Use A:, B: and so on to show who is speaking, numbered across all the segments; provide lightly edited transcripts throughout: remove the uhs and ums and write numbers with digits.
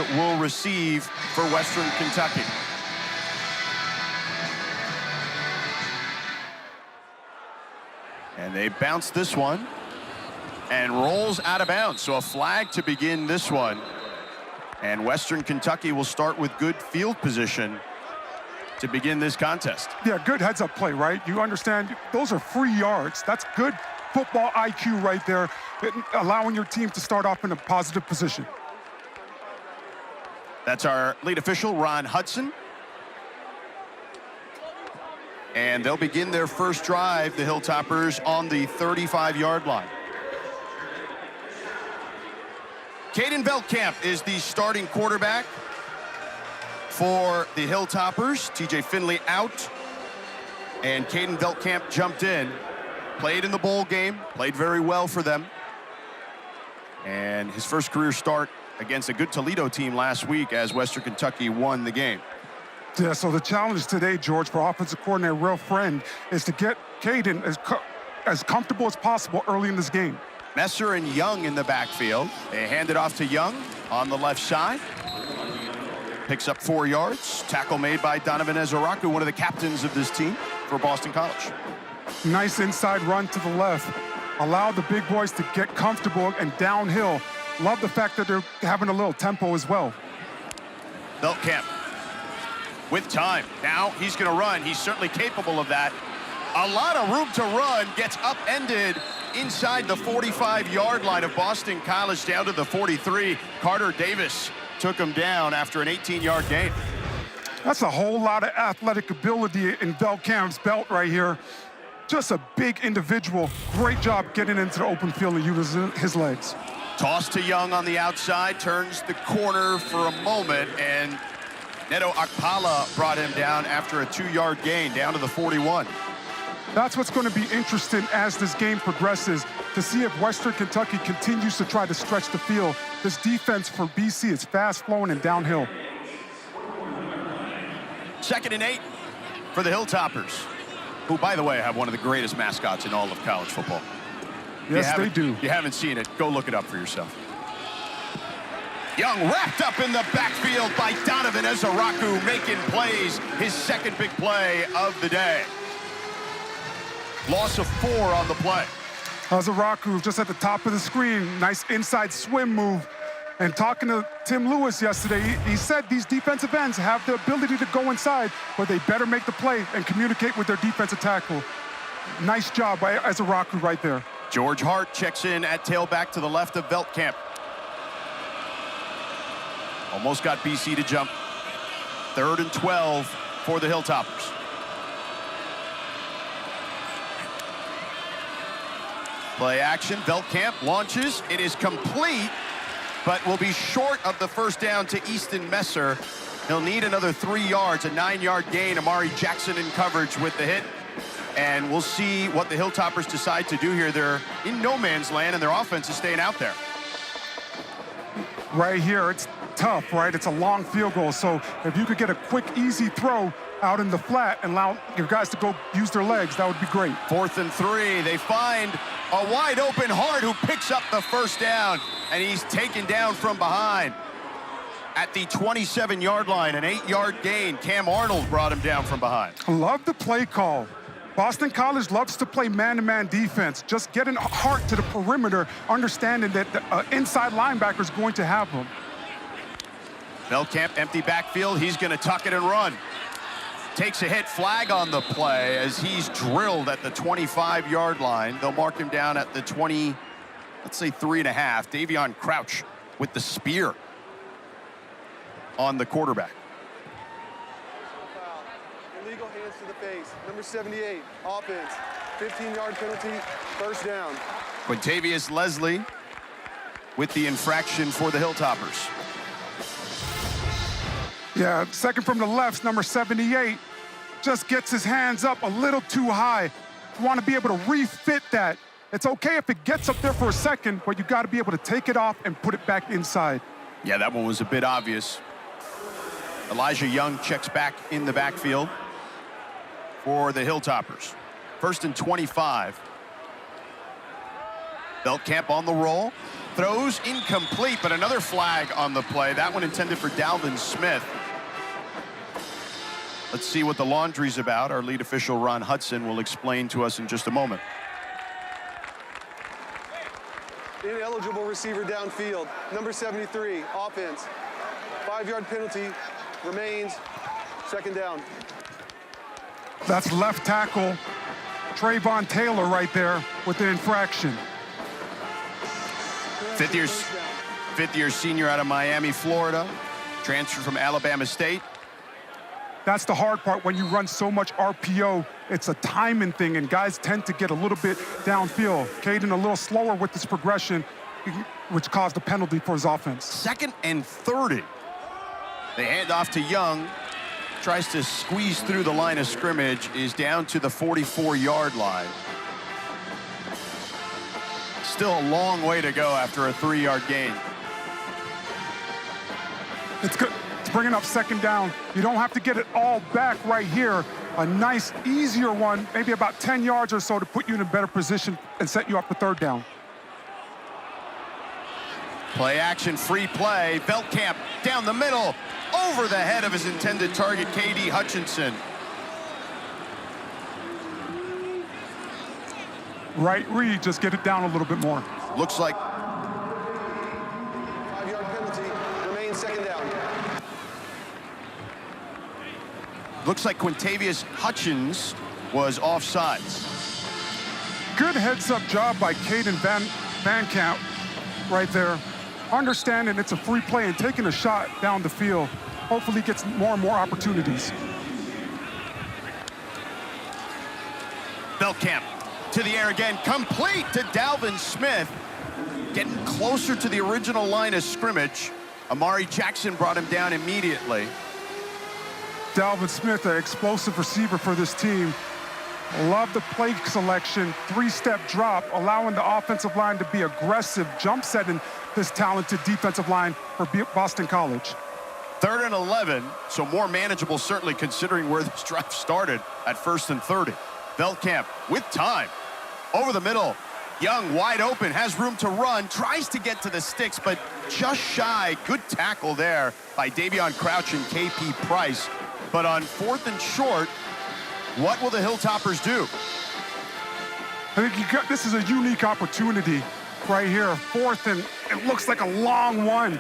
A: will receive for Western Kentucky. And they bounce this one and rolls out of bounds. So a flag to begin this one. And Western Kentucky will start with good field position to begin this contest.
B: Yeah, good heads-up play, right? You understand those are free yards. That's good football IQ right there, allowing your team to start off in a positive position.
A: That's our lead official, Ron Hudson. And they'll begin their first drive, the Hilltoppers, on the 35-yard line. Caden Veldkamp is the starting quarterback for the Hilltoppers. TJ Finley out, and Caden Veldkamp jumped in. Played in the bowl game, played very well for them. And his first career start against a good Toledo team last week as Western Kentucky won the game.
B: Yeah, so the challenge today, George, for offensive coordinator Real Friend, is to get Caden as comfortable as possible early in this game.
A: Messer and Young in the backfield. They hand it off to Young on the left side. Picks up 4 yards. Tackle made by Donovan Ezaraku, one of the captains of this team for Boston College.
B: Nice inside run to the left. Allow the big boys to get comfortable and downhill. Love the fact that they're having a little tempo as well.
A: Veldkamp with time. Now he's going to run. He's certainly capable of that. A lot of room to run. Gets upended inside the 45-yard line of Boston College down to the 43. Carter Davis took him down after an 18-yard gain.
B: That's a whole lot of athletic ability in Veldkamp's belt right here. Just a big individual. Great job getting into the open field and using his legs.
A: Toss to Young on the outside, turns the corner for a moment, and Neto Akpala brought him down after a 2-yard gain down to the 41.
B: That's what's going to be interesting as this game progresses, to see if Western Kentucky continues to try to stretch the field. This defense for BC is fast-flowing and downhill.
A: 2nd and 8 for the Hilltoppers, who, by the way, have one of the greatest mascots in all of college football.
B: Yes, they do.
A: If you haven't seen it, go look it up for yourself. Young wrapped up in the backfield by Donovan Ezaraku, making plays, his second big play of the day. Loss of 4 on the play.
B: Ezaraku just at the top of the screen. Nice inside swim move. And talking to Tim Lewis yesterday, he said these defensive ends have the ability to go inside, but they better make the play and communicate with their defensive tackle. Nice job by Ezaraku right there.
A: George Hart checks in at tailback to the left of Veldkamp. Almost got BC to jump. 3rd and 12 for the Hilltoppers. Play action, Veldkamp launches. It is complete, but will be short of the first down to Easton Messer. He'll need another 3 yards, a 9-yard gain. Amari Jackson in coverage with the hit. And we'll see what the Hilltoppers decide to do here. They're in no man's land, and their offense is staying out there.
B: Right here, it's tough, right? It's a long field goal. So if you could get a quick, easy throw out in the flat and allow your guys to go use their legs, that would be great.
A: 4th and 3. They find a wide open Hart who picks up the first down, and he's taken down from behind at the 27-yard line. An 8-yard gain. Cam Arnold brought him down from behind.
B: I love the play call. Boston College loves to play man-to-man defense, just getting Hart to the perimeter, understanding that the inside linebacker is going to have him.
A: Veldkamp, empty backfield. He's going to tuck it and run. Takes a hit, flag on the play as he's drilled at the 25-yard line. They'll mark him down at the 20, let's say 3.5. Davion Crouch with the spear on the quarterback.
C: Illegal hands to the face. Number 78, offense. 15-yard penalty, first down.
A: Quintavious Leslie with the infraction for the Hilltoppers.
B: Yeah, second from the left, number 78, just gets his hands up a little too high. You want to be able to refit that. It's okay if it gets up there for a second, but you got to be able to take it off and put it back inside.
A: Yeah, that one was a bit obvious. Elijah Young checks back in the backfield for the Hilltoppers. 1st and 25. Veldkamp on the roll. Throws incomplete, but another flag on the play. That one intended for Dalvin Smith. Let's see what the laundry's about. Our lead official, Ron Hudson, will explain to us in just a moment.
C: Ineligible receiver downfield. Number 73, offense. 5-yard penalty, remains, second down.
B: That's left tackle Trayvon Taylor right there with the infraction.
A: Fifth-year senior out of Miami, Florida. Transferred from Alabama State.
B: That's the hard part when you run so much RPO. It's a timing thing, and guys tend to get a little bit downfield. Caden a little slower with his progression, which caused a penalty for his offense.
A: 2nd and 30. They hand off to Young. Tries to squeeze through the line of scrimmage, is down to the 44-yard line. Still a long way to go after a 3-yard gain.
B: It's good. It's bringing up second down. You don't have to get it all back right here. A nice, easier one, maybe about 10 yards or so to put you in a better position and set you up for third down.
A: Play action, free play. Veldkamp down the middle, over the head of his intended target, KD Hutchinson.
B: Right read, just get it down a little bit more.
A: Looks like
C: 5-yard penalty, remains second down.
A: Looks like Quintavious Hutchins was offsides.
B: Good heads-up job by Caden Van Camp right there. Understanding it's a free play and taking a shot down the field. Hopefully gets more and more opportunities.
A: Veldkamp to the air again, complete to Dalvin Smith. Getting closer to the original line of scrimmage. Amari Jackson brought him down immediately.
B: Dalvin Smith, an explosive receiver for this team. Love the play selection, 3-step drop, allowing the offensive line to be aggressive, jump setting this talented defensive line for Boston College.
A: 3rd and 11, so more manageable certainly considering where this drive started at 1st and 30. Veldkamp with time, over the middle. Young wide open, has room to run, tries to get to the sticks, but just shy. Good tackle there by Davion Crouch and KP Price. But on 4th and short, what will the Hilltoppers do?
B: I think this is a unique opportunity right here. 4th, and it looks like a long one.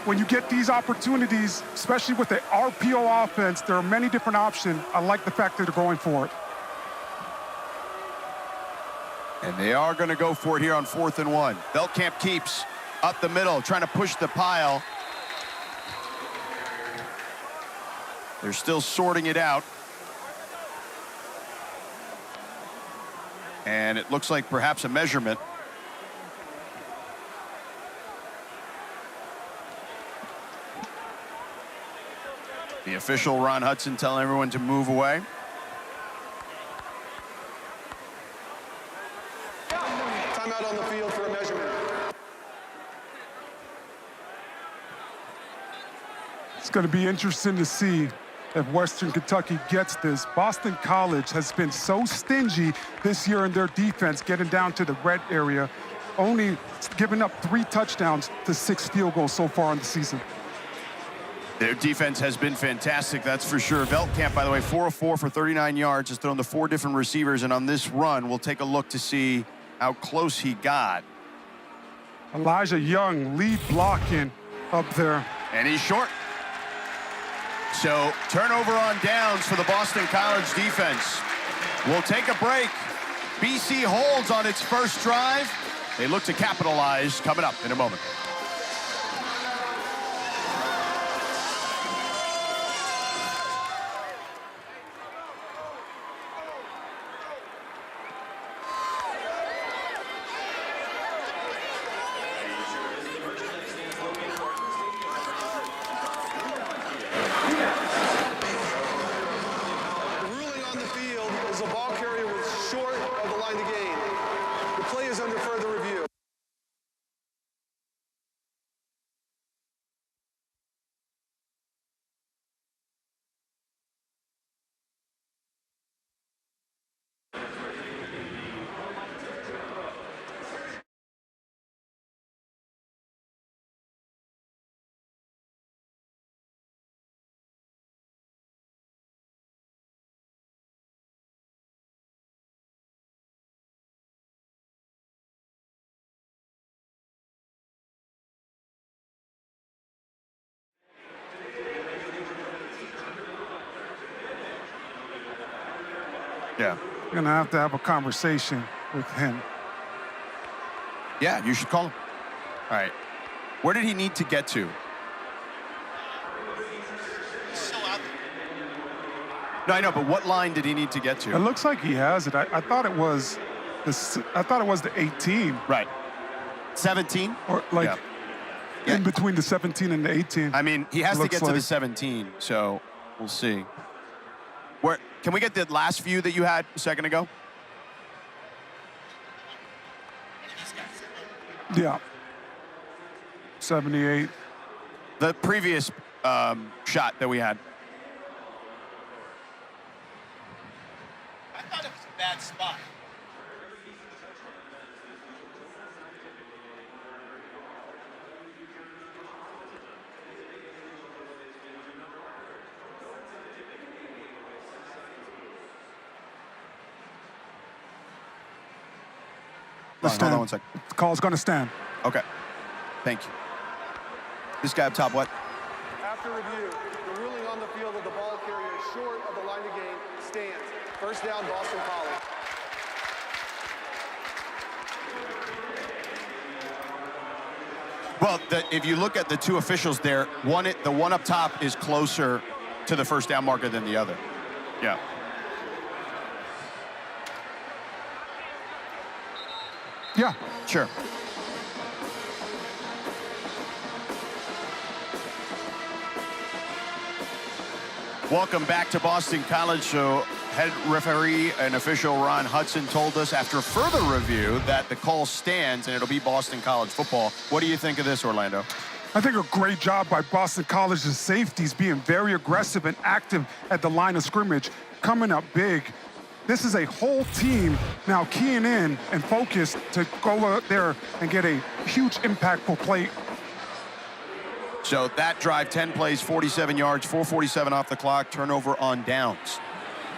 B: When you get these opportunities, especially with the RPO offense, there are many different options. I like the fact that they're going for it.
A: And they are going to go for it here on 4th and 1. Veldkamp keeps up the middle, trying to push the pile. They're still sorting it out. And it looks like perhaps a measurement. The official, Ron Hudson, telling everyone to move away.
C: Timeout on the field for a measurement.
B: It's going to be interesting to see if Western Kentucky gets this. Boston College has been so stingy this year in their defense, getting down to the red area, only giving up 3 touchdowns to 6 field goals so far in the season.
A: Their defense has been fantastic, that's for sure. Veldkamp, by the way, 4 of 4 for 39 yards, has thrown to 4 different receivers, and on this run, we'll take a look to see how close he got.
B: Elijah Young lead blocking up there.
A: And he's short. So turnover on downs for the Boston College defense. We'll take a break. BC holds on its first drive. They look to capitalize coming up in a moment. Yeah.
B: You're gonna have to have a conversation with him.
A: Yeah, you should call him. All right. Where did he need to get to? No, I know, but what line did he need to get
B: It
A: to?
B: looks like he has it. I thought it was the 18,
A: Right. 17?
B: or like
A: Yeah.
B: in between the 17 and the 18.
A: I mean, he has to
B: Looks
A: get to the
B: like.
A: 17, so we'll see. Where can we get the last view that you had a second ago?
B: Yeah. 78.
A: The previous shot that we had.
D: I thought it was a bad spot.
A: Hold on one second.
B: The call's gonna stand.
A: Okay. Thank you. This guy up top, what?
C: After review, the ruling on the field of the ball carrier is short of the line of game stands. First down, Boston College.
A: Well, if you look at the two officials there, the one up top is closer to the first down marker than the other. Yeah.
B: Yeah.
A: Sure. Welcome back to Boston College. So head referee and official Ron Hudson told us after further review that the call stands and it'll be Boston College football. What do you think of this, Orlando?
B: I think a great job by Boston College's safeties being very aggressive and active at the line of scrimmage, coming up big. This is a whole team now keying in and focused to go out there and get a huge impactful play.
A: So that drive, 10 plays, 47 yards, 4:47 off the clock, turnover on downs.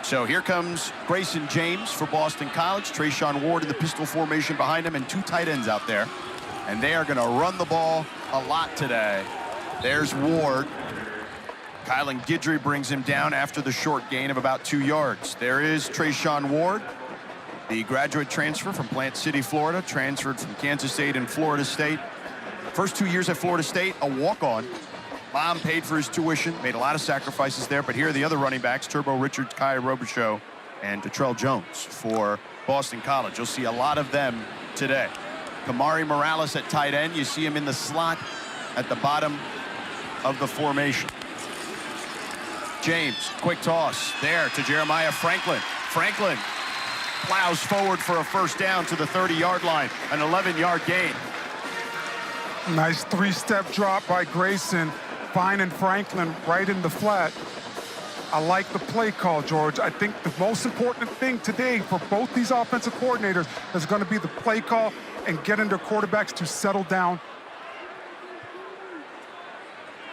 A: So here comes Grayson James for Boston College. Trayshawn Ward in the pistol formation behind him and two tight ends out there. And they are going to run the ball a lot today. There's Ward. Kylan Guidry brings him down after the short gain of about 2 yards. There is Trayshawn Ward, the graduate transfer from Plant City, Florida, transferred from Kansas State and Florida State. First 2 years at Florida State, a walk-on. Mom paid for his tuition, made a lot of sacrifices there, but here are the other running backs, Turbo Richards, Kai Robichaux, and Detrell Jones for Boston College. You'll see a lot of them today. Kamari Morales at tight end. You see him in the slot at the bottom of the formation. James, quick toss there to Jeremiah Franklin. Franklin plows forward for a first down to the 30-yard line, an 11-yard gain.
B: Nice three-step drop by Grayson, finding Franklin right in the flat. I like the play call, George. I think the most important thing today for both these offensive coordinators is going to be the play call and getting their quarterbacks to settle down.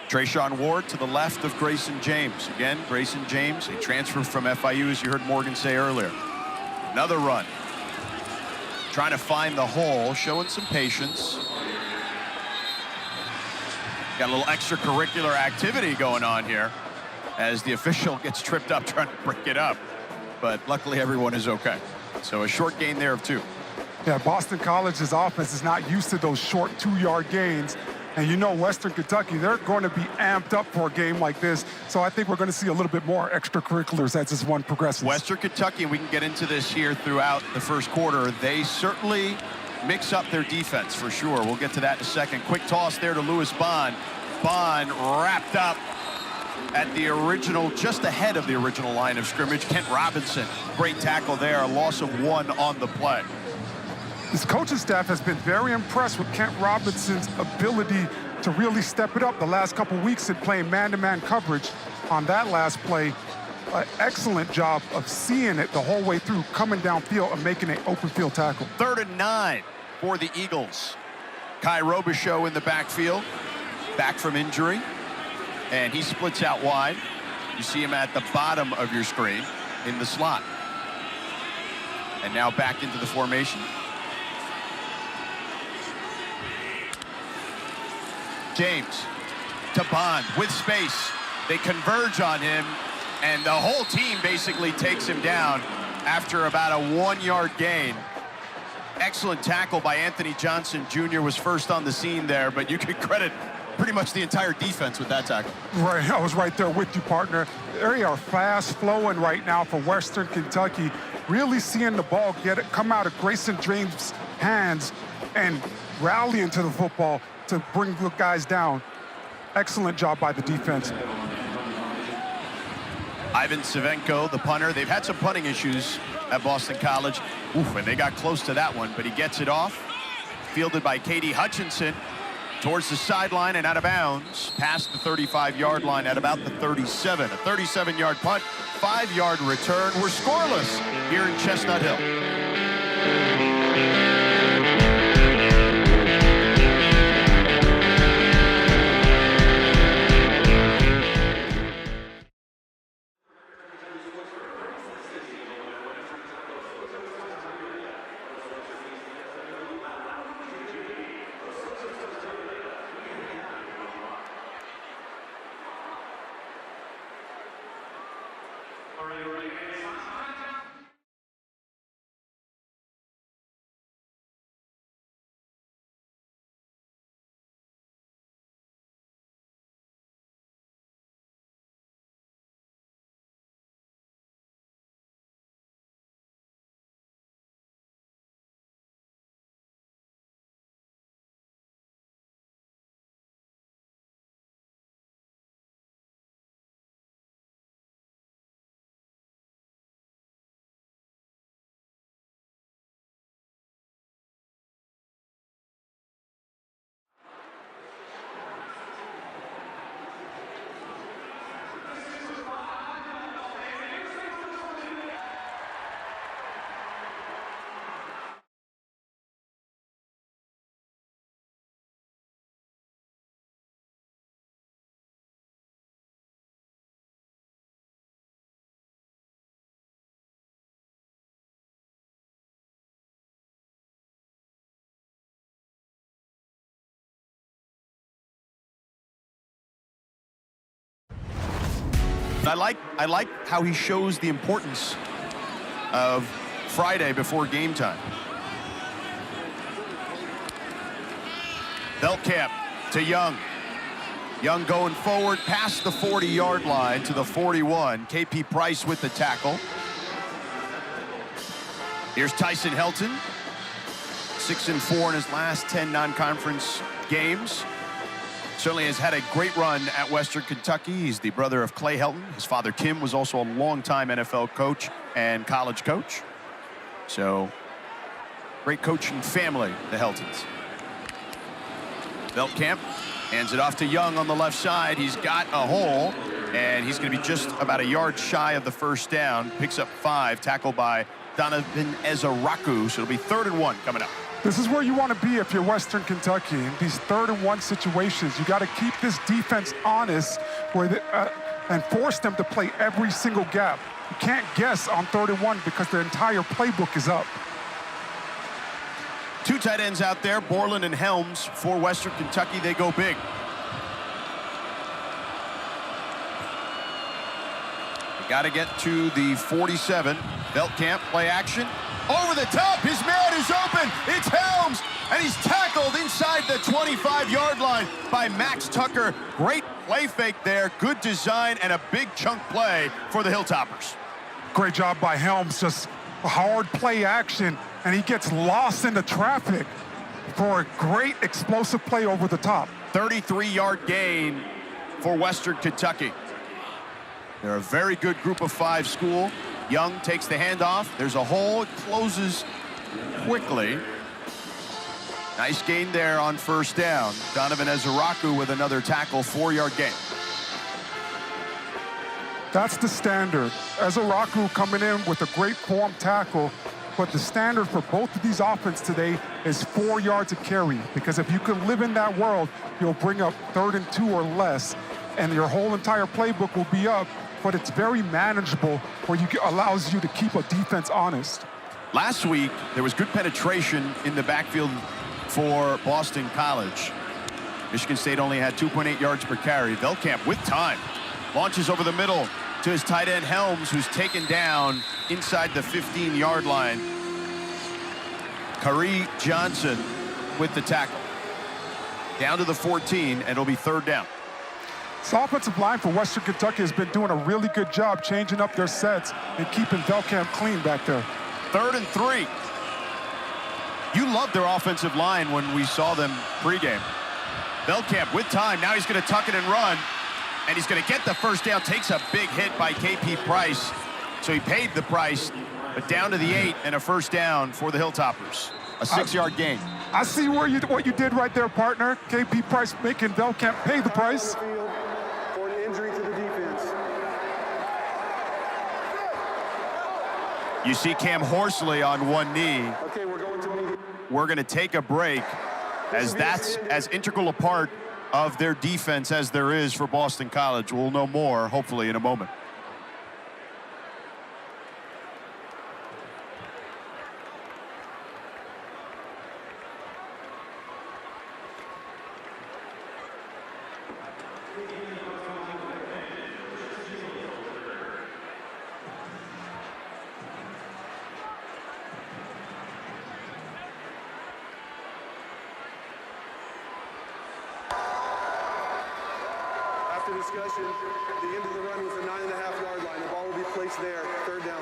A: Trayshawn Ward to the left of Grayson James. Again, Grayson James, a transfer from FIU, as you heard Morgan say earlier. Another run. Trying to find the hole, showing some patience. Got a little extracurricular activity going on here as the official gets tripped up trying to break it up. But luckily everyone is okay. So a short gain there of 2.
B: Yeah, Boston College's offense is not used to those short 2-yard gains. And you know Western Kentucky, they're going to be amped up for a game like this. So I think we're going to see a little bit more extracurriculars as this one progresses.
A: Western Kentucky, and we can get into this here throughout the first quarter, they certainly mix up their defense for sure. We'll get to that in a second. Quick toss there to Lewis Bond. Bond wrapped up at the original, just ahead of the original line of scrimmage. Kent Robinson, great tackle there, a loss of 1 on the play.
B: This coaching staff has been very impressed with Kent Robinson's ability to really step it up the last couple weeks in playing man-to-man coverage on that last play. An excellent job of seeing it the whole way through, coming downfield and making an open field tackle.
A: 3rd and 9 for the Eagles. Kai Robichaux in the backfield, back from injury, and he splits out wide. You see him at the bottom of your screen in the slot. And now back into the formation. James to Bond with space. They converge on him, and the whole team basically takes him down. after about a 1-yard gain. Excellent tackle by Anthony Johnson Jr. was first on the scene there, but you could credit pretty much the entire defense with that tackle.
B: Right, I was right there with you, partner. They are fast flowing right now for Western Kentucky. Really seeing the ball come out of Grayson James' hands and rallying to the football to bring the guys down. Excellent job by the defense.
A: Ivan Savenko, the punter. They've had some punting issues at Boston College. Oof, and they got close to that one, but he gets it off. Fielded by Katie Hutchinson towards the sideline and out of bounds, past the 35-yard line at about the 37. A 37-yard punt, 5-yard return. We're scoreless here in Chestnut Hill. I like how he shows the importance of Friday before game time. Veldkamp to Young. Young going forward past the 40-yard line to the 41. KP Price with the tackle. Here's Tyson Helton, 6-4 in his last 10 non-conference games. Certainly has had a great run at Western Kentucky. He's the brother of Clay Helton. His father, Tim, was also a longtime NFL coach and college coach. So, great coaching family, the Heltons. Veldkamp hands it off to Young on the left side. He's got a hole, and he's going to be just about a yard shy of the first down. Picks up 5, tackled by Donovan Ezaraku. So it'll be 3rd and 1 coming up.
B: This is where you want to be if you're Western Kentucky. In these 3rd and 1 situations, you got to keep this defense honest and force them to play every single gap. You can't guess on 3rd and 1 because the entire playbook is up.
A: 2 tight ends out there, Borland and Helms for Western Kentucky. They go big. Got to get to the 47. Veldkamp, play action. Over the top, his man is open. It's Helms, and he's tackled inside the 25-yard line by Max Tucker. Great play fake there, good design, and a big chunk play for the Hilltoppers.
B: Great job by Helms, just a hard play action, and he gets lost in the traffic for a great explosive play over the top.
A: 33-yard gain for Western Kentucky. They're a very good group of 5 school. Young takes the handoff. There's a hole. It closes quickly. Nice gain there on first down. Donovan Ezaraku with another tackle, 4-yard gain.
B: That's the standard. Ezaraku coming in with a great form tackle, but the standard for both of these offenses today is 4 yards of carry, because if you can live in that world, you'll bring up 3rd and 2 or less, and your whole entire playbook will be up, but it's very manageable where allows you to keep a defense honest.
A: Last week, there was good penetration in the backfield for Boston College. Michigan State only had 2.8 yards per carry. Veldkamp with time. Launches over the middle to his tight end Helms, who's taken down inside the 15-yard line. Khari Johnson with the tackle. Down to the 14, and it'll be third down.
B: This offensive line for Western Kentucky has been doing a really good job changing up their sets and keeping Velkamp clean back there.
A: 3rd and 3. You loved their offensive line when we saw them pregame. Velkamp with time. Now he's going to tuck it and run, and he's going to get the first down. Takes a big hit by KP Price, so he paid the price, but down to the 8 and a first down for the Hilltoppers. A 6-yard gain.
B: I see what you did right there, partner. KP Price making Velkamp pay the price.
C: For an injury to the defense.
A: You see Cam Horsley on one knee.
C: Okay, we're going to meet.
A: We're going to take a break, as that's as integral a part of their defense as there is for Boston College. We'll know more, hopefully, in a moment.
C: After discussion, the end of the run was the 9.5-yard line. The ball will be placed there, third down.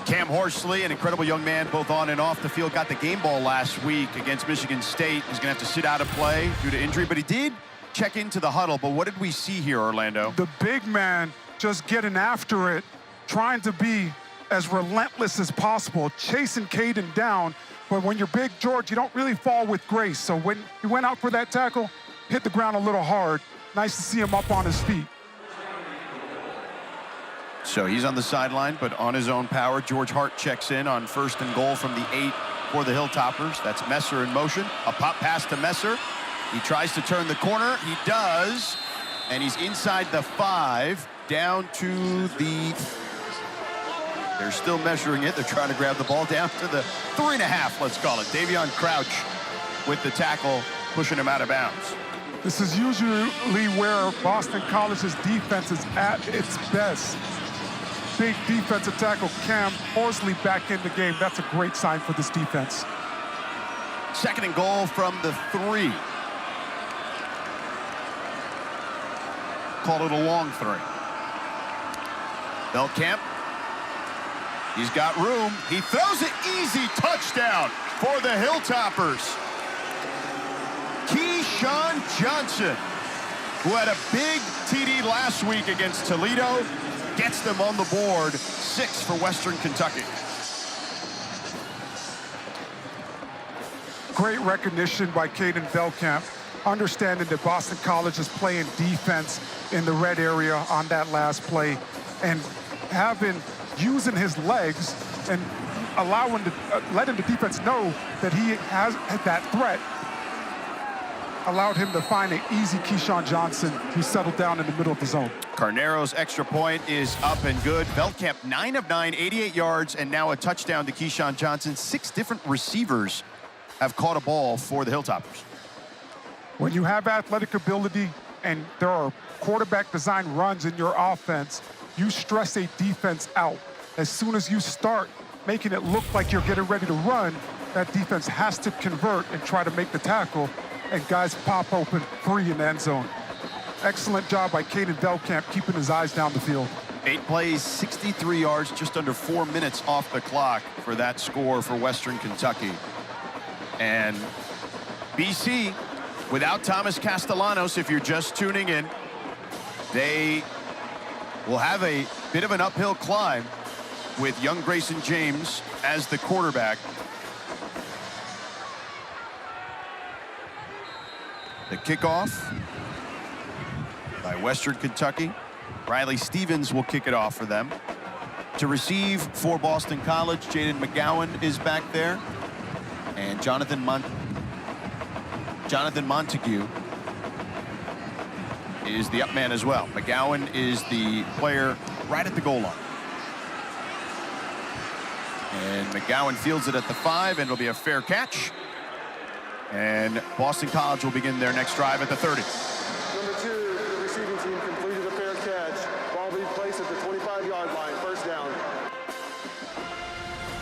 A: Cam Horsley, an incredible young man, both on and off the field, got the game ball last week against Michigan State. He's going to have to sit out of play due to injury, but he did check into the huddle. But what did we see here, Orlando?
B: The big man just getting after it, trying to be as relentless as possible, chasing Caden down. But when you're big, George, you don't really fall with grace. So when he went out for that tackle, hit the ground a little hard. Nice to see him up on his feet.
A: So he's on the sideline, but on his own power. George Hart checks in on 1st and goal from the 8 for the Hilltoppers. That's Messer in motion. A pop pass to Messer. He tries to turn the corner. He does. And he's inside the 5, down to the... They're still measuring it. They're trying to grab the ball down to the 3.5, let's call it. Davion Crouch with the tackle, pushing him out of bounds.
B: This is usually where Boston College's defense is at its best. Big defensive tackle, Cam Horsley back in the game. That's a great sign for this defense.
A: 2nd and goal from the 3. Called it a long 3. Velkamp. He's got room. He throws it easy. Touchdown for the Hilltoppers. Keyshawn Johnson, who had a big TD last week against Toledo, gets them on the board, 6 for Western Kentucky.
B: Great recognition by Caden Veldkamp, understanding that Boston College is playing defense in the red area on that last play, and using his legs and letting the defense know that he has that threat, allowed him to find an easy Keyshawn Johnson, who settled down in the middle of the zone.
A: Carnero's extra point is up and good. Veldkamp 9 of 9, 88 yards, and now a touchdown to Keyshawn Johnson. 6 different receivers have caught a ball for the Hilltoppers.
B: When you have athletic ability and there are quarterback design runs in your offense, you stress a defense out. As soon as you start making it look like you're getting ready to run, that defense has to convert and try to make the tackle, and guys pop open free in the end zone. Excellent job by Caden Veldkamp keeping his eyes down the field.
A: 8 plays, 63 yards, just under 4 minutes off the clock for that score for Western Kentucky. And BC, without Thomas Castellanos, if you're just tuning in, they will have a bit of an uphill climb with young Grayson James as the quarterback. The kickoff by Western Kentucky. Riley Stevens will kick it off for them. To receive for Boston College, Jaden McGowan is back there. And Jonathan Montague is the up man as well. McGowan is the player right at the goal line. And McGowan fields it at the 5, and it'll be a fair catch. And Boston College will begin their next drive at the 30.
C: Number 2, the receiving team completed a fair catch. Ball being placed at the 25-yard line, first down.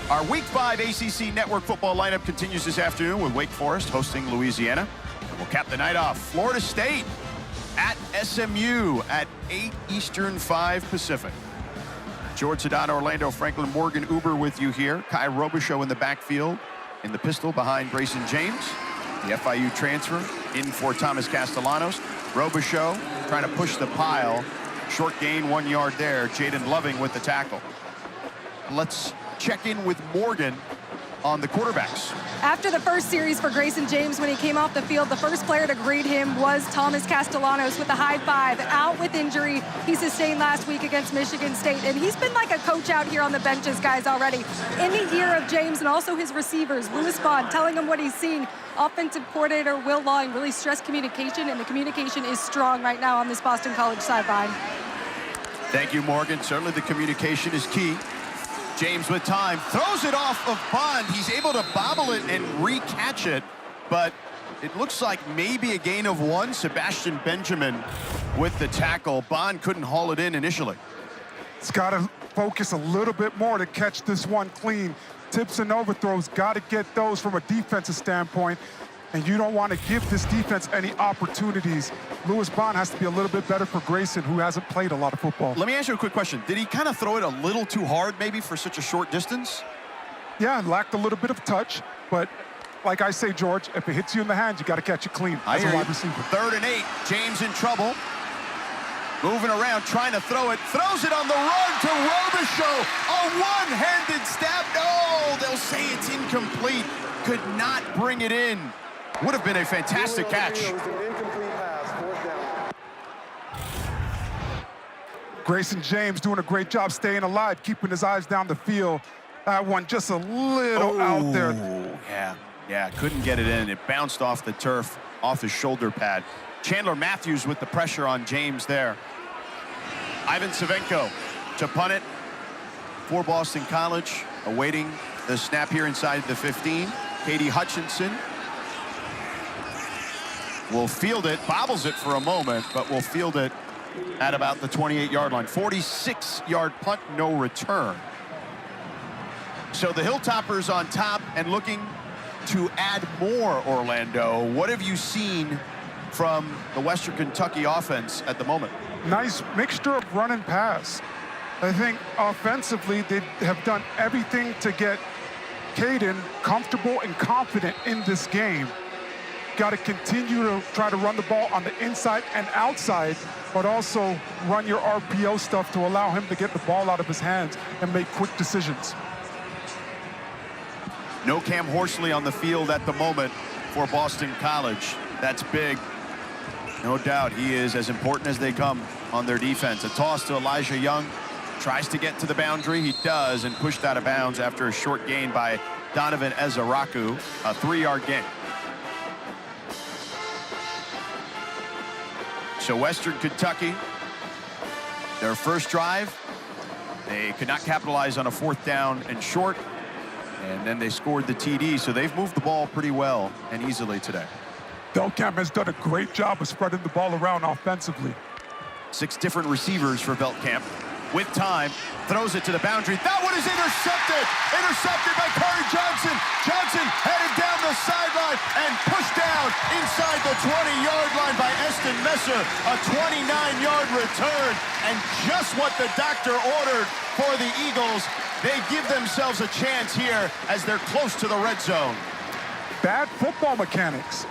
A: Our Week 5 ACC Network football lineup continues this afternoon with Wake Forest hosting Louisiana. And we'll cap the night off. Florida State at SMU at 8 Eastern, 5 Pacific. George Sedano, Orlando Franklin, Morgan Uber with you here. Kai Robichaux in the backfield, in the pistol behind Grayson James. The FIU transfer in for Thomas Castellanos. Robichaux trying to push the pile. Short gain, 1 yard there. Jaden Loving with the tackle. Let's check in with Morgan on the quarterbacks.
E: After the first series for Grayson James, when he came off the field, the first player to greet him was Thomas Castellanos with a high 5, out with injury he sustained last week against Michigan State. And he's been like a coach out here on the benches, guys, already. In the ear of James and also his receivers, Lewis Bond, telling him what he's seen. Offensive coordinator Will Long really stressed communication, and the communication is strong right now on this Boston College sideline.
A: Thank you, Morgan. Certainly the communication is key. James with time, throws it off of Bond. He's able to bobble it and re-catch it, but it looks like maybe a gain of 1. Sebastian Benjamin with the tackle. Bond couldn't haul it in initially.
B: It's got to focus a little bit more to catch this one clean. Tips and overthrows, got to get those from a defensive standpoint, and you don't want to give this defense any opportunities. Lewis Bond has to be a little bit better for Grayson, who hasn't played a lot of football.
A: Let me ask you a quick question. Did he kind of throw it a little too hard maybe for such a short distance?
B: Yeah, lacked a little bit of touch, but like I say, George, if it hits you in the hands, you got to catch it clean as a wide receiver.
A: 3rd and 8, James in trouble. Moving around, trying to throw it. Throws it on the run to Robichaux. A one-handed stab. No, they'll say it's incomplete. Could not bring it in. Would have been a fantastic catch.
B: Grayson James doing a great job staying alive, keeping his eyes down the field. That one just a little out there.
A: Yeah, couldn't get it in. It bounced off the turf, off his shoulder pad. Chandler Matthews with the pressure on James there. Ivan Savenko to punt it for Boston College, awaiting the snap here inside the 15. Katie Hutchinson will field it, bobbles it for a moment, but will field it at about the 28-yard line. 46-yard punt, no return. So the Hilltoppers on top and looking to add more, Orlando. What have you seen from the Western Kentucky offense at the moment?
B: Nice mixture of run and pass. I think offensively they have done everything to get Caden comfortable and confident in this game. got to continue to try to run the ball on the inside and outside, but also run your RPO stuff to allow him to get the ball out of his hands and make quick decisions.
A: No Cam Horsley on the field at the moment for Boston College. That's big. No doubt he is as important as they come on their defense. A toss to Elijah Young. Tries to get to the boundary. He does, and pushed out of bounds after a short gain by Donovan Ezaraku. A 3-yard gain. So Western Kentucky, their first drive, they could not capitalize on a 4th down and short. And then they scored the TD, so they've moved the ball pretty well and easily today.
B: Velkamp has done a great job of spreading the ball around offensively.
A: 6 different receivers for Velkamp. With time, throws it to the boundary. That one is intercepted! Intercepted by Curry Johnson. Johnson headed down the sideline and pushed down inside the 20-yard line by Eston Messer. A 29-yard return, and just what the doctor ordered for the Eagles. They give themselves a chance here as they're close to the red zone.
B: Bad football mechanics.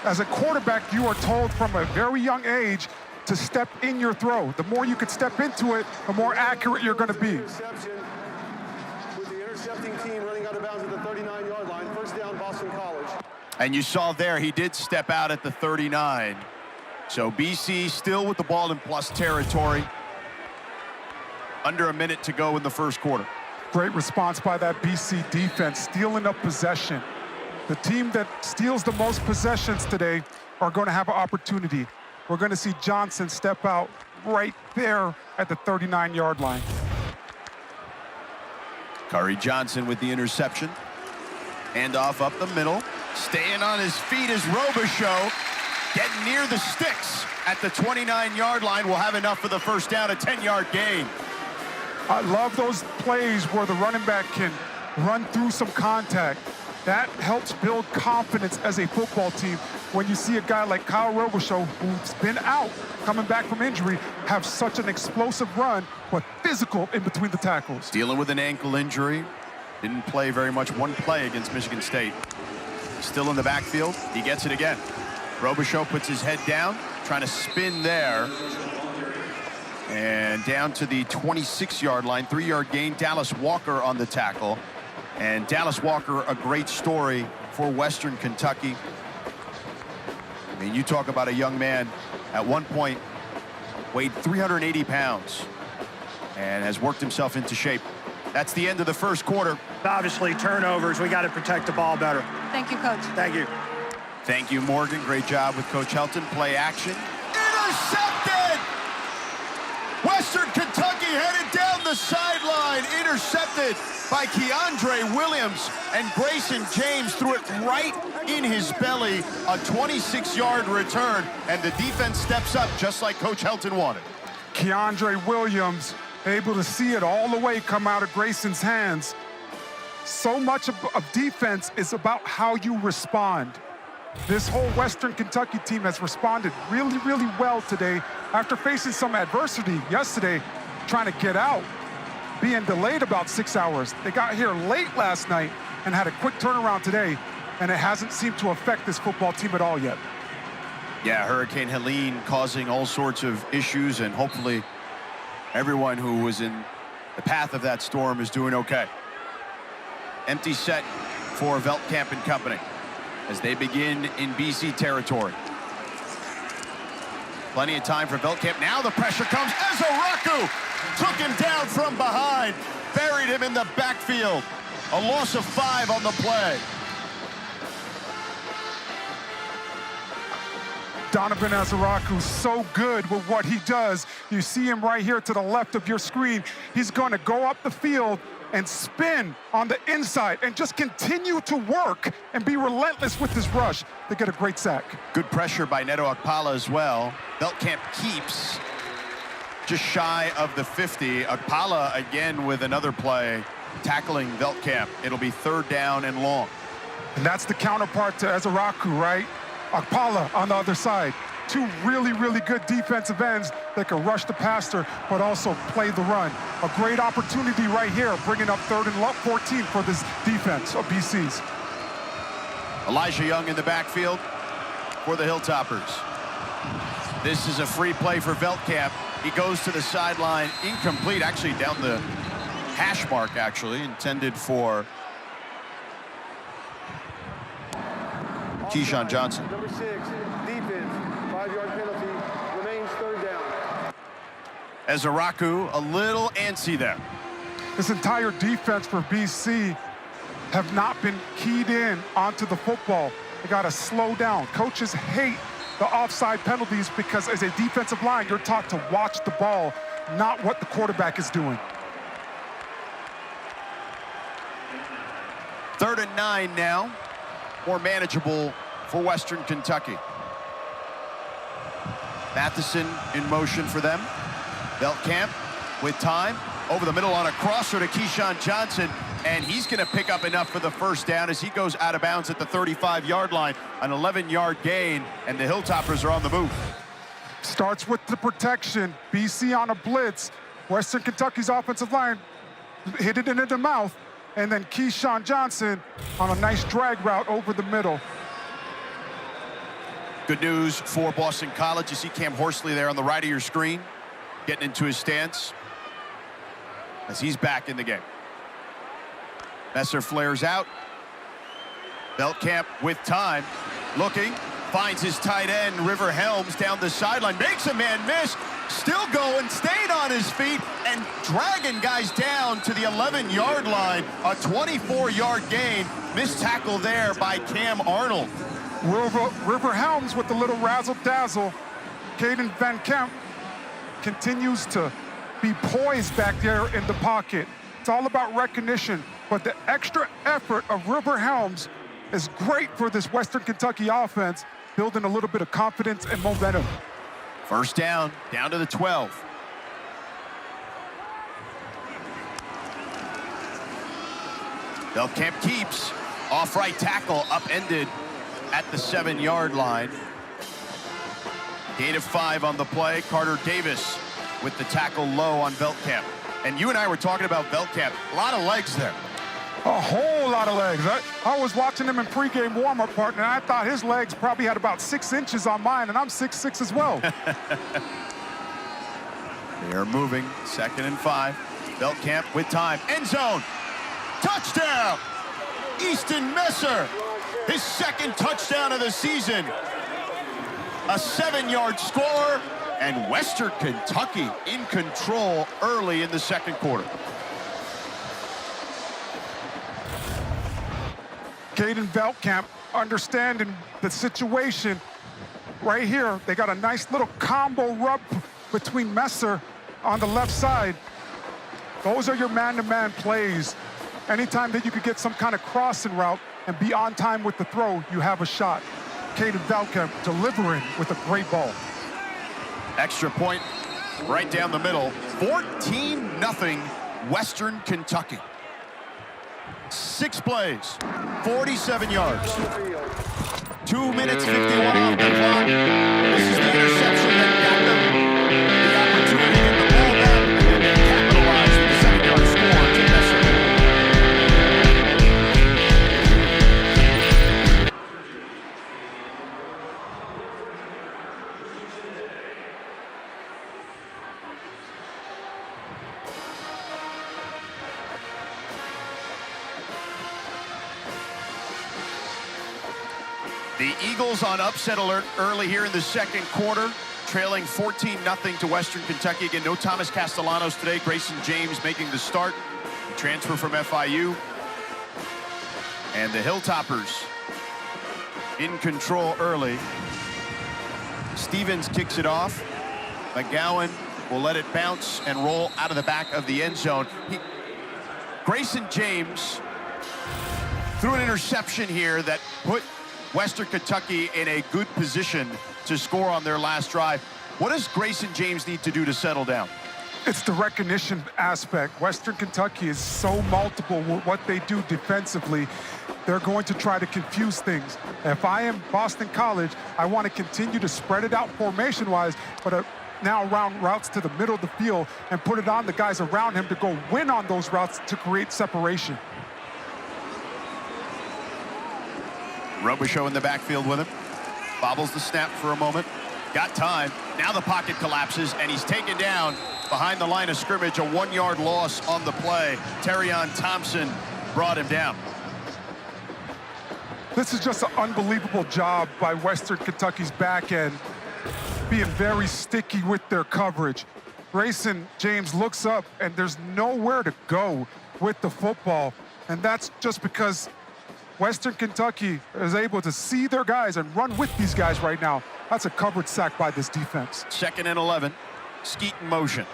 B: As a quarterback, you are told from a very young age to step in your throw. The more you could step into it, the more accurate you're going to be.
C: Interception with the intercepting team running out of bounds at the 39-yard line. First down, Boston College.
A: And you saw there, he did step out at the 39. So BC still with the ball in plus territory. Under a minute to go in the first quarter.
B: Great response by that BC defense, stealing up possession. The team that steals the most possessions today are going to have an opportunity. We're going to see Johnson step out right there at the 39-yard line.
A: Curry Johnson with the interception. Handoff up the middle. Staying on his feet is Robichaux. Getting near the sticks at the 29-yard line. Will have enough for the first down, a 10-yard gain.
B: I love those plays where the running back can run through some contact. That helps build confidence as a football team when you see a guy like Kyle Robichaux, who's been out, coming back from injury, have such an explosive run, but physical in between the tackles.
A: Dealing with an ankle injury. Didn't play very much. One play against Michigan State. Still in the backfield. He gets it again. Robichaux puts his head down, trying to spin there. And down to the 26-yard line, 3-yard gain. Dallas Walker on the tackle. And Dallas Walker, a great story for Western Kentucky. I mean, you talk about a young man at one point weighed 380 pounds and has worked himself into shape. That's the end of the first quarter.
F: Obviously, turnovers, we got to protect the ball better.
E: Thank you, Coach.
F: Thank you.
A: Thank you, Morgan. Great job with Coach Helton. Play action. Intercepted! Western Kentucky headed down the sideline. Intercepted by Keandre Williams, and Grayson James threw it right in his belly. A 26-yard return, and the defense steps up just like Coach Helton wanted.
B: Keandre Williams able to see it all the way come out of Grayson's hands. So much of defense is about how you respond. This whole Western Kentucky team has responded really, really well today after facing some adversity yesterday, trying to get out, being delayed about 6 hours. They got here late last night and had a quick turnaround today, and it hasn't seemed to affect this football team at all yet.
A: Yeah, Hurricane Helene causing all sorts of issues, and hopefully everyone who was in the path of that storm is doing okay. Empty set for Velkamp and company as they begin in BC territory. Plenty of time for Velkamp. Now the pressure comes. Ezaraku took him down from behind, buried him in the backfield. A loss of 5 on the play.
B: Donovan Ezaraku, so good with what he does. You see him right here to the left of your screen. He's going to go up the field and spin on the inside and just continue to work and be relentless with his rush to get a great sack.
A: Good pressure by Neto Akpala as well. Velkamp keeps just shy of the 50. Akpala again with another play, tackling Velkamp. It'll be 3rd down and long.
B: And that's the counterpart to Ezaraku, right? Akpala on the other side. 2 really, really good defensive ends that can rush the passer, but also play the run. A great opportunity right here, bringing up 3rd and 14 for this defense of BC's.
A: Elijah Young in the backfield. for the Hilltoppers. This is a free play for Veldkamp. He goes to the sideline, incomplete, actually down the hash mark, actually, intended for Keyshawn Johnson.
C: Number 6, defense, 5-yard penalty, remains third down.
A: Ezaraku a little antsy there.
B: This entire defense for BC have not been keyed in onto the football. They got to slow down. Coaches hate the offside penalties because as a defensive line, you're taught to watch the ball, not what the quarterback is doing.
A: 3rd and 9 now. More manageable for Western Kentucky. Matheson in motion for them. Veldkamp with time. Over the middle on a crosser to Keyshawn Johnson. And he's going to pick up enough for the first down as he goes out of bounds at the 35-yard line. An 11-yard gain, and the Hilltoppers are on the move.
B: Starts with the protection. BC on a blitz. Western Kentucky's offensive line hit it into the mouth. And then Keyshawn Johnson on a nice drag route over the middle.
A: Good news for Boston College. You see Cam Horsley there on the right of your screen, getting into his stance as he's back in the game. Messer flares out. Veldkamp with time, looking, finds his tight end, River Helms, down the sideline, makes a man miss, still going, stayed on his feet, and dragging guys down to the 11-yard line. A 24-yard gain. Missed tackle there by Cam Arnold.
B: River Helms with the little razzle-dazzle. Caden Van Kemp continues to be poised back there in the pocket. It's all about recognition, but the extra effort of River Helms is great for this Western Kentucky offense, building a little bit of confidence and momentum.
A: First down, down to the 12. Veldkamp keeps. Off right tackle, upended at the 7-yard line. Gain of 5 on the play. Carter Davis with the tackle low on Veldkamp. And you and I were talking about Veldkamp. A lot of legs there.
B: A whole lot of legs. I was watching him in pregame warm-up, partner, and I thought his legs probably had about 6 inches on mine, and I'm 6'6" as well.
A: They are moving. 2nd and 5. Veldkamp with time. End zone. Touchdown! Easton Messer. His 2nd touchdown of the season. A 7-yard score. And Western Kentucky in control early in the 2nd quarter.
B: Caden Veldkamp understanding the situation right here. They got a nice little combo rub between Messer on the left side. Those are your man-to-man plays. Anytime that you could get some kind of crossing route and be on time with the throw, you have a shot. Caden Veldkamp delivering with a great ball.
A: Extra point right down the middle. 14-0 Western Kentucky. 6 plays, 47 yards. 2 minutes, 51 off the clock. This is the interception that got them the opportunity to get the ball back, and then they capitalized with a 7-yard score to Messer. The Eagles on upset alert early here in the 2nd quarter, trailing 14-0 to Western Kentucky. Again, no Thomas Castellanos today. Grayson James making the start. Transfer from FIU. And the Hilltoppers in control early. Stevens kicks it off. McGowan will let it bounce and roll out of the back of the end zone. Grayson James threw an interception here that put Western Kentucky in a good position to score on their last drive. What does Grayson James need to do to settle down?
B: It's the recognition aspect. Western Kentucky is so multiple with what they do defensively. They're going to try to confuse things. If I am Boston College, I want to continue to spread it out formation-wise, but now round routes to the middle of the field and put it on the guys around him to go win on those routes to create separation.
A: Robichaux in the backfield with him. Bobbles the snap for a moment. Got time. Now the pocket collapses, and he's taken down behind the line of scrimmage. A 1-yard loss on the play. Terrion Thompson brought him down.
B: This is just an unbelievable job by Western Kentucky's back end, being very sticky with their coverage. Grayson James looks up, and there's nowhere to go with the football. And that's just because Western Kentucky is able to see their guys and run with these guys right now. That's a covered sack by this defense.
A: 2nd and 11. Skeet in motion.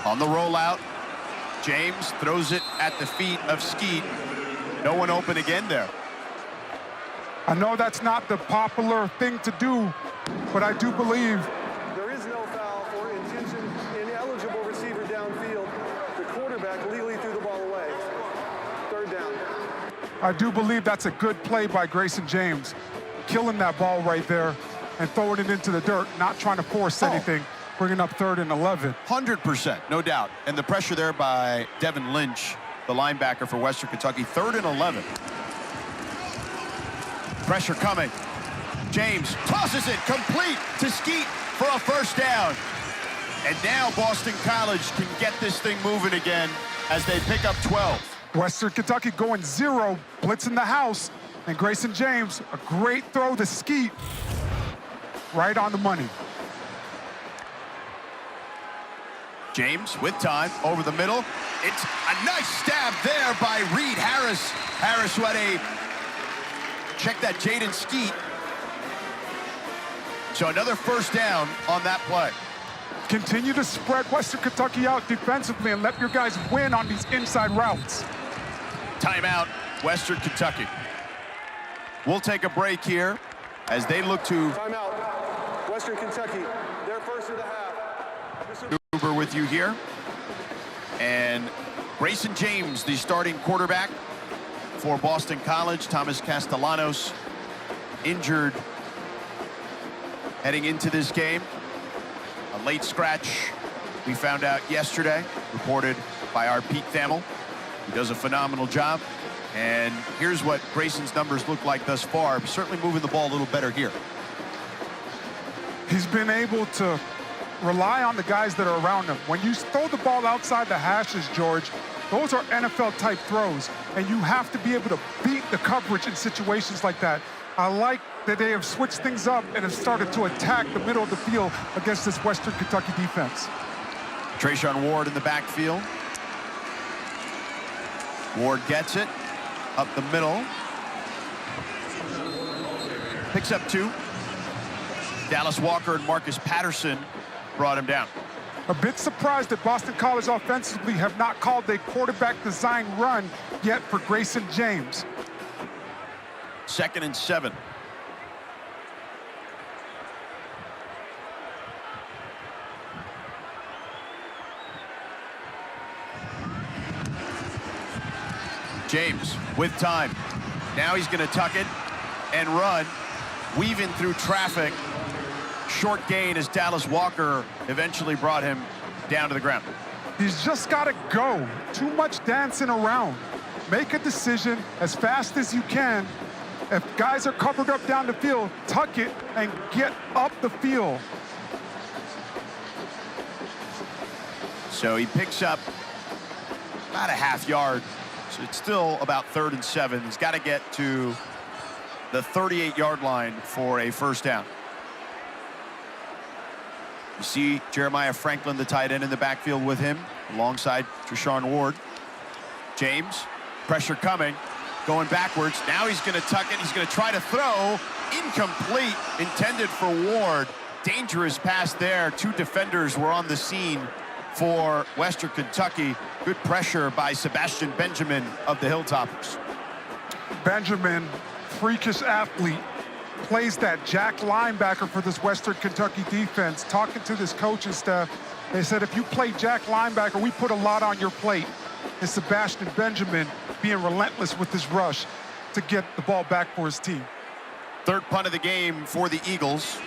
A: On the rollout, James throws it at the feet of Skeet. No one open again there.
B: I know that's not the popular thing to do, but I do believe
C: There is no foul for intention ineligible receiver downfield. The quarterback legally threw the ball away. 3rd down.
B: I do believe that's a good play by Grayson James, killing that ball right there and throwing it into the dirt, not trying to force anything, bringing up 3rd and 11.
A: 100%, no doubt. And the pressure there by Devin Lynch, the linebacker for Western Kentucky. 3rd and 11. Pressure coming. James tosses it complete to Skeet for a 1st down. And now Boston College can get this thing moving again as they pick up 12.
B: Western Kentucky going 0, blitz in the house, and Grayson James, a great throw to Skeet, right on the money.
A: James with time over the middle. It's a nice stab there by Reed Harris. Harris who had a, check that, Jaden Skeet. So another 1st down on that play.
B: Continue to spread Western Kentucky out defensively and let your guys win on these inside routes.
A: Timeout, Western Kentucky. We'll take a break here as they look to
C: Timeout. Western Kentucky, their 1st of the half.
A: Uber with you here. And Grayson James, the starting quarterback for Boston College. Thomas Castellanos injured heading into this game. A late scratch we found out yesterday, reported by our Pete Thamel. He does a phenomenal job. And here's what Grayson's numbers look like thus far. Certainly moving the ball a little better here.
B: He's been able to rely on the guys that are around him. When you throw the ball outside the hashes, George, those are NFL-type throws, and you have to be able to beat the coverage in situations like that. I like that they have switched things up and have started to attack the middle of the field against this Western Kentucky defense.
A: Treshaun Ward in the backfield. Ward gets it up the middle. Picks up 2. Dallas Walker and Marcus Patterson brought him down.
B: A bit surprised that Boston College offensively have not called a quarterback design run yet for Grayson James.
A: 2nd and 7. James with time. Now he's going to tuck it and run, weaving through traffic. Short gain as Dallas Walker eventually brought him down to the ground.
B: He's just got to go. Too much dancing around. Make a decision as fast as you can. If guys are covered up down the field, tuck it and get up the field.
A: So he picks up about a half yard. So it's still about 3rd and 7. He's got to get to the 38-yard line for a 1st down. You see Jeremiah Franklin, the tight end, in the backfield with him, alongside Treshaun Ward. James, pressure coming, going backwards. Now he's going to tuck it. He's going to try to throw. Incomplete, intended for Ward. Dangerous pass there. 2 defenders were on the scene for Western Kentucky. Good pressure by Sebastian Benjamin of the Hilltoppers.
B: Benjamin, freakish athlete, plays that jack linebacker for this Western Kentucky defense. Talking to this coaching staff, they said if you play jack linebacker, we put a lot on your plate. And Sebastian Benjamin being relentless with his rush to get the ball back for his team.
A: 3rd punt of the game for the Eagles.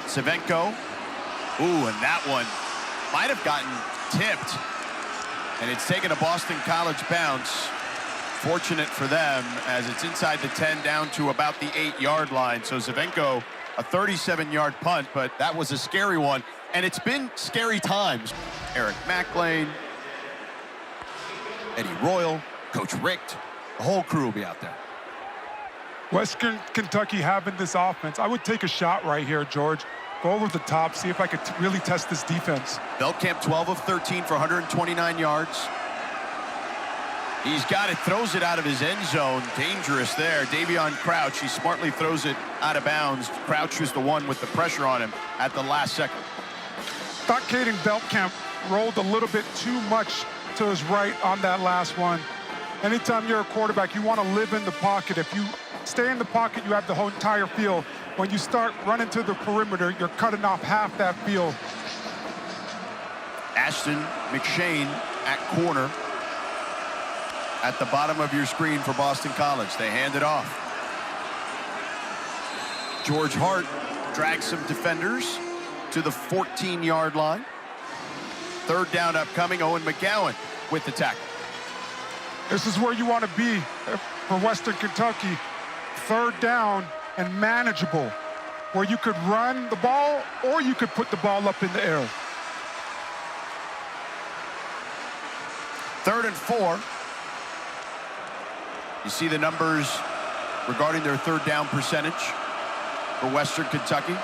A: Savenko. Ooh, and that one might have gotten tipped. And it's taken a Boston College bounce. Fortunate for them, as it's inside the 10 down to about the 8-yard line. So Zavenko, a 37-yard punt, but that was a scary one. And it's been scary times. Eric McLean, Eddie Royal, Coach Richt, the whole crew will be out there.
B: Western Kentucky having this offense. I would take a shot right here, George. Go over the top, see if I could really test this defense.
A: Belkamp 12 of 13 for 129 yards. He's got it, throws it out of his end zone. Dangerous there. Davion Crouch, he smartly throws it out of bounds. Crouch was the one with the pressure on him at the last second.
B: Thought Caden Belkamp rolled a little bit too much to his right on that last one. Anytime you're a quarterback, you want to live in the pocket. If you stay in the pocket, you have the whole entire field. When you start running to the perimeter, you're cutting off half that field.
A: Ashton McShane at corner. At the bottom of your screen for Boston College. They hand it off. George Hart drags some defenders to the 14-yard line. Third down upcoming. Owen McGowan with the tackle.
B: This is where you want to be for Western Kentucky. Third down and manageable, where you could run the ball or you could put the ball up in the air.
A: 3rd and 4. You see the numbers regarding their third down percentage for Western Kentucky.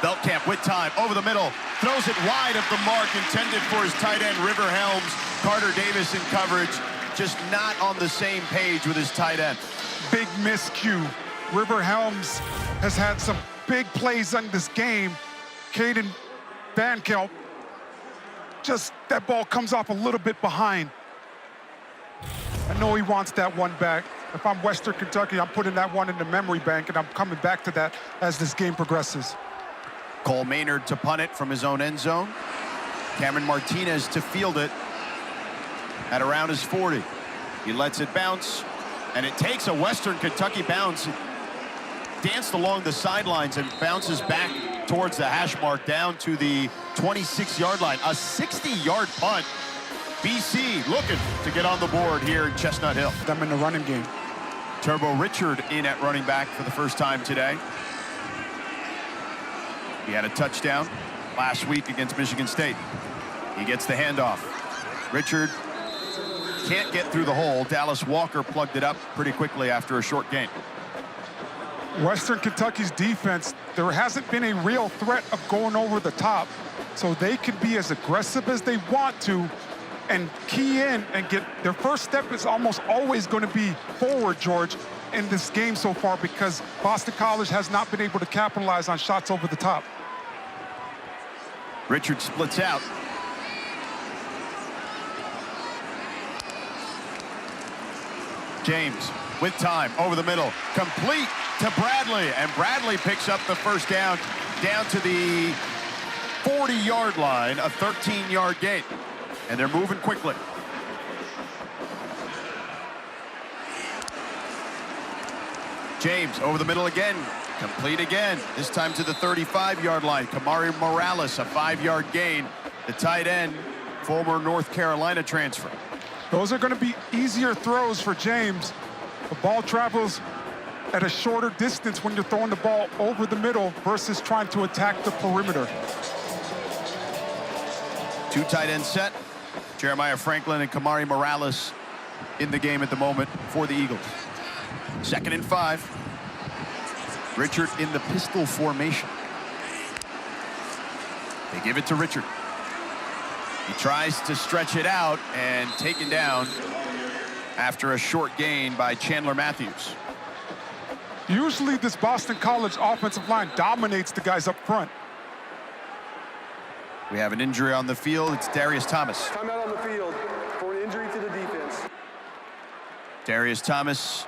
A: Belkamp with time, over the middle, throws it wide of the mark, intended for his tight end, River Helms. Carter Davis in coverage, just not on the same page with his tight end.
B: Big miscue. River Helms has had some big plays in this game. Caden Van Kelp, just that ball comes off a little bit behind. I know he wants that one back. If I'm Western Kentucky, I'm putting that one in the memory bank, and I'm coming back to that as this game progresses.
A: Cole Maynard to punt it from his own end zone. Cameron Martinez to field it at around his 40. He lets it bounce, and it takes a Western Kentucky bounce. It danced along the sidelines and bounces back towards the hash mark down to the 26-yard line. A 60-yard punt. BC looking to get on the board here in Chestnut Hill.
B: Them in the running game.
A: Turbo Richard in at running back for the first time today. He had a touchdown last week against Michigan State. He gets the handoff. Richard can't get through the hole. Dallas Walker plugged it up pretty quickly after a short gain.
B: Western Kentucky's defense, there hasn't been a real threat of going over the top, so they can be as aggressive as they want to and key in and get their first step is almost always going to be forward, George, in this game so far, because Boston College has not been able to capitalize on shots over the top.
A: Richard splits out. James with time over the middle, complete to Bradley, and Bradley picks up the first down to the 40-yard line, a 13-yard gain, and they're moving quickly. James over the middle again, complete again, this time to the 35-yard line. Kamari Morales, a 5-yard gain. The tight end, former North Carolina transfer.
B: Those are going to be easier throws for James. The ball travels at a shorter distance when you're throwing the ball over the middle versus trying to attack the perimeter.
A: Two tight end set. Jeremiah Franklin and Kamari Morales in the game at the moment for the Eagles. 2nd and 5. Richard in the pistol formation. They give it to Richard. He tries to stretch it out and taken down after a short gain by Chandler Matthews.
B: Usually this Boston College offensive line dominates the guys up front.
A: We have an injury on the field. It's Darius Thomas.
C: Timeout on the field for an injury to the defense.
A: Darius Thomas,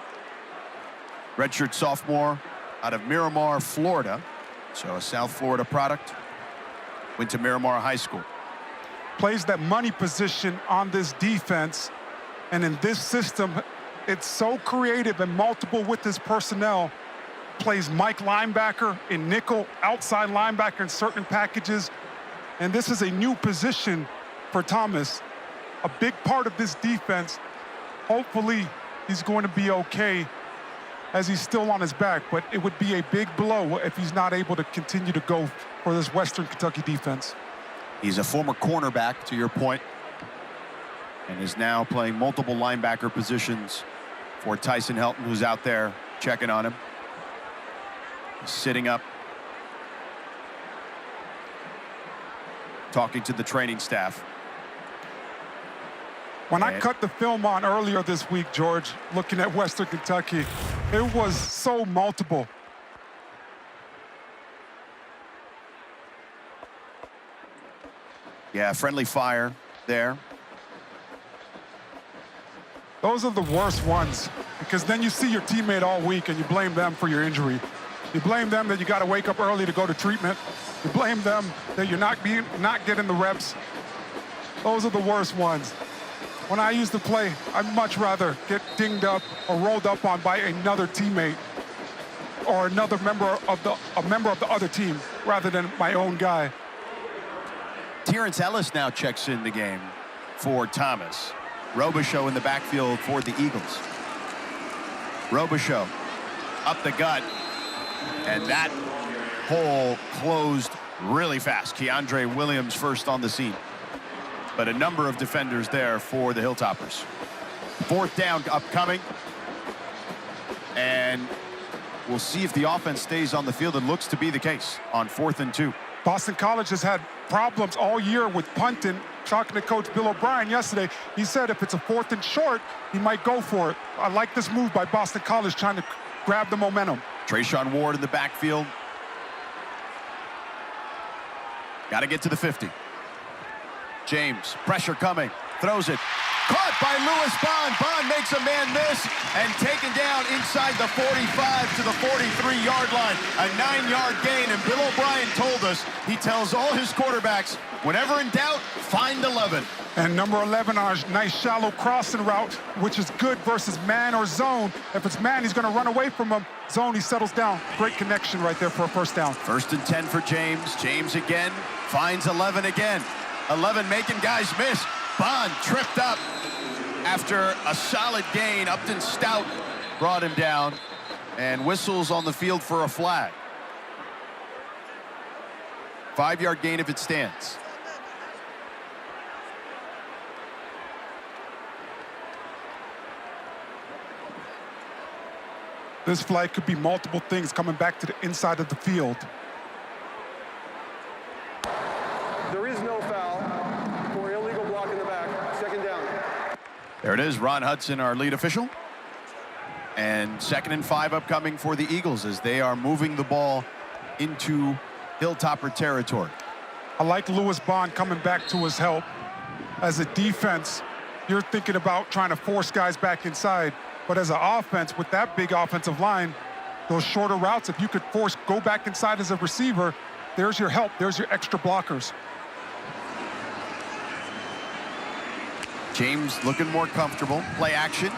A: redshirt sophomore out of Miramar, Florida. So a South Florida product. Went to Miramar High School.
B: Plays that money position on this defense. And in this system, it's so creative and multiple with his personnel. Plays Mike linebacker in nickel, outside linebacker in certain packages. And this is a new position for Thomas. A big part of this defense. Hopefully, he's going to be okay as he's still on his back, but it would be a big blow if he's not able to continue to go for this Western Kentucky defense.
A: He's a former cornerback, to your point, and is now playing multiple linebacker positions for Tyson Helton, who's out there checking on him. He's sitting up, talking to the training staff.
B: When I cut the film on earlier this week, George, looking at Western Kentucky, it was so multiple.
A: Yeah, friendly fire there.
B: Those are the worst ones, because then you see your teammate all week and you blame them for your injury. You blame them that you got to wake up early to go to treatment. You blame them that you're not getting the reps. Those are the worst ones. When I used to play, I'd much rather get dinged up or rolled up on by another teammate or another member of the other team rather than my own guy.
A: Terrence Ellis now checks in the game for Thomas. Robichaux in the backfield for the Eagles. Robichaux up the gut, and that hole closed really fast. Keandre Williams first on the scene, but a number of defenders there for the Hilltoppers. Fourth down upcoming, and we'll see if the offense stays on the field. It looks to be the case on 4th and 2.
B: Boston College has had problems all year with punting. Talking to Coach Bill O'Brien yesterday, he said if it's a 4th and short, he might go for it. I like this move by Boston College trying to grab the momentum.
A: Trayshawn Ward in the backfield. Got to get to the 50. James, pressure coming, throws it. Caught by Lewis Bond. Bond makes a man miss and taken down inside the 45 to the 43-yard line. A 9-yard gain, and Bill O'Brien told us, he tells all his quarterbacks, whenever in doubt, find 11.
B: And number 11 on a nice shallow crossing route, which is good versus man or zone. If it's man, he's going to run away from him. Zone, he settles down. Great connection right there for a first down.
A: 1st and 10 for James. James again, finds 11 again. 11 making guys miss. Bond tripped up after a solid gain. Upton Stout brought him down, and whistles on the field for a flag. 5-yard gain if it stands.
B: This flag could be multiple things coming back to the inside of the field.
C: There is no foul for illegal block in the back. 2nd down.
A: There it is, Ron Hudson, our lead official. And 2nd and 5 upcoming for the Eagles as they are moving the ball into Hilltopper territory.
B: I like Lewis Bond coming back to his help. As a defense, you're thinking about trying to force guys back inside. But as an offense, with that big offensive line, those shorter routes, if you could go back inside as a receiver, there's your help, there's your extra blockers.
A: James looking more comfortable. Play action.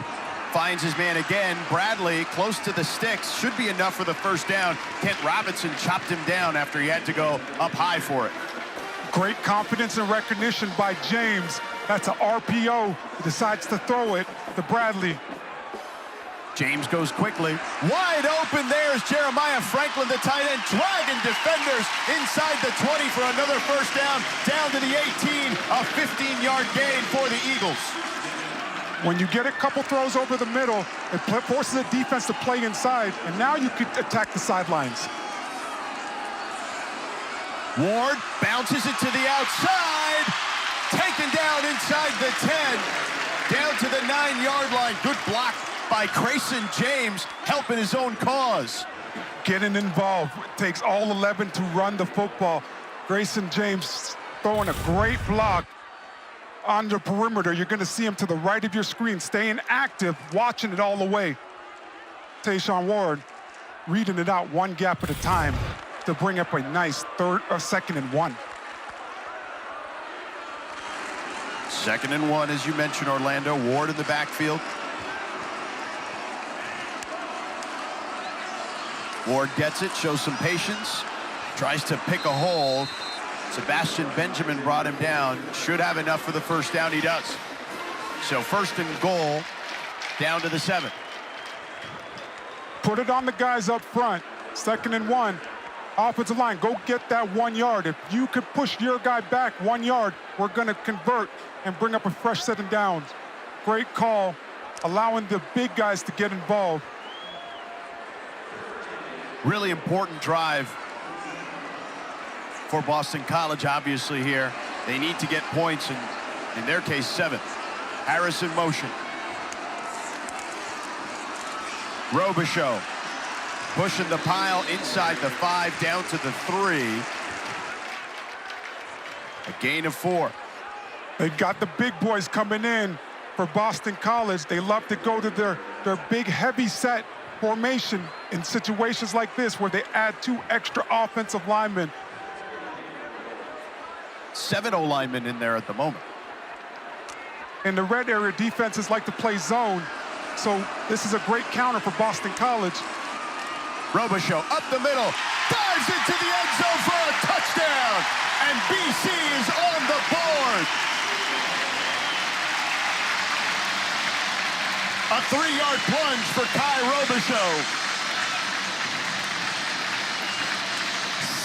A: Finds his man again. Bradley close to the sticks. Should be enough for the first down. Kent Robinson chopped him down after he had to go up high for it.
B: Great confidence and recognition by James. That's an RPO. He decides to throw it to Bradley.
A: James goes quickly. Wide open, there's Jeremiah Franklin, the tight end, dragging defenders inside the 20 for another first down to the 18, a 15-yard gain for the Eagles.
B: When you get a couple throws over the middle, it forces the defense to play inside, and now you can attack the sidelines.
A: Ward bounces it to the outside, taken down inside the 10, down to the 9-yard line. Good block by Grayson James, helping his own cause.
B: Getting involved. It takes all 11 to run the football. Grayson James throwing a great block on the perimeter. You're going to see him to the right of your screen, staying active, watching it all the way. Tayshawn Ward reading it out one gap at a time to bring up a nice 2nd and 1.
A: 2nd and 1, as you mentioned, Orlando. Ward in the backfield. Ward gets it, shows some patience, tries to pick a hole, Sebastian Benjamin brought him down. Should have enough for the first down. He does. So first and goal, down to the 7.
B: Put it on the guys up front. 2nd and 1. Offensive line, go get that 1 yard. If you could push your guy back 1 yard, we're going to convert and bring up a fresh set of downs. Great call, allowing the big guys to get involved.
A: Really important drive for Boston College, obviously, here. They need to get points, and in their case, 7. Harris in motion. Robichaux pushing the pile inside the 5, down to the 3. A gain of 4.
B: They've got the big boys coming in for Boston College. They love to go to their big, heavy set formation in situations like this where they add 2 extra offensive linemen.
A: 7 O-linemen in there at the moment.
B: In the red area, defenses like to play zone, so this is a great counter for Boston College.
A: Robichaux up the middle, dives into the end zone for a touchdown, and BC is on the board. A 3-yard plunge for Kai Robichaux.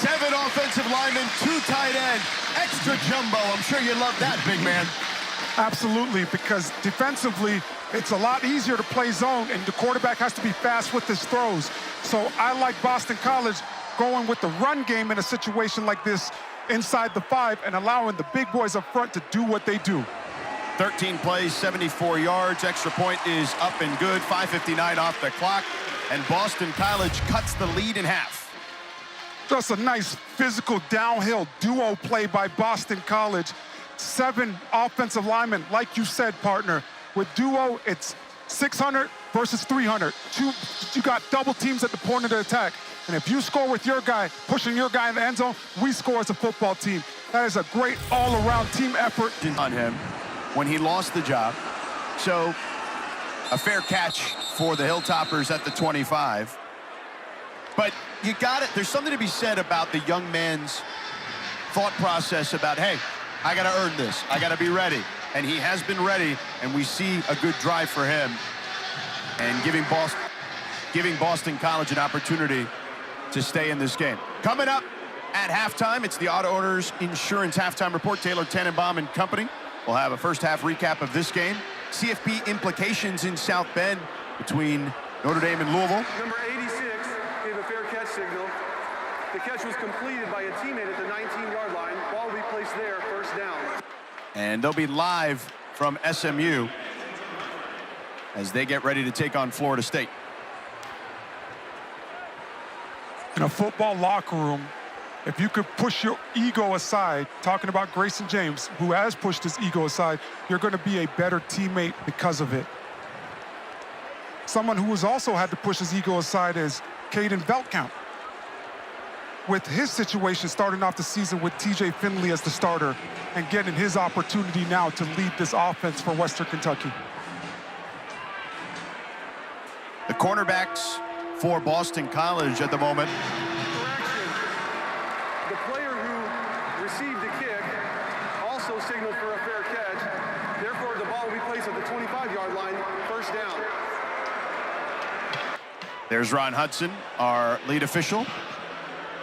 A: 7 offensive linemen, 2 tight end, extra jumbo. I'm sure you love that, big man.
B: Absolutely, because defensively, it's a lot easier to play zone, and the quarterback has to be fast with his throws. So I like Boston College going with the run game in a situation like this inside the 5 and allowing the big boys up front to do what they do.
A: 13 plays, 74 yards. Extra point is up and good. 5:59 off the clock, and Boston College cuts the lead in half.
B: Just a nice physical downhill duo play by Boston College. 7 offensive linemen, like you said, partner. With duo, it's 600 versus 300. You got double teams at the point of the attack. And if you score with your guy, pushing your guy in the end zone, we score as a football team. That is a great all-around team effort.
A: On him when he lost the job. So a fair catch for the Hilltoppers at the 25. But you got it. There's something to be said about the young man's thought process about, hey, I got to earn this. I got to be ready. And he has been ready, and we see a good drive for him and giving Boston College an opportunity to stay in this game. Coming up at halftime, it's the Auto Owners Insurance Halftime Report. Taylor Tannenbaum and company will have a first-half recap of this game. CFP implications in South Bend between Notre Dame and Louisville.
C: Number 86 gave a fair catch signal. The catch was completed by a teammate at the 19-yard line. Ball will be placed there, first down.
A: And they'll be live from SMU as they get ready to take on Florida State.
B: In a football locker room, if you could push your ego aside, talking about Grayson James, who has pushed his ego aside, you're going to be a better teammate because of it. Someone who has also had to push his ego aside is Caden Veldkamp. With his situation starting off the season with TJ Finley as the starter and getting his opportunity now to lead this offense for Western Kentucky.
A: The cornerbacks for Boston College at the moment.
C: Correction. The player who received the kick also signaled for a fair catch. Therefore, the ball will be placed at the 25-yard line, first down.
A: There's Ron Hudson, our lead official,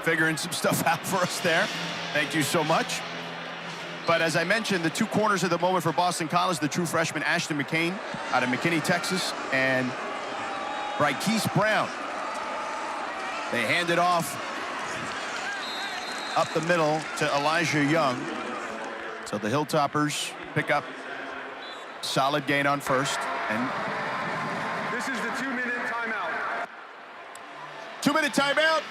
A: figuring some stuff out for us there. Thank you so much. But as I mentioned, the 2 corners at the moment for Boston College, the true freshman Ashton McCain out of McKinney, Texas, and Brykees Brown. They hand it off up the middle to Elijah Young. So the Hilltoppers pick up solid gain on first. And
C: This is the 2-minute timeout.
A: 2-minute timeout.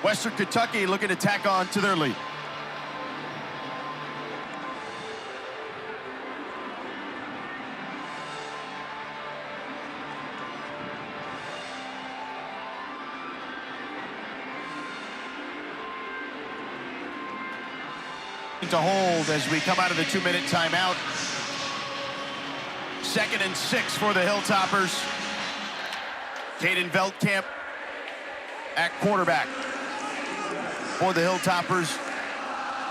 A: Western Kentucky looking to tack on to their lead. To hold as we come out of the 2-minute timeout. 2nd and 6 for the Hilltoppers. Caden Veldkamp at quarterback for the Hilltoppers.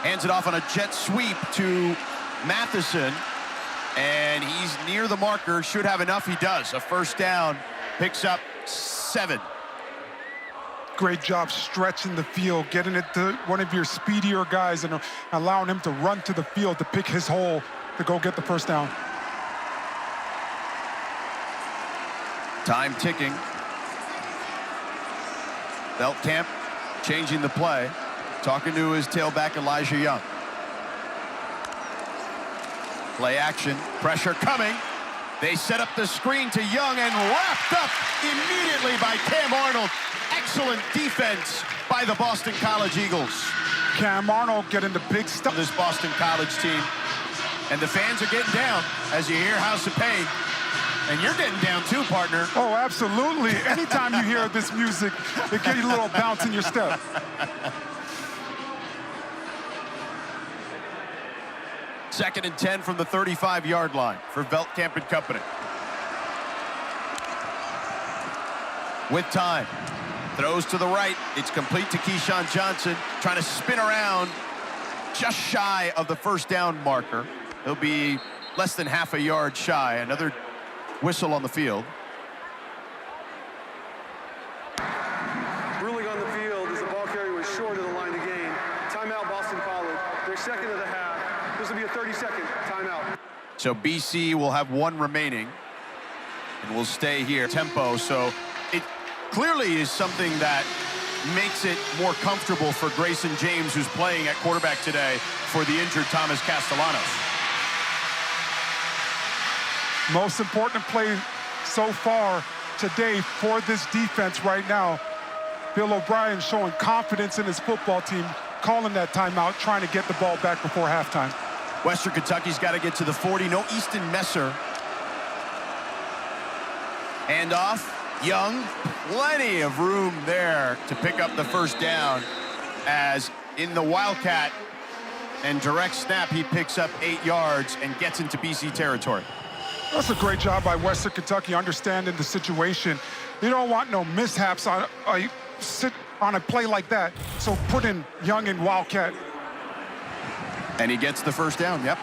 A: Hands it off on a jet sweep to Matheson. And he's near the marker, should have enough. He does. A first down, picks up 7.
B: Great job stretching the field, getting it to one of your speedier guys and allowing him to run to the field to pick his hole to go get the first down.
A: Time ticking. Beltcamp changing the play, talking to his tailback Elijah Young. Play action, pressure coming. They set up the screen to Young and wrapped up immediately by Cam Arnold. Excellent defense by the Boston College Eagles.
B: Cam Arnold getting the big stuff.
A: This Boston College team. And the fans are getting down as you hear House of Pain. And you're getting down too, partner.
B: Oh, absolutely. Anytime you hear this music, it gives you a little bounce in your step.
A: Second and 10 from the 35-yard line for Beltcamp and company. With time. Throws to the right. It's complete to Keyshawn Johnson. Trying to spin around just shy of the first down marker. He'll be less than half a yard shy. Another whistle on the field.
C: Ruling on the field as the ball carrier was short of the line to gain. Timeout, Boston College. Their second of the half. This will be a 30-second timeout.
A: So BC will have 1 remaining and will stay here. Tempo, so it clearly is something that makes it more comfortable for Grayson James, who's playing at quarterback today for the injured Thomas Castellanos.
B: Most important play so far today for this defense right now. Bill O'Brien showing confidence in his football team, calling that timeout, trying to get the ball back before halftime.
A: Western Kentucky's got to get to the 40. No Easton Messer. Hand off. Young. Plenty of room there to pick up the first down, as in the Wildcat and direct snap, he picks up 8 yards and gets into BC territory.
B: That's a great job by Western Kentucky understanding the situation. You don't want no mishaps on a play like that. So put in Young and Wildcat.
A: And he gets the first down, yep.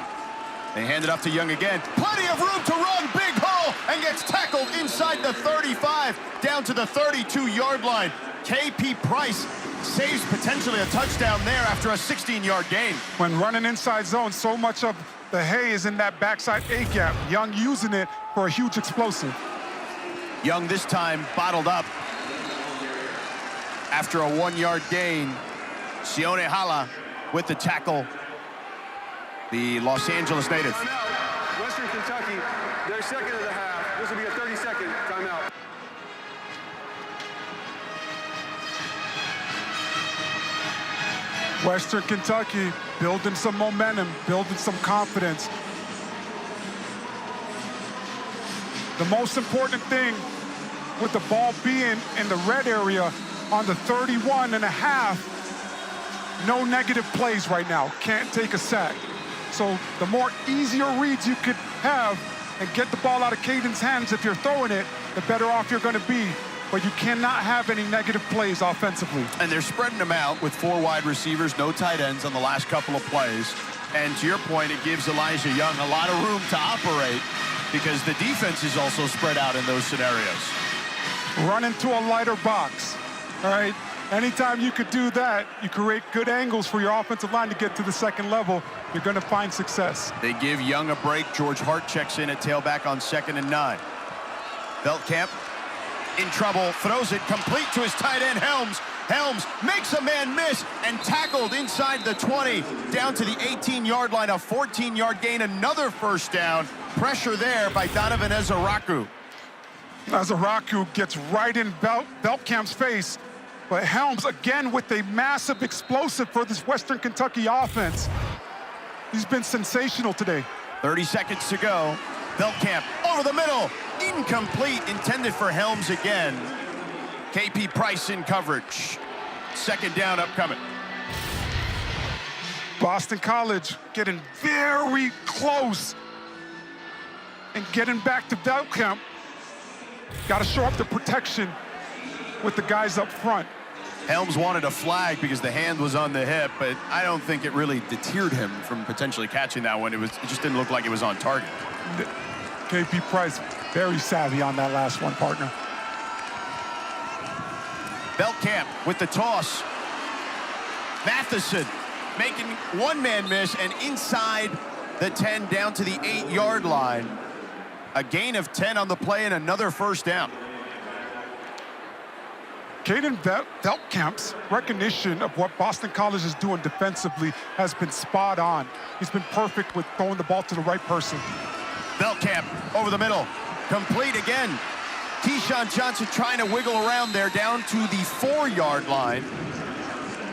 A: They hand it off to Young again. Plenty of room to run, big hole, and gets tackled inside the 35, down to the 32-yard line. KP Price saves potentially a touchdown there after a 16-yard gain.
B: When running inside zone, so much of the hay is in that backside A-gap. Young using it for a huge explosive.
A: Young this time bottled up after a 1-yard gain. Sione Hala with the tackle. The Los Angeles native.
C: Timeout. Western Kentucky, their second of the half. This will be a 30-second timeout.
B: Western Kentucky building some momentum, building some confidence. The most important thing with the ball being in the red area on the 31 and a half, no negative plays right now. Can't take a sack. So the more easier reads you could have and get the ball out of Caden's hands if you're throwing it, the better off you're going to be. But you cannot have any negative plays offensively.
A: And they're spreading them out with 4 wide receivers, no tight ends on the last couple of plays. And to your point, it gives Elijah Young a lot of room to operate because the defense is also spread out in those scenarios.
B: Run into a lighter box, all right? Anytime you could do that, you create good angles for your offensive line to get to the second level, you're going to find success.
A: They give Young a break. George Hart checks in at tailback on 2nd and 9. Beltcamp in trouble, throws it complete to his tight end, Helms. Helms makes a man miss and tackled inside the 20, down to the 18-yard line, a 14-yard gain, another first down. Pressure there by Donovan Ezaraku.
B: Ezaraku gets right in Beltcamp's face, but Helms again with a massive explosive for this Western Kentucky offense. He's been sensational today.
A: 30 seconds to go. Beltcamp over the middle, incomplete, intended for Helms again. KP Price in coverage. 2nd down upcoming.
B: Boston College getting very close and getting back to Beltcamp. Got to show up the protection with the guys up front.
A: Helms wanted a flag because the hand was on the hip, but I don't think it really deterred him from potentially catching that one. It just didn't look like it was on target.
B: KP Price, very savvy on that last one, partner.
A: Beltcamp with the toss. Matheson making one-man miss and inside the 10 down to the 8-yard line. A gain of 10 on the play and another first down.
B: Caden Beltcamp's recognition of what Boston College is doing defensively has been spot on. He's been perfect with throwing the ball to the right person.
A: Beltcamp over the middle, complete again. Keyshawn Johnson trying to wiggle around there down to the 4-yard line.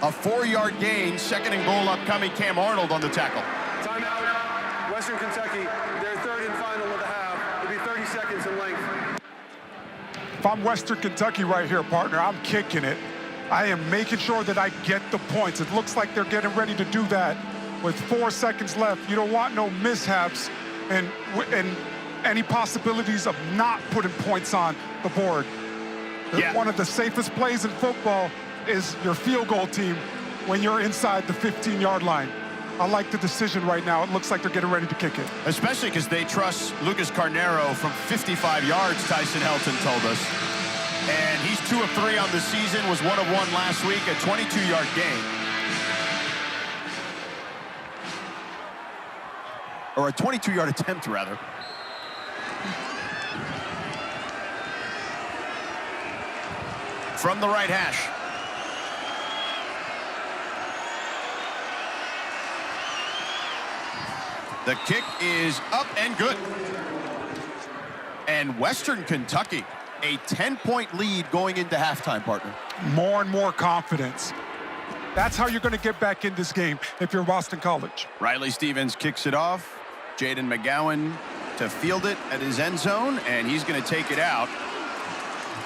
A: A 4-yard gain, second and goal upcoming. Cam Arnold on the tackle.
C: Timeout, Western Kentucky, their third and final of the half. It'll be 30 seconds in length.
B: If I'm Western Kentucky right here, partner, I'm kicking it. I am making sure that I get the points. It looks like they're getting ready to do that. With 4 seconds left, you don't want no mishaps and any possibilities of not putting points on the board.
A: Yeah.
B: One of the safest plays in football is your field goal team when you're inside the 15-yard line. I like the decision right now. It looks like they're getting ready to kick it.
A: Especially because they trust Lucas Carnero from 55 yards, Tyson Helton told us. And he's 2 of 3 on the season, was 1 of 1 last week, a 22-yard gain. Or a 22-yard attempt, rather. From the right hash. The kick is up and good. And Western Kentucky, a 10-point lead going into halftime, partner.
B: More and more confidence. That's how you're going to get back in this game if you're Boston College.
A: Riley Stevens kicks it off. Jaden McGowan to field it at his end zone, and he's going to take it out.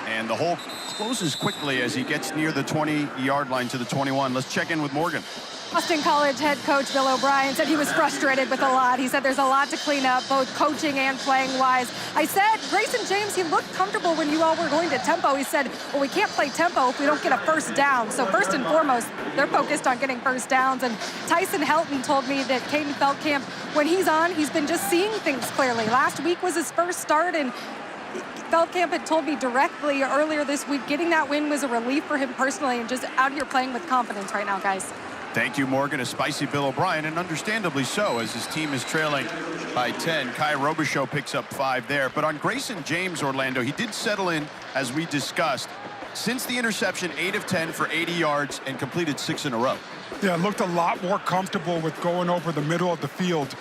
A: And the hole closes quickly as he gets near the 20-yard line to the 21. Let's check in with Morgan.
E: Boston College head coach Bill O'Brien said he was frustrated with a lot. He said there's a lot to clean up, both coaching and playing-wise. I said, Grayson James, he looked comfortable when you all were going to tempo. He said, well, we can't play tempo if we don't get a first down. So first and foremost, they're focused on getting first downs. And Tyson Helton told me that Caden Beltcamp, when he's on, he's been just seeing things clearly. Last week was his first start, and Beltcamp had told me directly earlier this week, getting that win was a relief for him personally, and just out here playing with confidence right now, guys.
A: Thank you, Morgan. A spicy Bill O'Brien, and understandably so, as his team is trailing by 10. Kai Robichaux picks up 5 there. But on Grayson James, Orlando, he did settle in, as we discussed. Since the interception, 8 of 10 for 80 yards and completed 6 in a row.
B: Yeah, looked a lot more comfortable with going over the middle of the field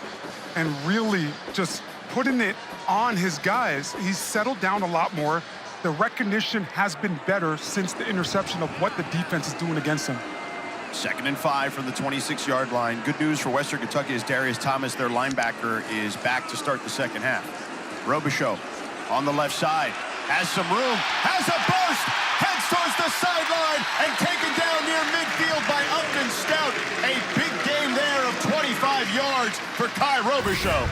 B: and really just putting it on his guys. He's settled down a lot more. The recognition has been better since the interception of what the defense is doing against him.
A: 2nd and 5 from the 26-yard line. Good news for Western Kentucky is Darius Thomas, their linebacker, is back to start the second half. Robichaux on the left side, has some room, has a burst, heads towards the sideline, and taken down near midfield by Upton Stout. A big game there of 25 yards for Kai Robichaux.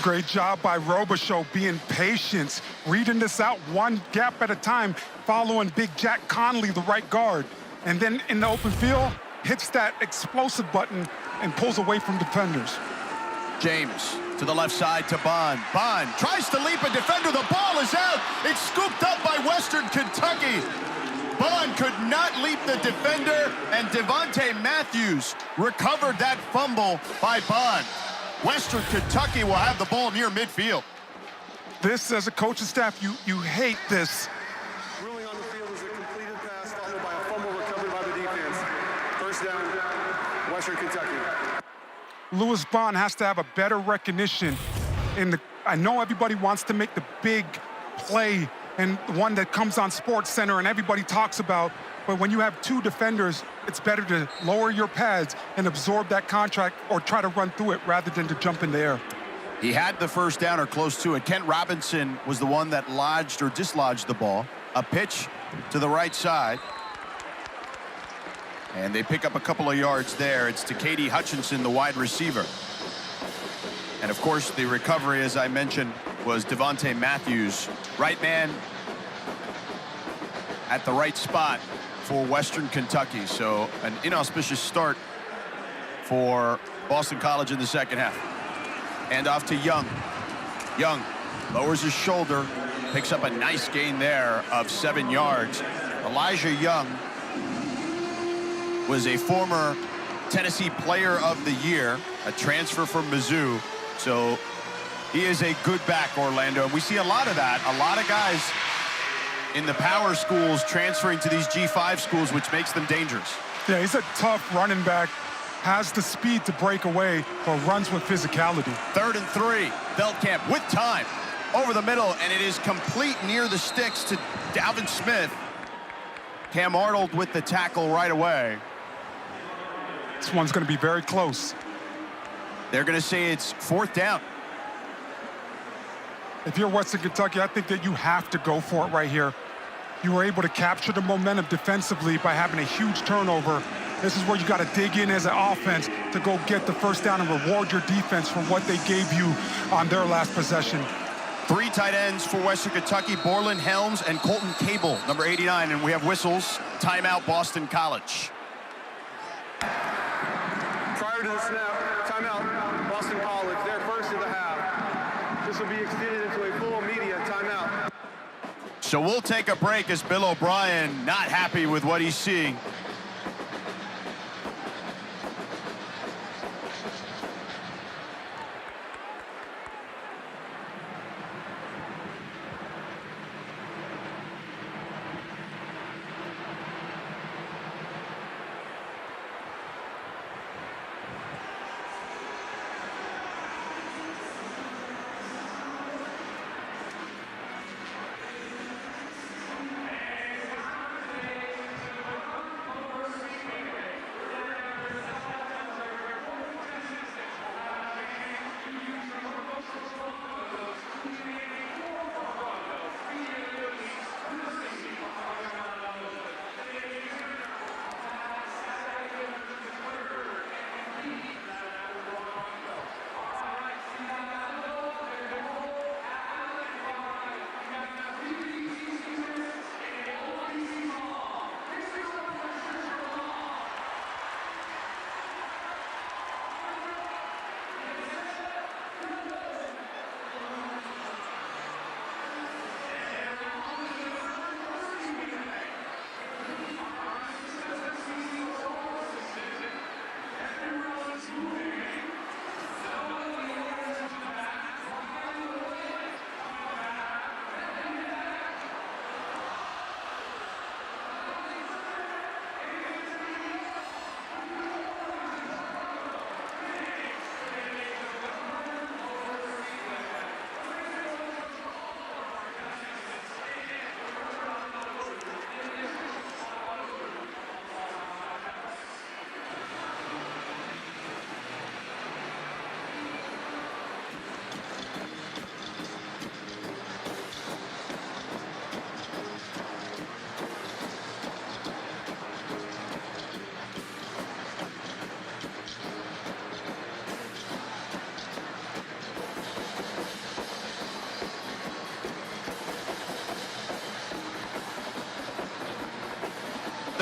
B: Great job by Robichaux being patient, reading this out one gap at a time, following Big Jack Conley, the right guard. And then in the open field, hits that explosive button and pulls away from defenders.
A: James to the left side to Bond. Bond tries to leap a defender. The ball is out. It's scooped up by Western Kentucky. Bond could not leap the defender, and Devontae Matthews recovered that fumble by Bond. Western Kentucky will have the ball near midfield.
B: This, as a coaching staff, you hate this.
C: Ruling on the field is a completed pass followed by a fumble recovered by the defense. First down, Western Kentucky.
B: Lewis Bond has to have a better recognition. I know everybody wants to make the big play and one that comes on SportsCenter and everybody talks about, but when you have 2 defenders, it's better to lower your pads and absorb that contract or try to run through it rather than to jump in the air.
A: He had the first down or close to it. Kent Robinson was the one that lodged or dislodged the ball. A pitch to the right side. And they pick up a couple of yards there. It's to Katie Hutchinson, the wide receiver. And of course, the recovery, as I mentioned, was Devontae Matthews. Right man at the right spot for Western Kentucky. So an inauspicious start for Boston College in the second half. And off to Young. Young lowers his shoulder, picks up a nice gain there of 7 yards. Elijah Young was a former Tennessee Player of the Year, a transfer from Mizzou. So he is a good back, Orlando. We see a lot of that. A lot of guys in the power schools transferring to these G5 schools, which makes them dangerous.
B: Yeah, he's a tough running back, has the speed to break away, but runs with physicality.
A: 3rd and 3, Veldkamp with time over the middle, and it is complete near the sticks to Dalvin Smith. Cam Arnold with the tackle right away.
B: This one's going to be very close.
A: They're going to say it's 4th down.
B: If you're Western Kentucky, I think that you have to go for it right here. You were able to capture the momentum defensively by having a huge turnover. This is where you got to dig in as an offense to go get the first down and reward your defense for what they gave you on their last possession.
A: 3 tight ends for Western Kentucky, Borland Helms and Colton Cable, number 89. And we have whistles. Timeout, Boston College.
C: Prior to the snap, timeout, Boston College. They're first in the half. This will be extended into a full media timeout.
A: So we'll take a break as Bill O'Brien not happy with what he's seeing.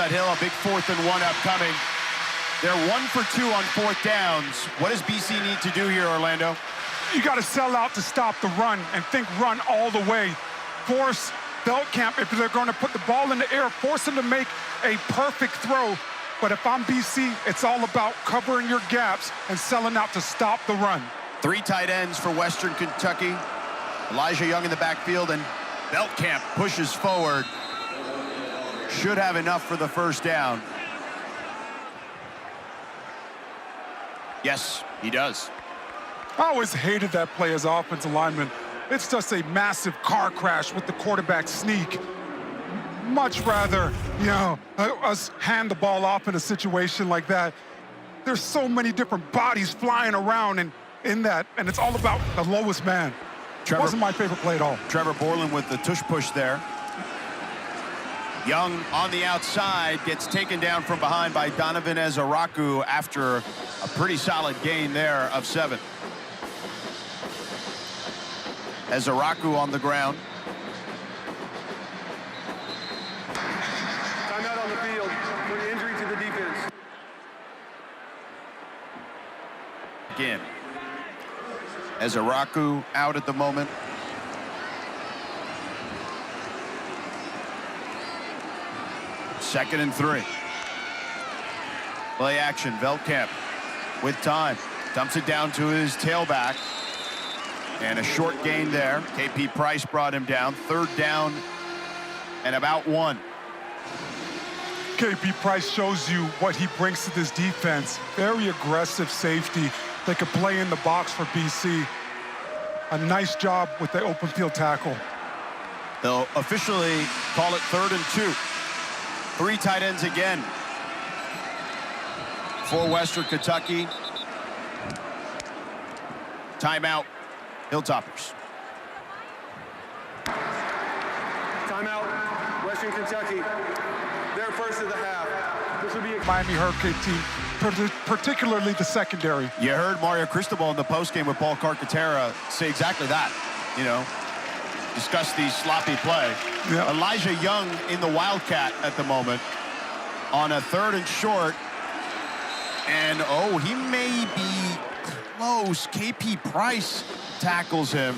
A: Hill, a big 4th and 1 upcoming. They're 1 for 2 on 4th downs. What does BC need to do here, Orlando?
B: You got to sell out to stop the run and think run all the way. Force Veldkamp, if they're going to put the ball in the air, force them to make a perfect throw. But if I'm BC, it's all about covering your gaps and selling out to stop the run.
A: 3 tight ends for Western Kentucky. Elijah Young in the backfield, and Veldkamp pushes forward. Should have enough for the first down. Yes, he does.
B: I always hated that play as offensive lineman. It's just a massive car crash with the quarterback sneak. Much rather, us hand the ball off in a situation like that. There's so many different bodies flying around and in that, and it's all about the lowest man. Wasn't my favorite play at all.
A: Trevor Borland with the tush push there. Young on the outside gets taken down from behind by Donovan Ezaraku after a pretty solid gain there of 7. Ezaraku on the ground. Ezaraku out at the moment. Second and 3. Play action, Veldkamp with time. Dumps it down to his tailback. And a short gain there. KP Price brought him down. Third down and about 1.
B: KP Price shows you what he brings to this defense. Very aggressive safety. They could play in the box for BC. A nice job with the open field tackle.
A: They'll officially call it 3rd and 2. 3 tight ends again for Western Kentucky. Timeout, Hilltoppers.
C: Timeout, Western Kentucky. Their first of the half. This will be a
B: Miami Hurricane team, particularly the secondary.
A: You heard Mario Cristobal in the postgame with Paul Carcaterra say exactly that, you know, discuss the sloppy play.
B: Yeah.
A: Elijah Young in the Wildcat at the moment on a 3rd and short. And, oh, he may be close. KP Price tackles him.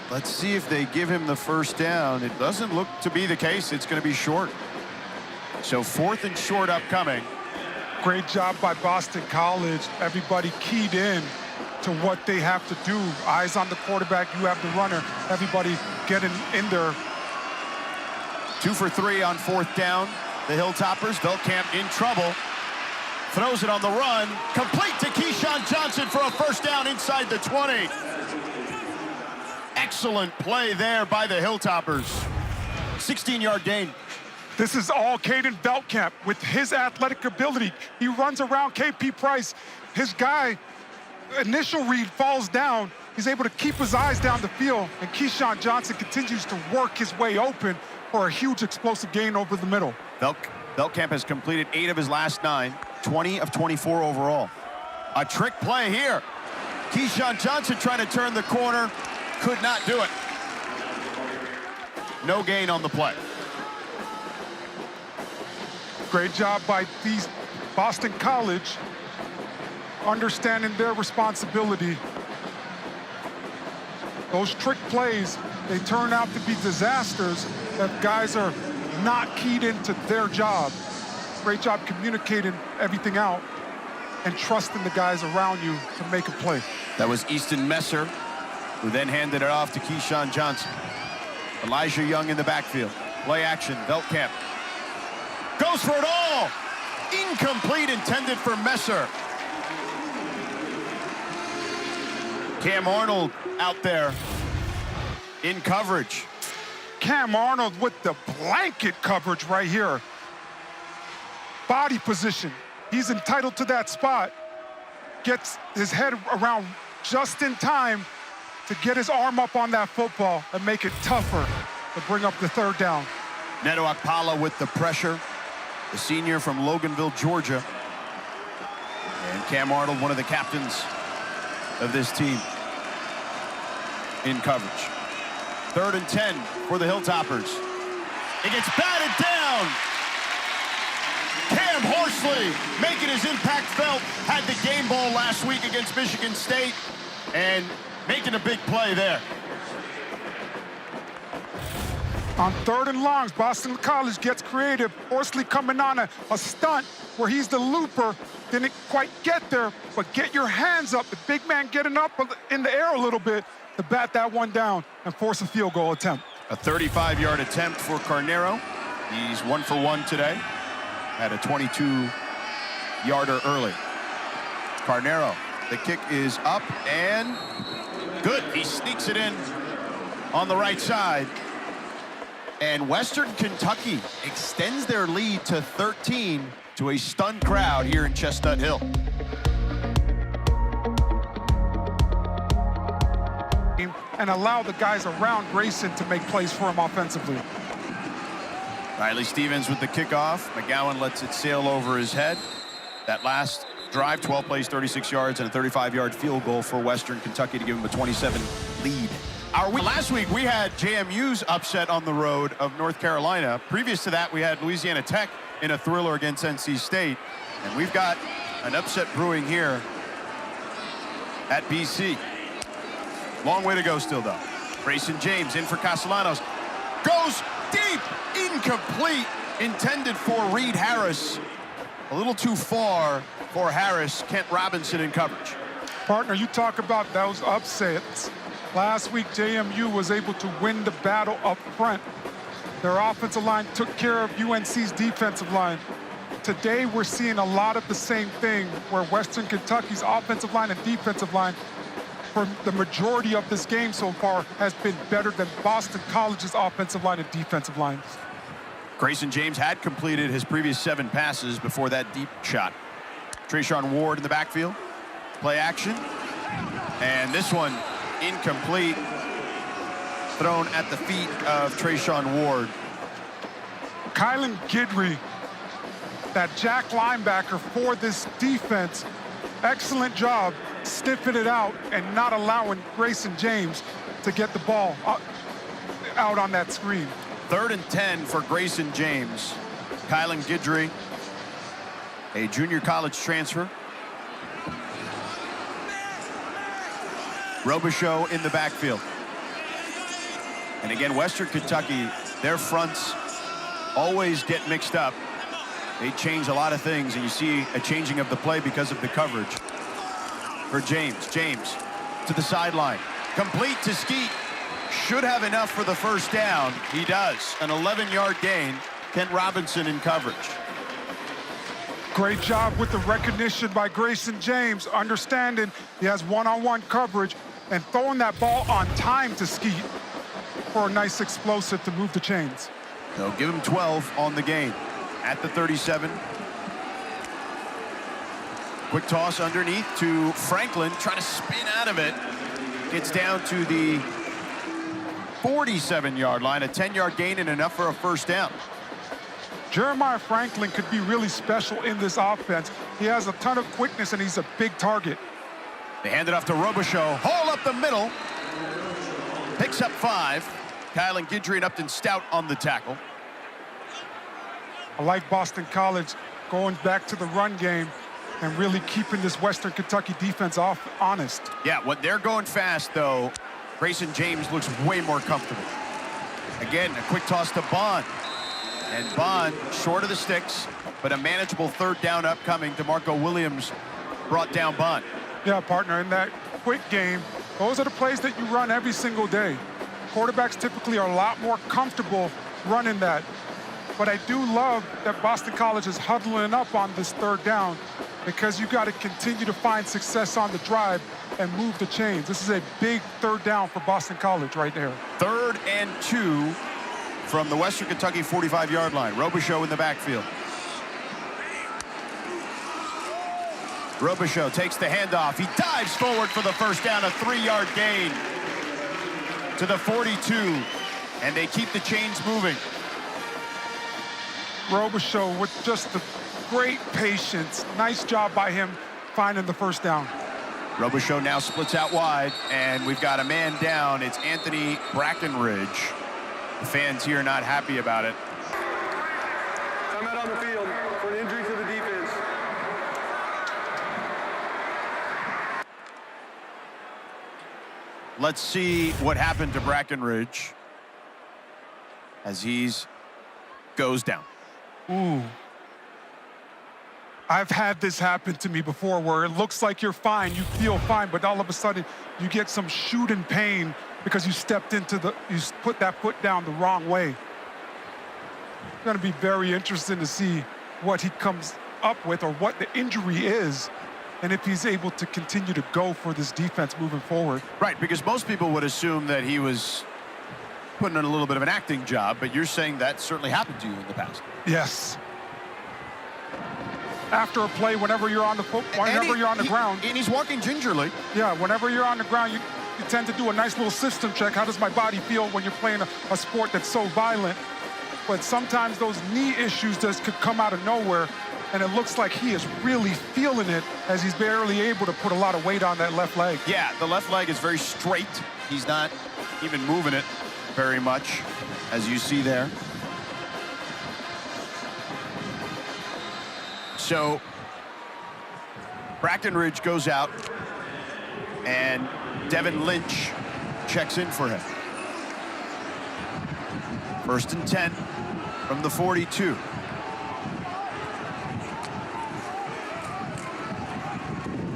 A: Let's see if they give him the first down. It doesn't look to be the case. It's going to be short. So 4th and short upcoming.
B: Great job by Boston College. Everybody keyed in to what they have to do. Eyes on the quarterback, you have the runner. Everybody getting in there.
A: 2 for 3 on 4th down. The Hilltoppers, Veldkamp in trouble. Throws it on the run. Complete to Keyshawn Johnson for a first down inside the 20. Excellent play there by the Hilltoppers. 16-yard gain.
B: This is all Caden Veldkamp with his athletic ability. He runs around KP Price. His guy, initial read, falls down. He's able to keep his eyes down the field, and Keyshawn Johnson continues to work his way open for a huge explosive gain over the middle.
A: Veldkamp has completed 8 of his last 9, 20 of 24 overall. A trick play here. Keyshawn Johnson trying to turn the corner, could not do it. No gain on the play.
B: Great job by these Boston College, understanding their responsibility. Those trick plays, they turn out to be disasters if guys are not keyed into their job. Great job communicating everything out and trusting the guys around you to make a play.
A: That was Easton Messer, who then handed it off to Keyshawn Johnson. Elijah Young in the backfield. Play action, Veldkamp. Goes for it all! Incomplete, intended for Messer. Cam Arnold out there in coverage.
B: Cam Arnold with the blanket coverage right here. Body position. He's entitled to that spot. Gets his head around just in time to get his arm up on that football and make it tougher to bring up the 3rd down.
A: Neto Akpala with the pressure. The senior from Loganville, Georgia. And Cam Arnold, one of the captains of this team, in coverage. 3rd and 10 for the Hilltoppers. It gets batted down. Cam Horsley making his impact felt. Had the game ball last week against Michigan State and making a big play there.
B: On 3rd and longs, Boston College gets creative. Horsley coming on a stunt where he's the looper. Didn't quite get there, but get your hands up. The big man getting up in the air a little bit to bat that one down and force a field goal attempt.
A: A 35-yard attempt for Carnero. He's 1 for 1 today. Had a 22-yarder early. Carnero, the kick is up and good. He sneaks it in on the right side. And Western Kentucky extends their lead to 13 to a stunned crowd here in Chestnut Hill.
B: And allow the guys around Grayson to make plays for him offensively.
A: Riley Stevens with the kickoff. McGowan lets it sail over his head. That last drive, 12 plays, 36 yards, and a 35-yard field goal for Western Kentucky to give him a 27 lead. Last week, we had JMU's upset on the road of North Carolina. Previous to that, we had Louisiana Tech in a thriller against NC State. And we've got an upset brewing here at BC. Long way to go still, though. Grayson James in for Castellanos. Goes deep, incomplete, intended for Reed Harris. A little too far for Harris. Kent Robinson in coverage.
B: Partner, you talk about those upsets. Last week, JMU was able to win the battle up front. Their offensive line took care of UNC's defensive line. Today, we're seeing a lot of the same thing where Western Kentucky's offensive line and defensive line for the majority of this game so far has been better than Boston College's offensive line and defensive lines.
A: Grayson James had completed his previous 7 passes before that deep shot. Trayshawn Ward in the backfield. Play action. And this one incomplete. Thrown at the feet of Trayshawn Ward.
B: Kylan Guidry, that jack linebacker for this defense, excellent job sniffing it out and not allowing Grayson James to get the ball out on that screen.
A: 3rd and 10 for Grayson James. Kylan Guidry, a junior college transfer. Robichaux in the backfield. And again, Western Kentucky, their fronts always get mixed up. They change a lot of things, and you see a changing of the play because of the coverage. For James. James to the sideline. Complete to Skeet. Should have enough for the first down. He does. An 11-yard gain. Kent Robinson in coverage.
B: Great job with the recognition by Grayson James, understanding he has one-on-one coverage and throwing that ball on time to Skeet for a nice explosive to move the chains.
A: They'll give him 12 on the game at the 37. Quick toss underneath to Franklin, trying to spin out of it. Gets down to the 47-yard line, a 10-yard gain and enough for a first down.
B: Jeremiah Franklin could be really special in this offense. He has a ton of quickness and he's a big target.
A: They hand it off to Robichaux. Haul up the middle. Picks up 5. Kylan Guidry and Upton Stout on the tackle.
B: I like Boston College going back to the run game and really keeping this Western Kentucky defense honest.
A: Yeah, when they're going fast, though, Grayson James looks way more comfortable. Again, a quick toss to Bond. And Bond, short of the sticks, but a manageable 3rd down upcoming. DeMarco Williams brought down Bond.
B: Yeah, partner, in that quick game, those are the plays that you run every single day. Quarterbacks typically are a lot more comfortable running that. But I do love that Boston College is huddling up on this 3rd down because you got to continue to find success on the drive and move the chains. This is a big 3rd down for Boston College right there.
A: 3rd and 2 from the Western Kentucky 45-yard line. Robichaux in the backfield. Robichaux takes the handoff. He dives forward for the first down, a 3-yard gain to the 42, and they keep the chains moving.
B: Robichaux with just the great patience. Nice job by him finding the first down.
A: Robichaux now splits out wide, and we've got a man down. It's Anthony Brackenridge. The fans here not happy about it.
C: Timeout on the field for an injury to the defense.
A: Let's see what happened to Brackenridge as he's goes down.
B: Ooh. I've had this happen to me before where it looks like you're fine, you feel fine, but all of a sudden you get some shooting pain because you stepped into you put that foot down the wrong way. It's going to be very interesting to see what he comes up with or what the injury is and if he's able to continue to go for this defense moving forward.
A: Right, because most people would assume that he was putting in a little bit of an acting job, but you're saying that certainly happened to you in the past.
B: Yes. After a play, whenever you're on the ground.
A: And he's walking gingerly.
B: Yeah, whenever you're on the ground, you tend to do a nice little system check. How does my body feel when you're playing a sport that's so violent? But sometimes those knee issues just could come out of nowhere, and it looks like he is really feeling it as he's barely able to put a lot of weight on that left leg.
A: Yeah, the left leg is very straight. He's not even moving it very much, as you see there. So Brackenridge goes out, and Devin Lynch checks in for him. 1st and 10 from the 42.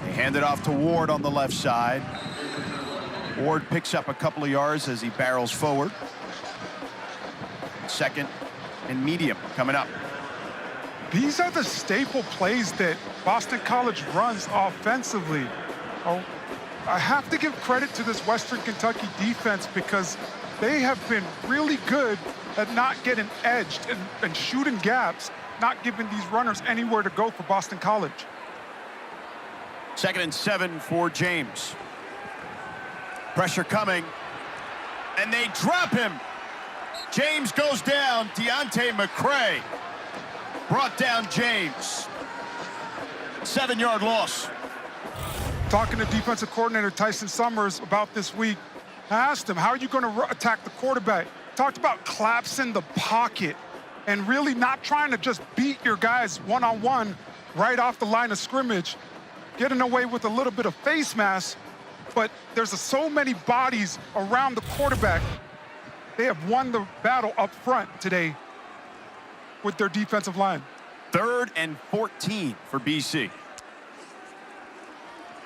A: They hand it off to Ward on the left side. Ward picks up a couple of yards as he barrels forward. 2nd and medium coming up.
B: These are the staple plays that Boston College runs offensively. Oh, I have to give credit to this Western Kentucky defense because they have been really good at not getting edged and shooting gaps, not giving these runners anywhere to go for Boston College.
A: 2nd and 7 for James. Pressure coming, and they drop him. James goes down. Deontay McCray brought down James. 7-yard loss.
B: Talking to defensive coordinator Tyson Summers about this week, I asked him, how are you going to attack the quarterback? Talked about collapsing the pocket and really not trying to just beat your guys one-on-one right off the line of scrimmage, getting away with a little bit of face mask, but there's so many bodies around the quarterback. They have won the battle up front today with their defensive line.
A: 3rd and 14 for BC.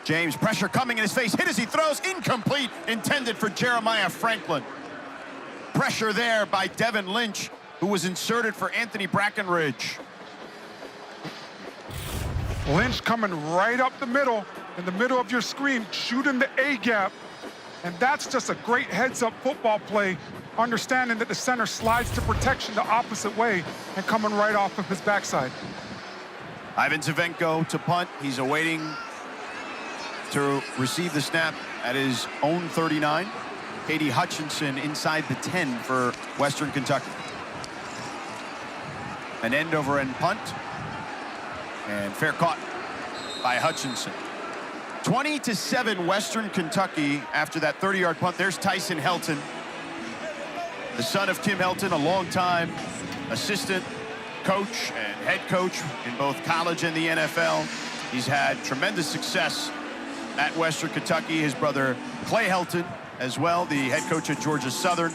A: James, pressure coming in his face, hit as he throws, incomplete, intended for Jeremiah Franklin. Pressure there by Devin Lynch, who was inserted for Anthony Brackenridge.
B: Lynch coming right up the middle, in the middle of your screen, shooting the A-gap. And that's just a great heads-up football play, understanding that the center slides to protection the opposite way and coming right off of his backside.
A: Ivan Zavenko to punt. He's awaiting to receive the snap at his own 39. Katie Hutchinson inside the 10 for Western Kentucky. An end-over-end punt. And fair caught by Hutchinson. 20-7 Western Kentucky after that 30-yard punt. There's Tyson Helton, the son of Tim Helton, a longtime assistant coach and head coach in both college and the NFL. He's had tremendous success at Western Kentucky. His brother Clay Helton as well, the head coach at Georgia Southern,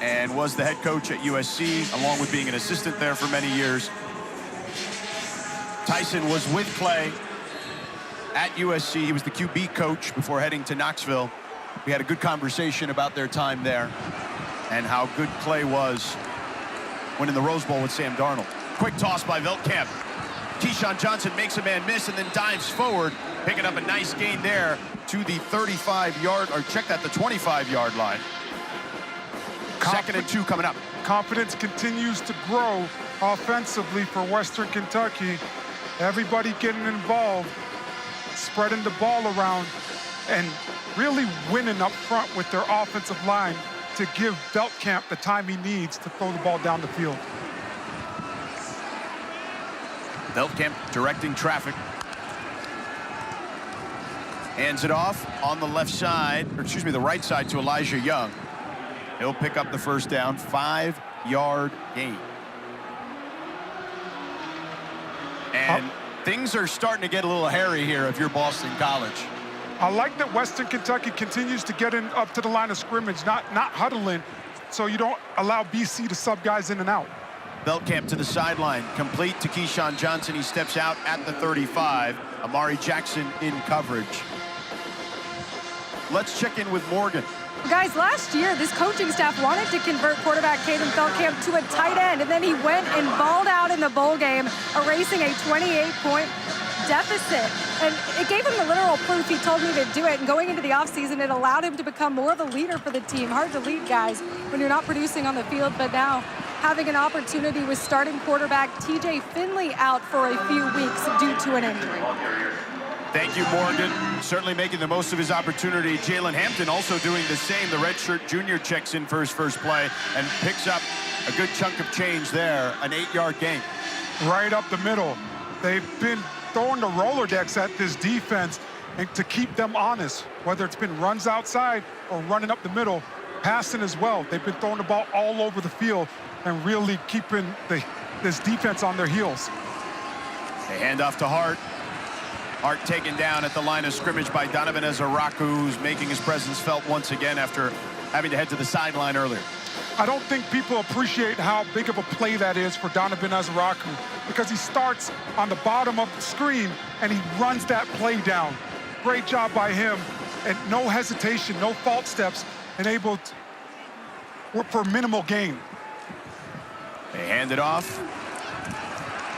A: and was the head coach at USC, along with being an assistant there for many years. Tyson was with Clay at USC. He was the QB coach before heading to Knoxville. We had a good conversation about their time there and how good Clay was winning the Rose Bowl with Sam Darnold. Quick toss by Veltkamp. Keyshawn Johnson makes a man miss and then dives forward, picking up a nice gain there to the 35-yard, or check that, the 25-yard line. 2nd and 2 coming up.
B: Confidence continues to grow offensively for Western Kentucky. Everybody getting involved, spreading the ball around, and really winning up front with their offensive line to give Veltkamp the time he needs to throw the ball down the field.
A: Veltkamp directing traffic. Hands it off on the left side, or excuse me, the right side to Elijah Young. He'll pick up the first down, 5-yard gain. And things are starting to get a little hairy here if you're Boston College.
B: I like that Western Kentucky continues to get in up to the line of scrimmage, not huddling, so you don't allow BC to sub guys in and out.
A: Veltkamp to the sideline, complete to Keyshawn Johnson. He steps out at the 35. Amari Jackson in coverage. Let's check in with Morgan.
E: Guys, last year, this coaching staff wanted to convert quarterback Caden Veltkamp to a tight end, and then he went and balled out in the bowl game, erasing a 28-point deficit. And it gave him the literal proof he told me to do it. And going into the offseason, it allowed him to become more of a leader for the team. Hard to lead guys when you're not producing on the field, but now having an opportunity with starting quarterback TJ Finley out for a few weeks due to an injury.
A: Thank you, Morgan. Certainly making the most of his opportunity. Jalen Hampton also doing the same. The redshirt junior checks in for his first play and picks up a good chunk of change there, an 8-yard gain.
B: Right up the middle. They've been throwing the Rolodex at this defense and to keep them honest, whether it's been runs outside or running up the middle, passing as well. They've been throwing the ball all over the field and really keeping this defense on their heels.
A: They hand off to Hart. Hart taken down at the line of scrimmage by Donovan Ezaraku, who's making his presence felt once again after having to head to the sideline earlier.
B: I don't think people appreciate how big of a play that is for Donovan Ezaraku, because he starts on the bottom of the screen and he runs that play down. Great job by him, and no hesitation, no false steps, enabled for minimal gain.
A: They hand it off.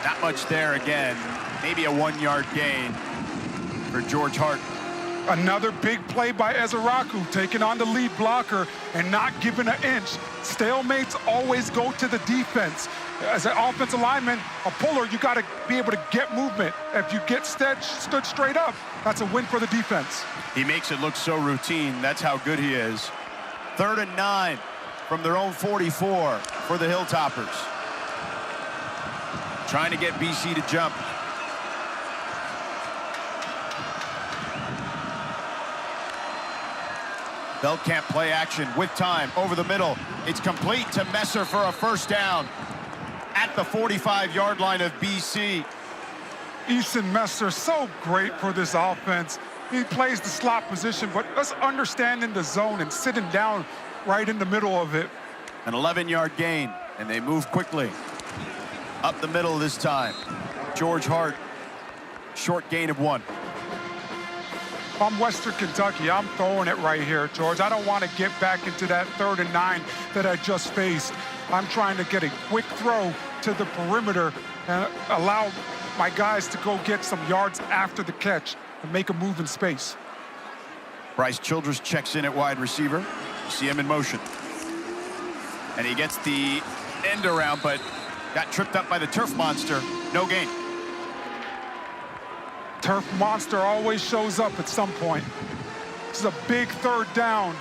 A: Not much there again. Maybe a 1-yard gain for George Hart.
B: Another big play by Ezaraku, taking on the lead blocker and not giving an inch. Stalemates always go to the defense. As an offensive lineman, a puller, you got to be able to get movement. If you get stood straight up, that's a win for the defense.
A: He makes it look so routine. That's how good he is. 3rd and 9 from their own 44 for the Hilltoppers. Trying to get BC to jump. Veldkamp play action with time over the middle. It's complete to Messer for a first down at the 45-yard line of BC.
B: Easton Messer, so great for this offense. He plays the slot position, but us understanding the zone and sitting down right in the middle of it.
A: An 11-yard gain, and they move quickly. Up the middle this time. George Hart, short gain of 1.
B: I'm Western Kentucky. I'm throwing it right here, George. I don't want to get back into that 3rd and 9 that I just faced. I'm trying to get a quick throw to the perimeter and allow my guys to go get some yards after the catch and make a move in space.
A: Bryce Childress checks in at wide receiver. You see him in motion. And he gets the end around, but got tripped up by the turf monster. No gain.
B: Turf monster always shows up at some point. This is a big 3rd down.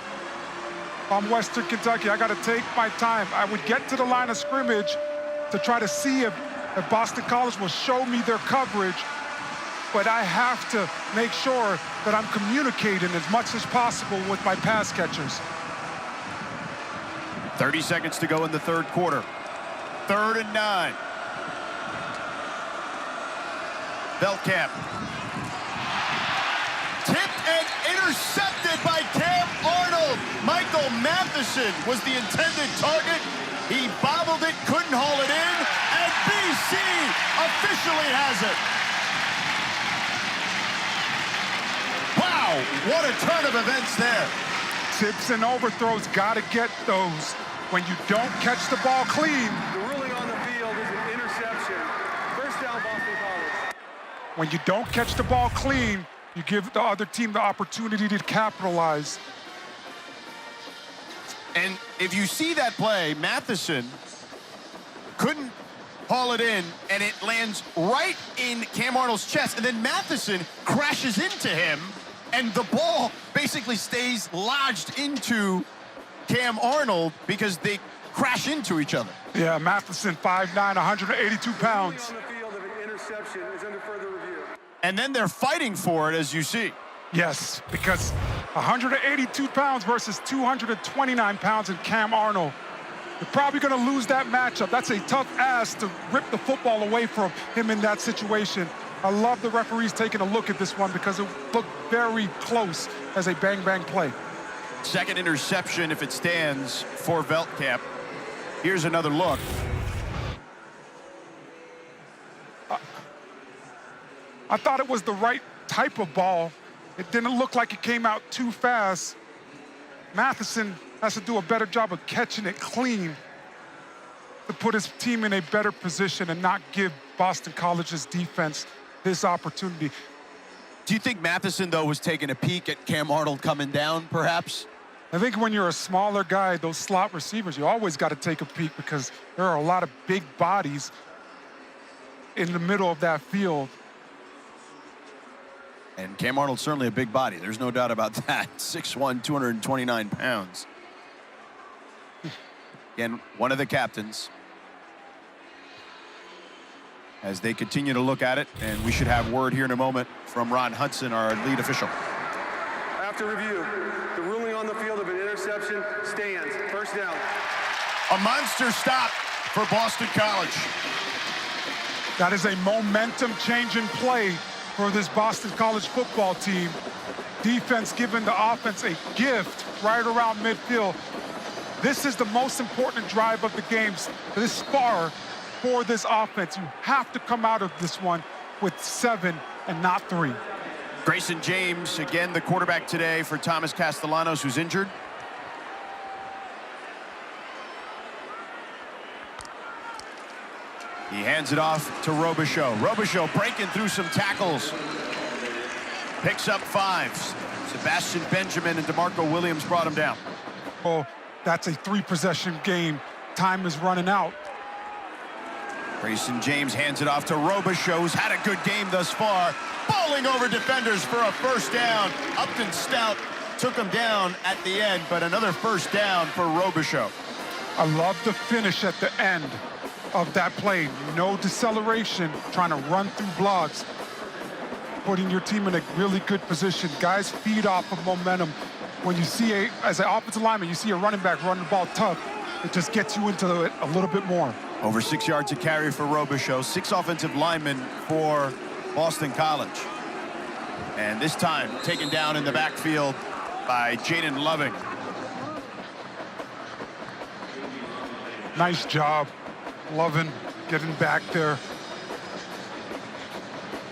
B: I'm Western Kentucky. I got to take my time. I would get to the line of scrimmage to try to see if Boston College will show me their coverage, but I have to make sure that I'm communicating as much as possible with my pass catchers.
A: 30 seconds to go in the 3rd quarter. 3rd and 9. Veldkamp. Tipped and intercepted by Cam Arnold. Michael Matheson was the intended target. He bobbled it, couldn't haul it in, and BC officially has it. Wow, what a turn of events there.
B: Tips and overthrows, got to get those. When you don't catch the ball clean.
C: The ruling on the field is an interception. First down, Boston College.
B: When you don't catch the ball clean, you give the other team the opportunity to capitalize.
A: And if you see that play, Matheson couldn't haul it in, and it lands right in Cam Arnold's chest, and then Matheson crashes into him, and the ball basically stays lodged into Cam Arnold because they crash into each other.
B: Yeah, Matheson, 5'9", 182 pounds.
C: On the field of an interception is under further review.
A: And then they're fighting for it, as you see.
B: Yes, because 182 pounds versus 229 pounds in Cam Arnold. You're probably going to lose that matchup. That's a tough ass to rip the football away from him in that situation. I love the referees taking a look at this one because it looked very close as a bang-bang play.
A: 2nd interception if it stands for Veldkamp. Here's another look.
B: I thought it was the right type of ball. It didn't look like it came out too fast. Matheson has to do a better job of catching it clean to put his team in a better position and not give Boston College's defense this opportunity.
A: Do you think Matheson, though, was taking a peek at Cam Arnold coming down, perhaps?
B: I think when you're a smaller guy, those slot receivers, you always got to take a peek because there are a lot of big bodies in the middle of that field.
A: And Cam Arnold's certainly a big body. There's no doubt about that. 6'1", 229 pounds. Again, one of the captains. As they continue to look at it, and we should have word here in a moment from Ron Hudson, our lead official.
C: After review, the ruling on the field of an interception stands. First down.
A: A monster stop for Boston College.
B: That is a momentum-changing play for this Boston College football team. Defense giving the offense a gift right around midfield. This is the most important drive of the games this far for this offense. You have to come out of this one with 7 and not 3.
A: Grayson James, again, the quarterback today for Thomas Castellanos, who's injured. He hands it off to Robichaux. Robichaux breaking through some tackles. Picks up 5. Sebastian Benjamin and DeMarco Williams brought him down.
B: Oh, that's a 3-possession game. Time is running out.
A: Grayson James hands it off to Robichaux, who's had a good game thus far. Bowling over defenders for a first down. Upton Stout took him down at the end, but another first down for Robichaux.
B: I love the finish at the end of that play. No deceleration, trying to run through blocks, putting your team in a really good position. Guys feed off of momentum. When you see as an offensive lineman, you see a running back running the ball tough, it just gets you into it a little bit more.
A: Over 6 yards to carry for Robichaux. 6 offensive linemen for Boston College. And this time taken down in the backfield by Jaden Loving.
B: Nice job, Loving, getting back there.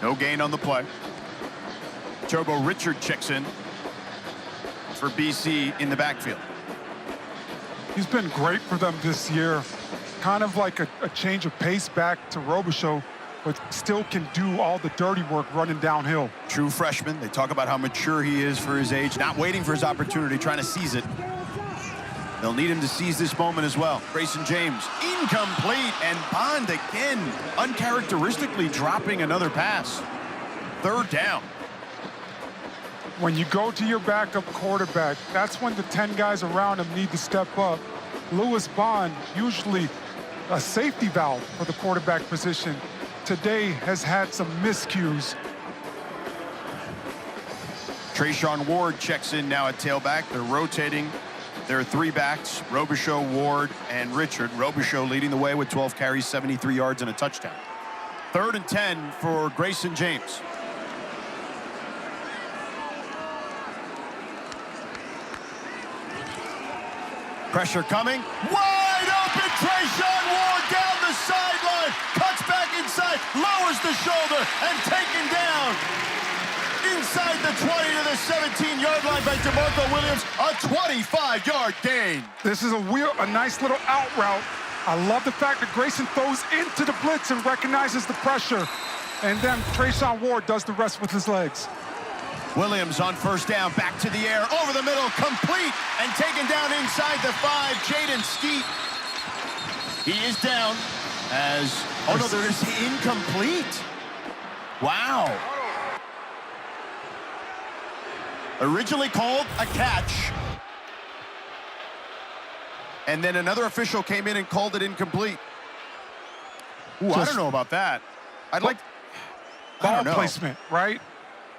A: No gain on the play. Togo Richard checks in for BC in the backfield.
B: He's been great for them this year. Kind of like a change of pace back to Robichaux, but still can do all the dirty work running downhill.
A: True freshman. They talk about how mature he is for his age, not waiting for his opportunity, trying to seize it. They'll need him to seize this moment as well. Grayson James, incomplete, and Bond again, uncharacteristically dropping another pass. 3rd down.
B: When you go to your backup quarterback, that's when the 10 guys around him need to step up. Lewis Bond, usually a safety valve for the quarterback position, today has had some miscues.
A: Trayshawn Ward checks in now at tailback. They're rotating. There are 3 backs, Robichaux, Ward, and Richard. Robichaux leading the way with 12 carries, 73 yards, and a touchdown. 3rd and 10 for Grayson James. Pressure coming. Wide open, Trayshawn Ward down the sideline. Cuts back inside, lowers the shoulder, and taken down. Inside the 20 to the 17-yard line by DeMarco Williams. A 25-yard gain.
B: This is a nice little out route. I love the fact that Grayson throws into the blitz and recognizes the pressure. And then Trayshawn Ward does the rest with his legs.
A: Williams on 1st down, back to the air, over the middle, complete, and taken down inside the 5, Jaden Skeet. He is down as, oh no, there is incomplete. Wow. Originally called a catch. And then another official came in and called it incomplete. Ooh, I don't know about that. I don't
B: Ball
A: know.
B: placement, right?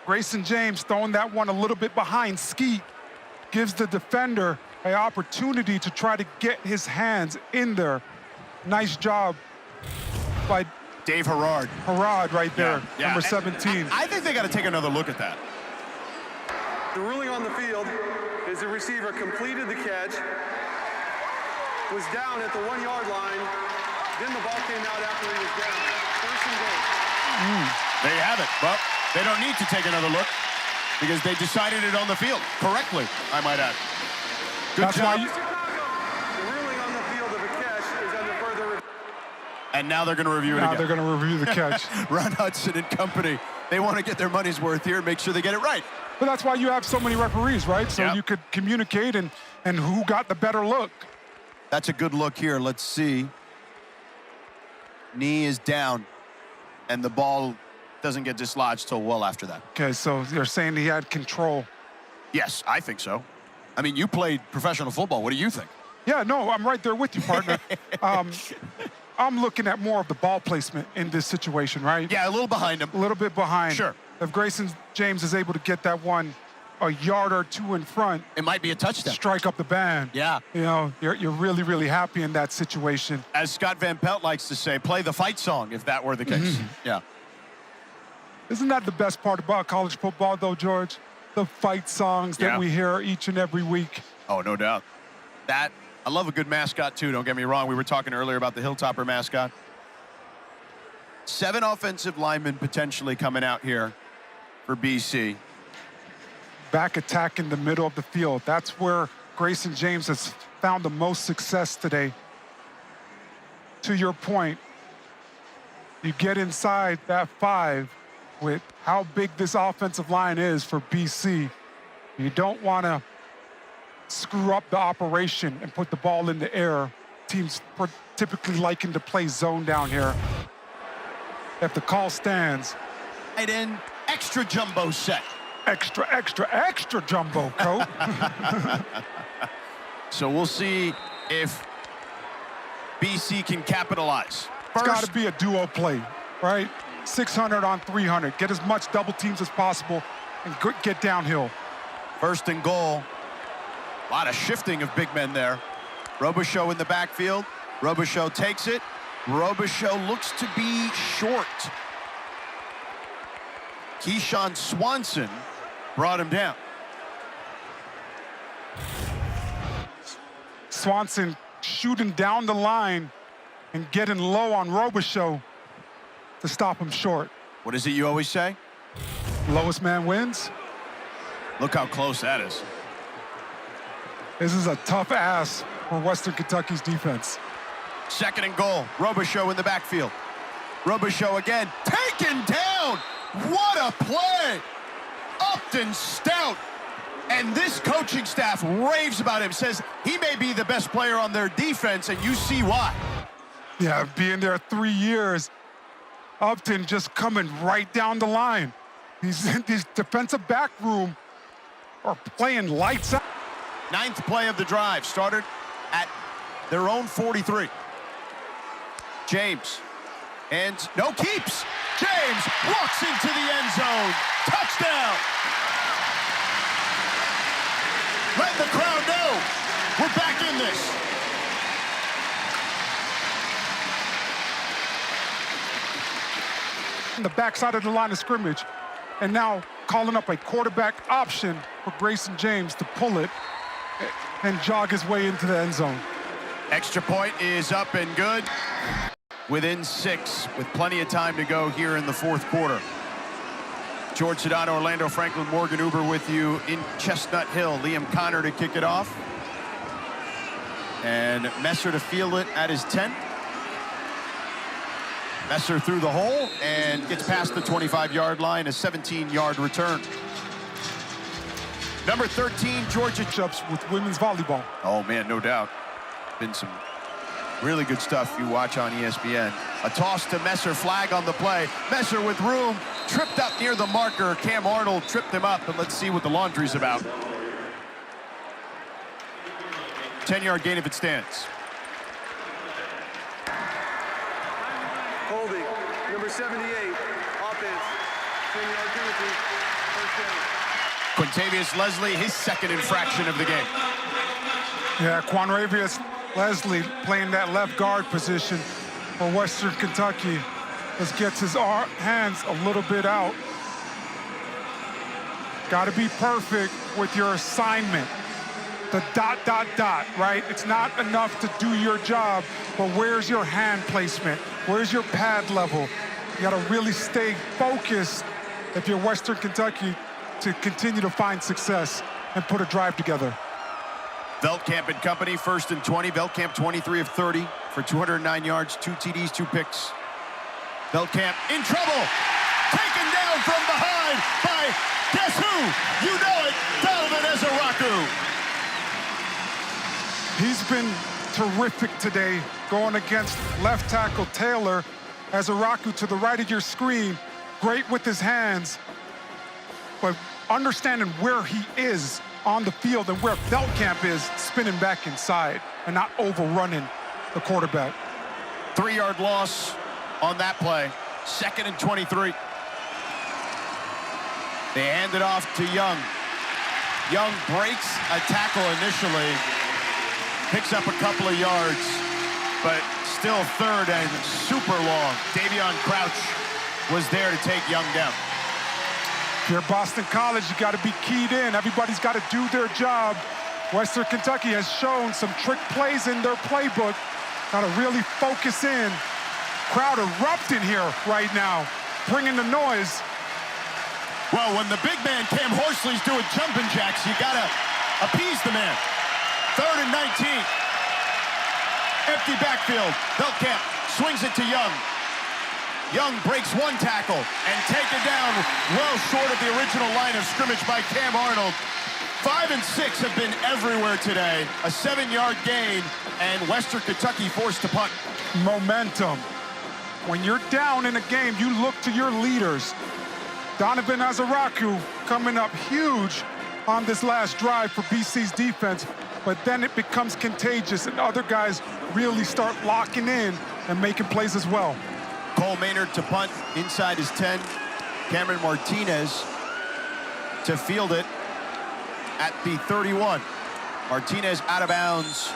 B: Grayson James throwing that one a little bit behind Skeet gives the defender an opportunity to try to get his hands in there. Nice job by
A: Dave Herrard.
B: Herrard right there,
A: Yeah.
B: number 17.
A: I think they got to take another look at that.
C: The ruling on the field is the receiver completed the catch, was down at the 1-yard line, then the ball came out after he was down. 1st and goal.
A: There you have it. Well, they don't need to take another look because they decided it on the field correctly, I might add. Good
B: That's
A: job.
B: why
C: The ruling on the field of a catch is under further review.
A: And now they're going to review it
B: now
A: again.
B: they're going to review the catch.
A: Ron Hudson and company, they want to get their money's worth here and make sure they get it right.
B: But that's why you have so many referees, right? So
A: Yep.
B: you could communicate and who got the better look.
A: That's a good look here. Let's see. Knee is down, and the ball doesn't get dislodged till well after that.
B: Okay, so they're saying he had control.
A: Yes, I think so. I mean, you played professional football. What do you think?
B: Yeah, no, I'm right there with you, partner. I'm looking at more of the ball placement in this situation, right?
A: Yeah, a little behind him.
B: A little bit behind.
A: Sure.
B: If Grayson James is able to get that one a yard or 2 in front,
A: It might be a touchdown.
B: strike up the band.
A: Yeah.
B: You know, you're really, really happy in that situation.
A: As Scott Van Pelt likes to say, play the fight song if that were the case. Yeah.
B: Isn't that the best part about college football, though, George? The fight songs that we hear each and every week.
A: Oh, no doubt. I love a good mascot, too. Don't get me wrong. We were talking earlier about the Hilltopper mascot. 7 offensive linemen potentially coming out here for BC.
B: Back attack in the middle of the field. That's where Grayson James has found the most success today. To your point, you get inside that 5 with how big this offensive line is for BC. You don't want to screw up the operation and put the ball in the air. Teams typically liking to play zone down here. If the call stands.
A: Right in, extra jumbo set.
B: Extra, extra, extra jumbo, coach.
A: So we'll see if BC can capitalize.
B: It's got to be a duo play, right? 600 on 300. Get as much double teams as possible and get downhill.
A: 1st and goal. A lot of shifting of big men there. Robichaux in the backfield. Robichaux takes it. Robichaux looks to be short. Keyshawn Swanson brought him down.
B: Swanson shooting down the line and getting low on Robichaux to stop him short.
A: What is it you always say?
B: Lowest man wins.
A: Look how close that is.
B: This is a tough ass for Western Kentucky's defense.
A: 2nd and goal. Robichaux in the backfield. Robichaux again, taken down. What a play. Upton Stout. And this coaching staff raves about him, says he may be the best player on their defense, and you see why.
B: Yeah, being there 3 years, Upton just coming right down the line. These defensive back room are playing lights out.
A: 9th play of the drive, started at their own 43. James, and no keeps. James walks into the end zone. Touchdown. Let the crowd know we're back in this.
B: On the backside of the line of scrimmage, and now calling up a quarterback option for Grayson James to pull it and jog his way into the end zone.
A: Extra point is up and good. Within 6, with plenty of time to go here in the 4th quarter. George Sedano, Orlando Franklin, Morgan Uber with you in Chestnut Hill. Liam Connor to kick it off. And Messer to field it at his 10. Messer through the hole and gets past the 25-yard line, a 17-yard return. Number 13, Georgia.
B: Ups with women's volleyball.
A: Oh, man, no doubt. Been some really good stuff you watch on ESPN. A toss to Messer, flag on the play. Messer with room, tripped up near the marker. Cam Arnold tripped him up, and let's see what the laundry's about. 10-yard gain if it stands.
C: Holding, number 78, offense, 10-yard penalty, 1st down.
A: Quintavious Leslie, his 2nd infraction of the game.
B: Yeah, Quanravius Leslie playing that left guard position for Western Kentucky. Just gets his hands a little bit out. Got to be perfect with your assignment. The ... right? It's not enough to do your job, but where's your hand placement? Where's your pad level? You got to really stay focused if you're Western Kentucky to continue to find success and put a drive together.
A: Veldkamp and company, 1st and 20. Veldkamp 23 of 30 for 209 yards, 2 TDs, 2 picks. Veldkamp in trouble. Taken down from behind by, guess who? You know it, Donovan Ezaraku.
B: He's been terrific today going against left tackle Taylor. Ezaraku to the right of your screen, great with his hands, but understanding where he is on the field and where Veldkamp is, spinning back inside and not overrunning the quarterback.
A: 3-yard loss on that play. 2nd and 23. They hand it off to Young. Young breaks a tackle initially, picks up a couple of yards, but still 3rd and super long. Davion Crouch was there to take Young down.
B: If you're Boston College, you got to be keyed in. Everybody's got to do their job. Western Kentucky has shown some trick plays in their playbook. Got to really focus in. Crowd erupting here right now, bringing the noise.
A: Well, when the big man Cam Horsley's doing jumping jacks, you got to appease the man. 3rd and 19. Empty backfield. Belkamp swings it to Young. Young breaks one tackle and taken down well short of the original line of scrimmage by Cam Arnold. 5 and 6 have been everywhere today. A 7-yard gain, and Western Kentucky forced to punt.
B: Momentum. When you're down in a game, you look to your leaders. Donovan Azaraku coming up huge on this last drive for BC's defense, but then it becomes contagious and other guys really start locking in and making plays as well.
A: Cole Maynard to punt inside his 10. Cameron Martinez to field it at the 31. Martinez out of bounds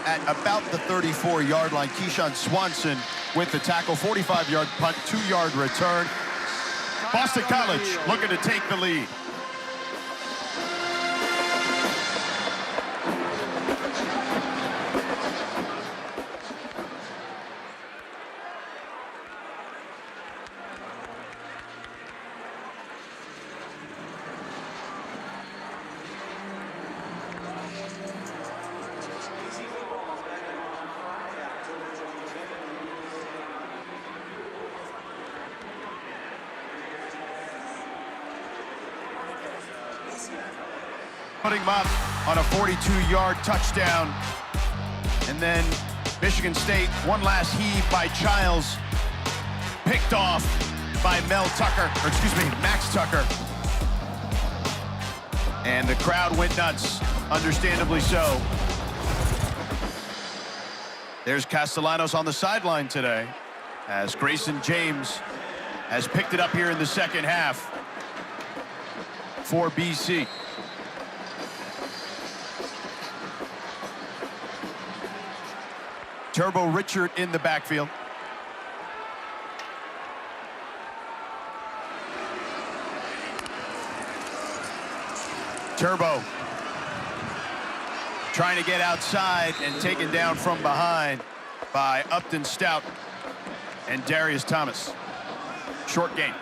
A: at about the 34-yard line. Keyshawn Swanson with the tackle. 45-yard punt, 2-yard return. Boston College looking to take the lead. Putting him up on a 42-yard touchdown. And then Michigan State, one last heave by Childs. Picked off by Max Tucker. And the crowd went nuts, understandably so. There's Castellanos on the sideline today, as Grayson James has picked it up here in the second half for BC. Turbo Richard in the backfield. Turbo trying to get outside and taken down from behind by Upton Stout and Darius Thomas. Short gain.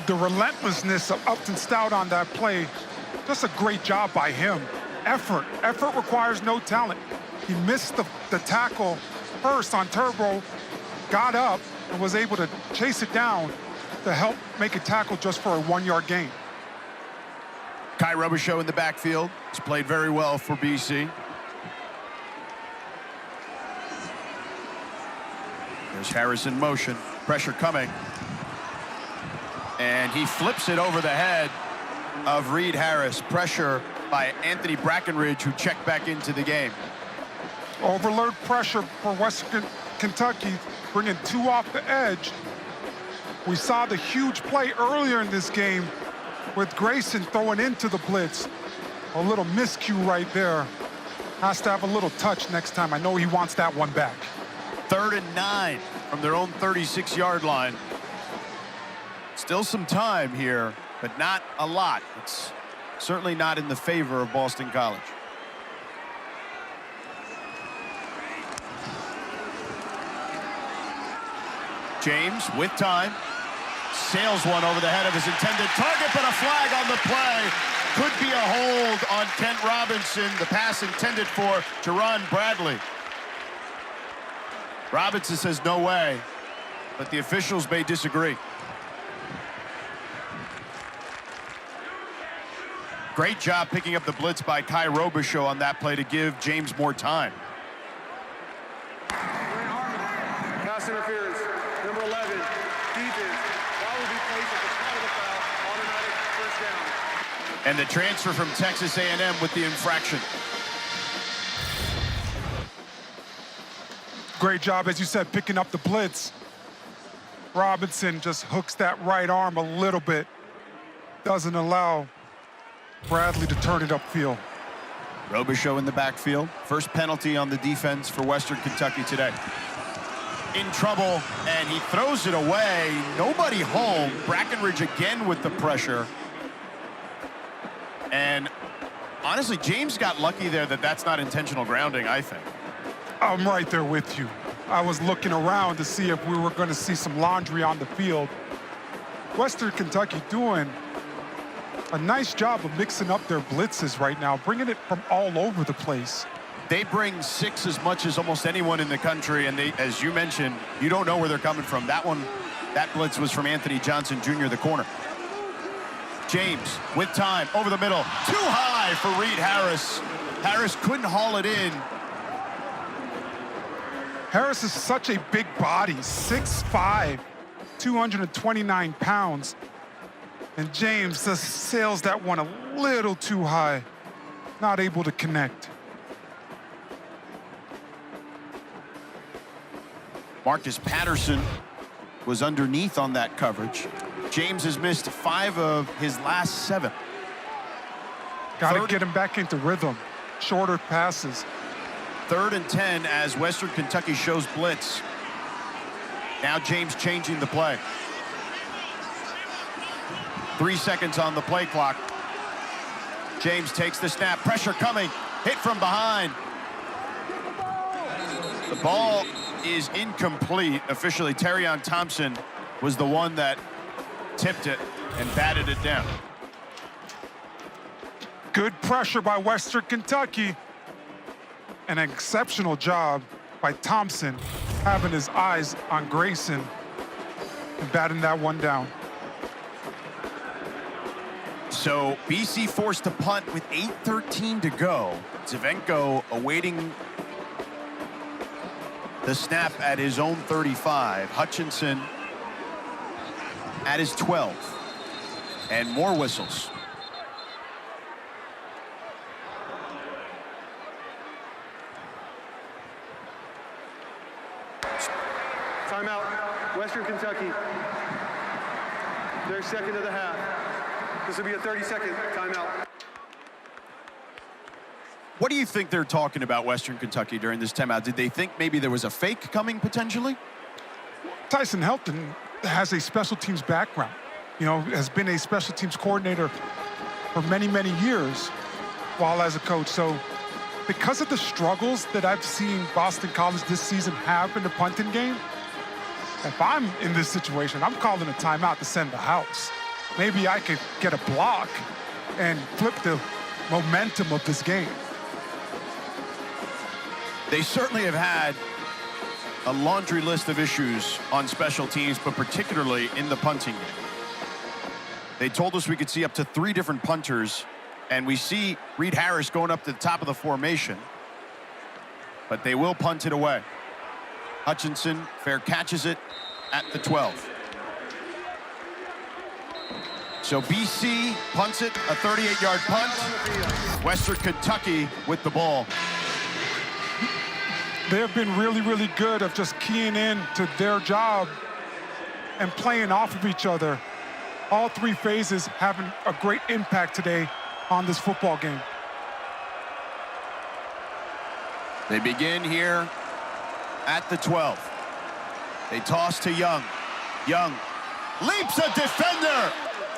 B: The relentlessness of Upton Stout on that play, just a great job by him. Effort requires no talent. He missed the tackle first on Turbo, got up, and was able to chase it down to help make a tackle just for a 1-yard gain.
A: Kai Robichaux in the backfield. He's played very well for BC. There's Harris in motion. Pressure coming. And he flips it over the head of Reed Harris. Pressure by Anthony Brackenridge, who checked back into the game.
B: Overload pressure for Western Kentucky, bringing 2 off the edge. We saw the huge play earlier in this game with Grayson throwing into the blitz. A little miscue right there. Has to have a little touch next time. I know he wants that one back.
A: 3rd and 9 from their own 36-yard line. Still some time here, but not a lot. It's certainly not in the favor of Boston College. James with time, sails one over the head of his intended target, but a flag on the play. Could be a hold on Kent Robinson, the pass intended for Jerron Bradley. Robinson says no way, but the officials may disagree. Great job picking up the blitz by Kai Robichaux on that play to give James more time.
C: Pass interference, number 11, defense. Foul will be placed at the top of the foul, automatic first down.
A: And the transfer from Texas A&M with the infraction.
B: Great job, as you said, picking up the blitz. Robinson just hooks that right arm a little bit. Doesn't allow Bradley to turn it upfield.
A: Robichaux in the backfield. First penalty on the defense for Western Kentucky today. in trouble, and he throws it away. Nobody home. Brackenridge again with the pressure. And honestly, James got lucky there that that's not intentional grounding, I think.
B: I'm right there with you. I was looking around to see if we were going to see some laundry on the field. Western Kentucky doing a nice job of mixing up their blitzes right now, bringing it from all over the place.
A: They bring 6 as much as almost anyone in the country, and they, as you mentioned, you don't know where they're coming from. That blitz was from Anthony Johnson Jr., the corner. James with time over the middle, too high for Reed Harris. Harris couldn't haul it in.
B: Harris is such a big body, 6'5", 229 pounds. And James just sails that one a little too high, not able to connect.
A: Marcus Patterson was underneath on that coverage. James has missed 5 of his last 7.
B: Got to get him back into rhythm. Shorter passes.
A: 3rd and 10 as Western Kentucky shows blitz. Now James changing the play. 3 seconds on the play clock. James takes the snap. Pressure coming. Hit from behind. The ball is incomplete. Officially, Terrion Thompson was the one that tipped it and batted it down.
B: Good pressure by Western Kentucky. An exceptional job by Thompson, having his eyes on Grayson and batting that one down.
A: So BC forced to punt with 8:13 to go. Zivenko awaiting the snap at his own 35. Hutchinson at his 12. And more whistles.
C: Timeout, Western Kentucky. Their second of the half. This will be a 30-second timeout.
A: What do you think they're talking about, Western Kentucky, during this timeout? Did they think maybe there was a fake coming potentially?
B: Tyson Helton has a special teams background. You know, has been a special teams coordinator for many, many years while as a coach. So because of the struggles that I've seen Boston College this season have in the punting game, if I'm in this situation, I'm calling a timeout to send the house. Maybe I could get a block and flip the momentum of this game.
A: They certainly have had a laundry list of issues on special teams, but particularly in the punting game. They told us we could see up to 3 different punters, and we see Reed Harris going up to the top of the formation, but they will punt it away. Hutchinson fair catches it at the 12. So BC punts it, a 38-yard punt. Western Kentucky with the ball.
B: They have been really, really good of just keying in to their job and playing off of each other. All 3 phases having a great impact today on this football game.
A: They begin here at the 12. They toss to Young. Young leaps a defender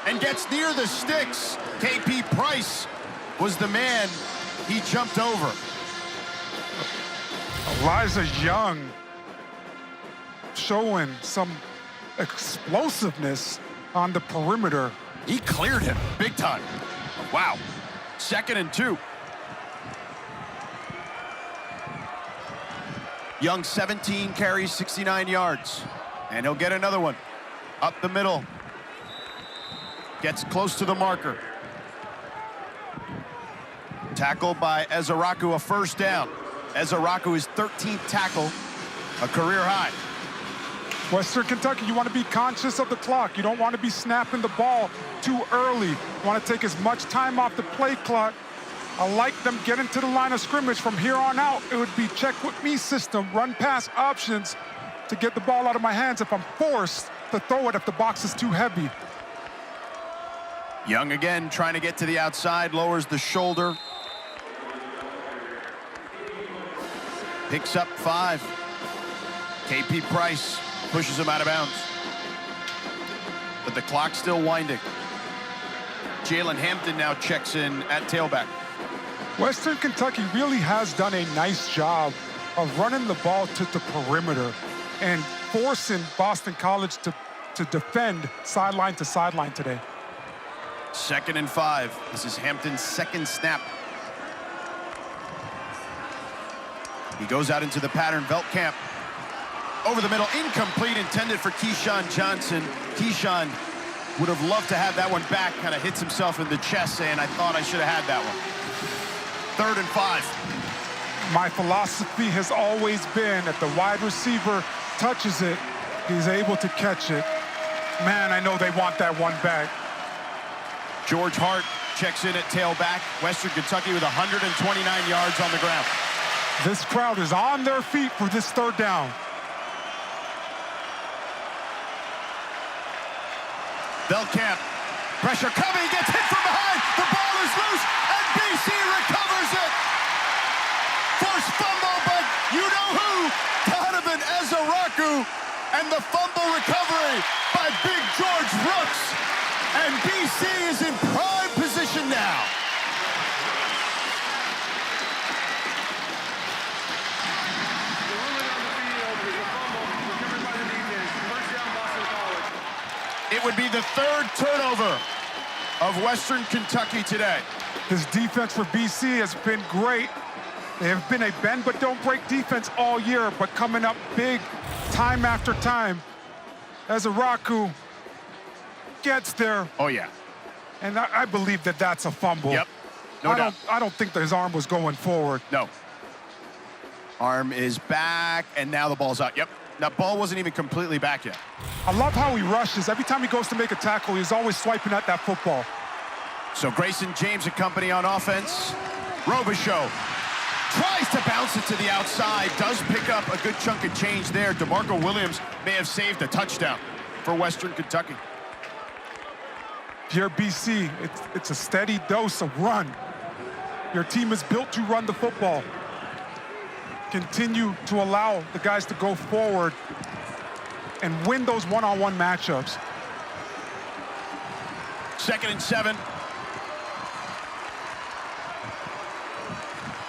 A: and gets near the sticks. KP Price was the man he jumped over.
B: Elijah Young showing some explosiveness on the perimeter.
A: He cleared him big time. Wow. 2nd and 2. Young 17 carries, 69 yards. And he'll get another one. Up the middle. Gets close to the marker. Tackled by Ezaraku, a first down. Ezaraku is 13th tackle, a career high.
B: Western Kentucky, you want to be conscious of the clock. You don't want to be snapping the ball too early. You want to take as much time off the play clock. I like them getting to the line of scrimmage. From here on out, it would be check with me system, run pass options to get the ball out of my hands if I'm forced to throw it if the box is too heavy.
A: Young again trying to get to the outside, lowers the shoulder. Picks up 5. KP Price pushes him out of bounds. But the clock's still winding. Jalen Hampton now checks in at tailback.
B: Western Kentucky really has done a nice job of running the ball to the perimeter and forcing Boston College to defend sideline to sideline today.
A: 2nd and 5. This is Hampton's second snap. He goes out into the pattern. Veldkamp over the middle, incomplete, intended for Keyshawn Johnson. Keyshawn would have loved to have that one back, kind of hits himself in the chest saying, I thought I should have had that one. 3rd and 5.
B: My philosophy has always been if the wide receiver touches it, he's able to catch it. Man, I know they want that one back.
A: George Hart checks in at tailback. Western Kentucky with 129 yards on the ground.
B: This crowd is on their feet for this 3rd down.
A: Veldkamp, pressure coming, he gets hit from behind, the ball is loose, and BC recovers it. Forced fumble, but you know who, Donovan Ezaraku, and the fumble recovery by Big George Brooks, and BC is in prime position now.
C: The ruling on the field is a fumble recovered by the defense. First down, Boston College.
A: It would be the 3rd turnover of Western Kentucky today.
B: This defense for BC has been great. They have been a bend but don't break defense all year, but coming up big time after time. Ezaraku gets there,
A: Oh, yeah.
B: and I believe that that's a fumble.
A: Yep, no doubt.
B: I don't think that his arm was going forward.
A: No. Arm is back, and now the ball's out. Yep, that ball wasn't even completely back yet.
B: I love how he rushes. Every time he goes to make a tackle, he's always swiping at that football.
A: So Grayson James and company on offense. Robichaux tries to bounce it to the outside, does pick up a good chunk of change there. DeMarco Williams may have saved a touchdown for Western Kentucky.
B: Here, BC, it's a steady dose of run. Your team is built to run the football. Continue to allow the guys to go forward and win those one-on-one matchups.
A: 2nd and 7.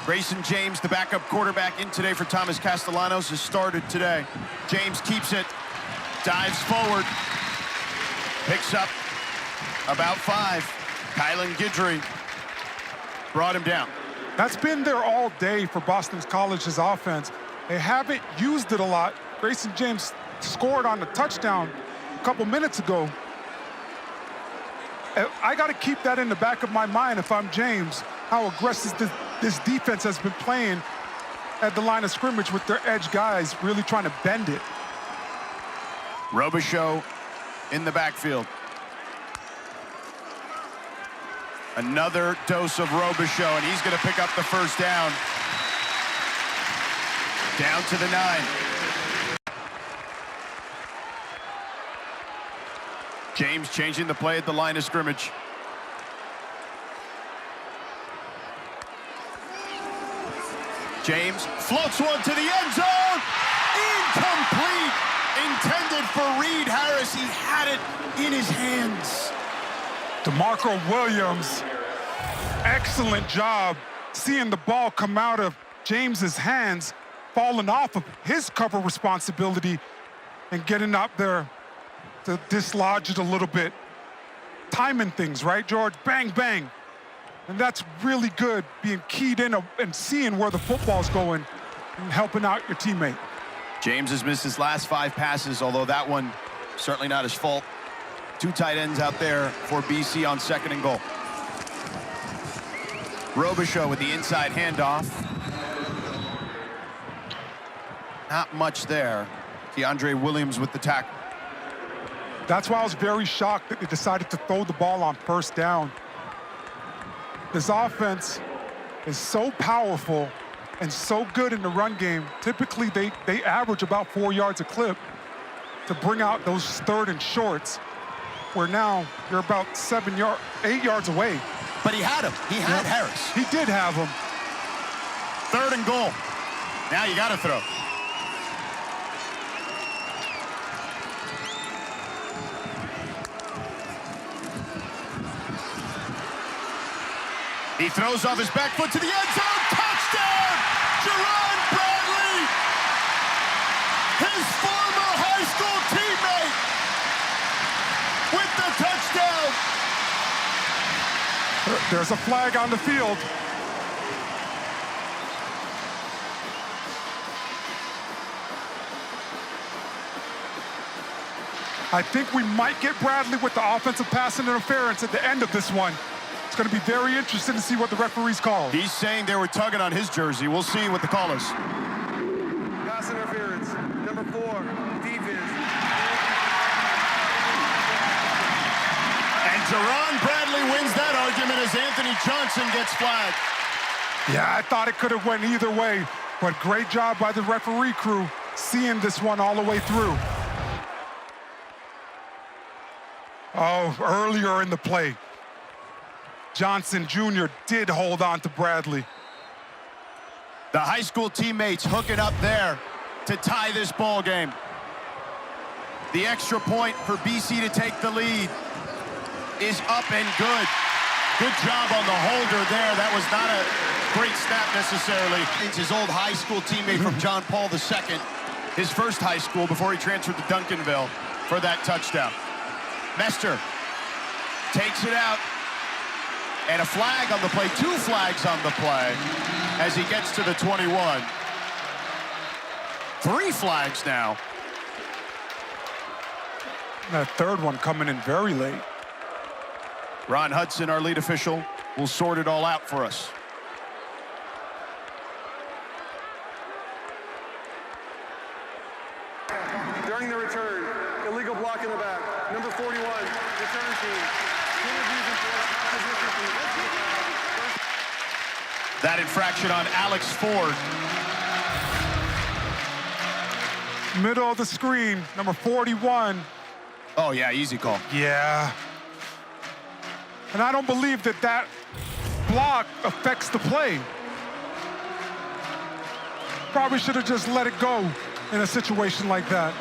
A: Grayson James, the backup quarterback in today for Thomas Castellanos, has started today. James keeps it, dives forward, picks up about 5. Kylan Guidry brought him down.
B: That's been there all day for Boston College's offense. They haven't used it a lot. Grayson James scored on the touchdown a couple minutes ago. I got to keep that in the back of my mind if I'm James, how aggressive this defense has been playing at the line of scrimmage with their edge guys really trying to bend it.
A: Robichaux in the backfield. Another dose of Robichaux, and he's going to pick up the 1st down. Down to the 9. James changing the play at the line of scrimmage. James floats one to the end zone. Incomplete. Intended for Reed Harris. He had it in his hands.
B: DeMarco Williams, excellent job seeing the ball come out of James's hands, falling off of his cover responsibility and getting up there to dislodge it a little bit. Timing things, right, George? Bang, bang. And that's really good, being keyed in and seeing where the football's going and helping out your teammate.
A: James has missed his last 5 passes, although that one certainly not his fault. 2 tight ends out there for BC on 2nd and goal. Robichaux with the inside handoff. Not much there. DeAndre Williams with the tackle.
B: That's why I was very shocked that they decided to throw the ball on 1st down. This offense is so powerful and so good in the run game. Typically, they average about 4 yards a clip to bring out those 3rd and shorts, where now you're about 8 yards away.
A: But he had him. He had Harris.
B: He did have him.
A: 3rd and goal. Now you got to throw. He throws off his back foot to the end zone. Touchdown! Jerron Bradley! His former high school teammate with the touchdown.
B: There's a flag on the field. I think we might get Bradley with the offensive pass interference at the end of this one. It's going to be very interesting to see what the referees call.
A: He's saying they were tugging on his jersey. We'll see what the call is.
C: Pass interference. Number 4, defense.
A: And Jerron Bradley wins that argument as Anthony Johnson gets flagged.
B: Yeah, I thought it could have went either way, but great job by the referee crew seeing this one all the way through. Oh, earlier in the play, Johnson Jr. did hold on to Bradley.
A: The high school teammates hooking up there to tie this ball game. The extra point for BC to take the lead is up and good. Good job on the holder there. That was not a great snap necessarily. It's his old high school teammate from John Paul II, his first high school before he transferred to Duncanville for that touchdown. Mester takes it out, and a flag on the play, 2 flags on the play as he gets to the 21. 3 flags now.
B: That third one coming in very late.
A: Ron Hudson, our lead official, will sort it all out for us.
C: During the return, illegal block in the back. Number 41, return team.
A: That infraction on Alex Ford.
B: Middle of the screen, number 41.
A: Oh, yeah, easy call.
B: Yeah. And I don't believe that that block affects the play. Probably should have just let it go in a situation like that.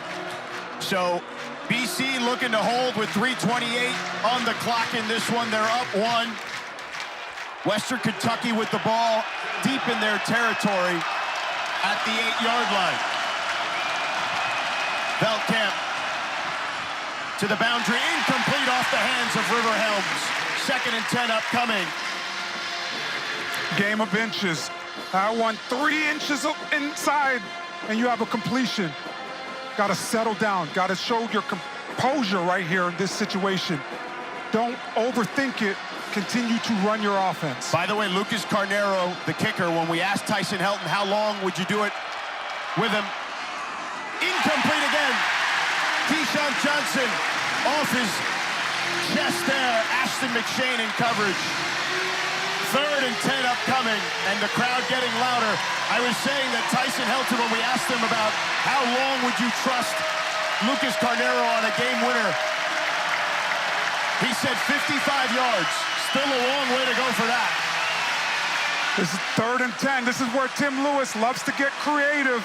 A: So BC looking to hold with 3:28 on the clock in this one. They're up 1. Western Kentucky with the ball deep in their territory at the 8-yard line. Veldkamp to the boundary, incomplete off the hands of River Helms. 2nd and 10 upcoming.
B: Game of inches. That one 3 inches inside, and you have a completion. Got to settle down. Got to show your composure right here in this situation. Don't overthink it. Continue to run your offense.
A: By the way, Lucas Carnero, the kicker, when we asked Tyson Helton how long would you do it with him, incomplete again. Keyshawn Johnson off his chest there. Ashton McShane in coverage. 3rd and 10 upcoming, and the crowd getting louder. I was saying that Tyson Helton, when we asked him about how long would you trust Lucas Carnero on a game winner, he said 55 yards. Still a long way to go for that.
B: This is 3rd and 10. This is where Tim Lewis loves to get creative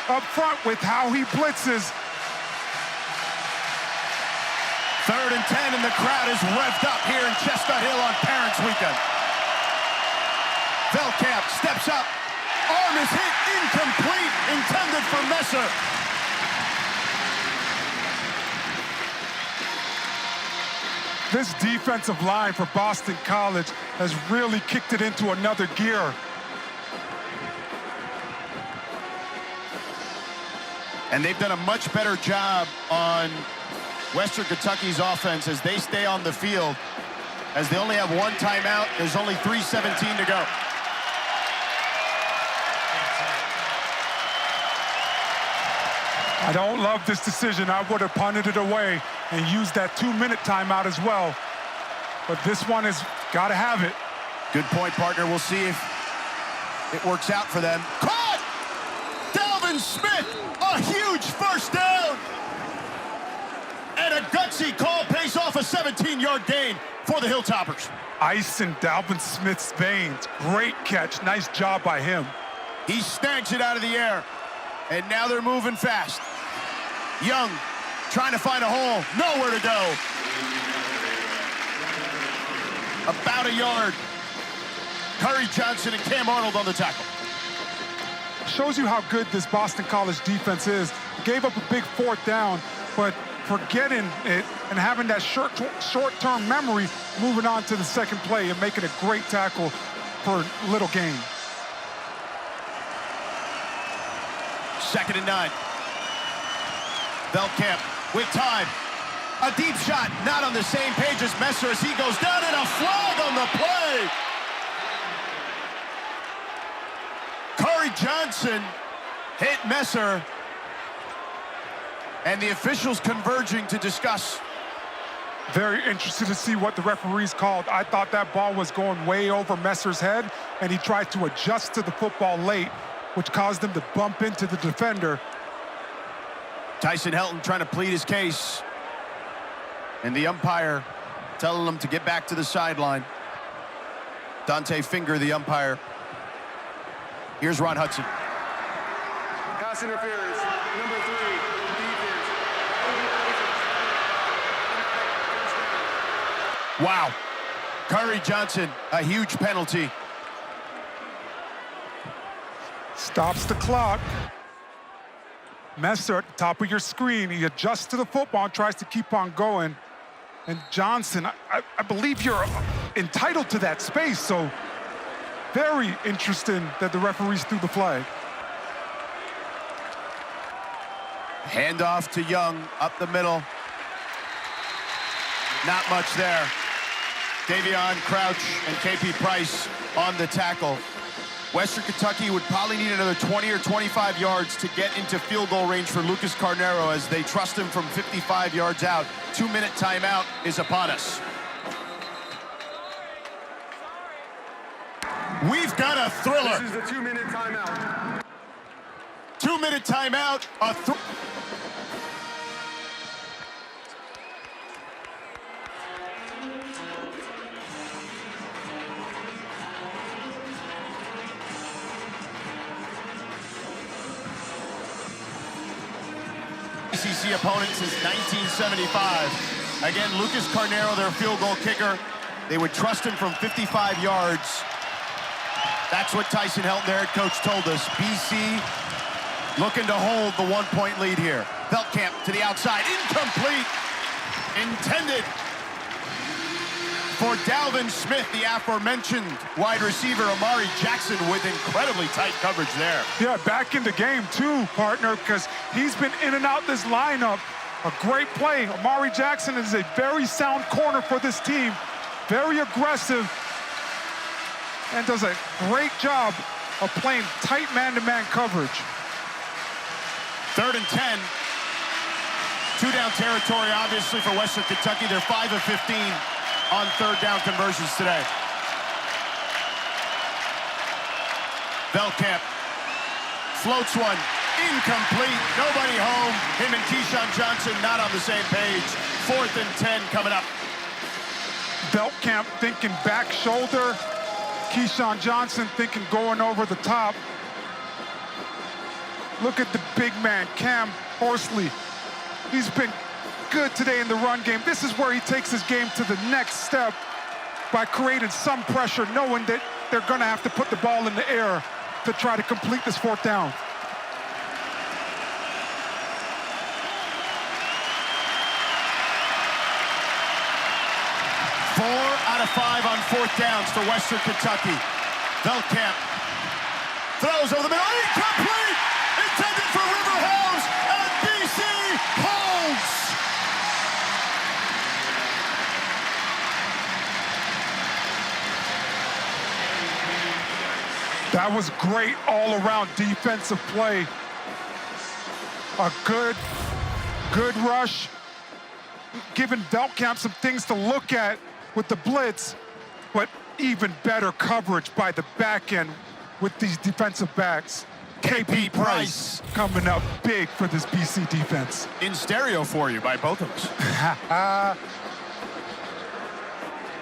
B: up front with how he blitzes.
A: 3rd and 10, and the crowd is revved up here in Chestnut Hill on Parents Weekend. Veldkamp steps up. Arm is hit, incomplete, intended for Messer.
B: This defensive line for Boston College has really kicked it into another gear.
A: And they've done a much better job on Western Kentucky's offense as they stay on the field. As they only have 1 timeout, there's only 3:17 to go.
B: I don't love this decision. I would have punted it away and used that 2-minute timeout as well. But this one has got to have it.
A: Good point, partner. We'll see if it works out for them. Caught! Dalvin Smith, a huge first down! And a gutsy call pays off a 17-yard gain for the Hilltoppers.
B: Ice in Dalvin Smith's veins. Great catch. Nice job by him.
A: He snags it out of the air. And now they're moving fast. Young trying to find a hole. Nowhere to go. About a yard. Curry Johnson and Cam Arnold on the tackle.
B: Shows you how good this Boston College defense is. Gave up a big 4th down, but forgetting it and having that short-term memory, moving on to the second play and making a great tackle for little gain.
A: 2nd and 9. Veldkamp with time. A deep shot, not on the same page as Messer as he goes down, and a flag on the play. Curry Johnson hit Messer, and the officials converging to discuss.
B: Very interested to see what the referees called. I thought that ball was going way over Messer's head, and he tried to adjust to the football late, which caused him to bump into the defender.
A: Tyson Helton trying to plead his case, and the umpire telling him to get back to the sideline. Dante Finger, the umpire. Here's Ron Hudson.
C: Pass interference, number 3, defense.
A: Wow. Curry Johnson, a huge penalty.
B: Stops the clock. Messer at the top of your screen. He adjusts to the football and tries to keep on going. And Johnson, I believe you're entitled to that space, so very interesting that the referees threw the flag.
A: Handoff to Young, up the middle. Not much there. Davion Crouch and KP Price on the tackle. Western Kentucky would probably need another 20 or 25 yards to get into field goal range for Lucas Carnero as they trust him from 55 yards out. 2-minute timeout is upon us. We've got a thriller.
C: This is the 2-minute timeout.
A: 2-minute timeout. ACC opponent since 1975. Again, Lucas Carnero, their field goal kicker. They would trust him from 55 yards. That's what Tyson Helton, their head coach, told us. BC looking to hold the 1-point lead here. Veldkamp to the outside, incomplete. Intended for Dalvin Smith, the aforementioned wide receiver. Amari Jackson with incredibly tight coverage there.
B: Yeah, back in the game too, partner, because he's been in and out this lineup. A great play. Amari Jackson is a very sound corner for this team. Very aggressive and does a great job of playing tight man-to-man coverage.
A: 3rd and 10. 2-down territory, obviously, for Western Kentucky. They're 5 of 15 on 3rd down conversions today. Veldkamp floats one, incomplete, nobody home. Him and Keyshawn Johnson not on the same page. 4th and 10 coming up.
B: Veldkamp thinking back shoulder. Keyshawn Johnson thinking going over the top. Look at the big man, Cam Horsley. He's been good today in the run game. This is where he takes his game to the next step by creating some pressure, knowing that they're going to have to put the ball in the air to try to complete this 4th down.
A: Four out of 5 on 4th downs for Western Kentucky. Veldkamp throws over the middle, incomplete! Intended for River Helms, and BC holds!
B: That was great all-around defensive play. A good rush, giving Veldkamp some things to look at with the blitz, but even better coverage by the back end with these defensive backs. KP Price coming up big for this BC defense.
A: In stereo for you by both of us.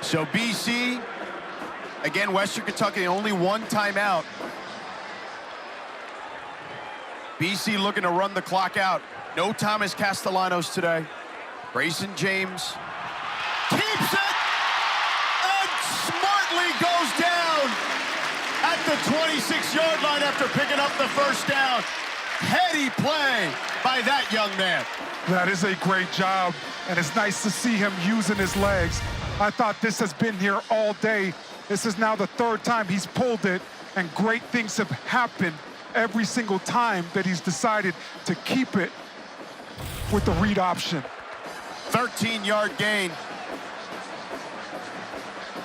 A: So BC, again, Western Kentucky, only 1 timeout. BC looking to run the clock out. No Thomas Castellanos today. Grayson James keeps it and smartly goes down the 26-yard line after picking up the first down. Heady play by that young man.
B: That is a great job, and it's nice to see him using his legs. I thought this has been here all day. This is now the third time he's pulled it, and great things have happened every single time that he's decided to keep it with the read option.
A: 13-yard gain.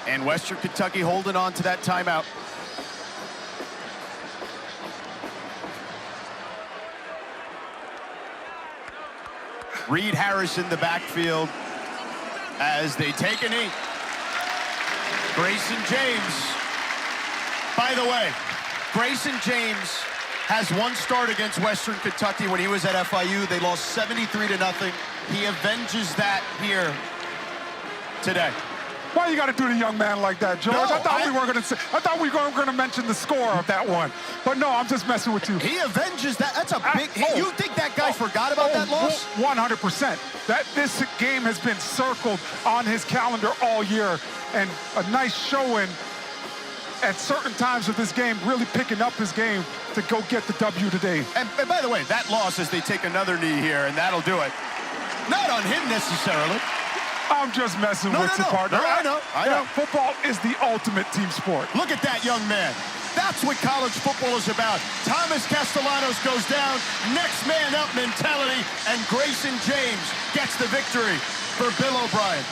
A: And Western Kentucky holding on to that timeout. Reed Harris in the backfield as they take a knee. Grayson James. By the way, Grayson James has one start against Western Kentucky when he was at FIU. They lost 73-0. He avenges that here today.
B: Why you got to do the young man like that, George?
A: No,
B: I thought we were going to mention the score of that one. But no, I'm just messing with you.
A: He avenges that. That's a big hit. You think that guy forgot about that loss?
B: 100%. This game has been circled on his calendar all year, and a nice showing at certain times of this game, really picking up his game to go get the W today.
A: And by the way, that loss as they take another knee here, and that'll do it. Not on him necessarily.
B: I'm just messing with you, partner.
A: No, I know.
B: Football is the ultimate team sport.
A: Look at that young man. That's what college football is about. Thomas Castellanos goes down, next man up mentality, and Grayson James gets the victory for Bill O'Brien.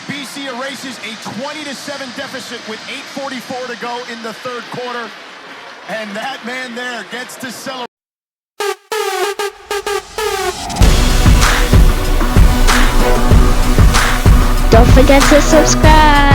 A: BC erases a 20-7 deficit with 8:44 to go in the third quarter, and that man there gets to celebrate.
G: Don't forget to subscribe.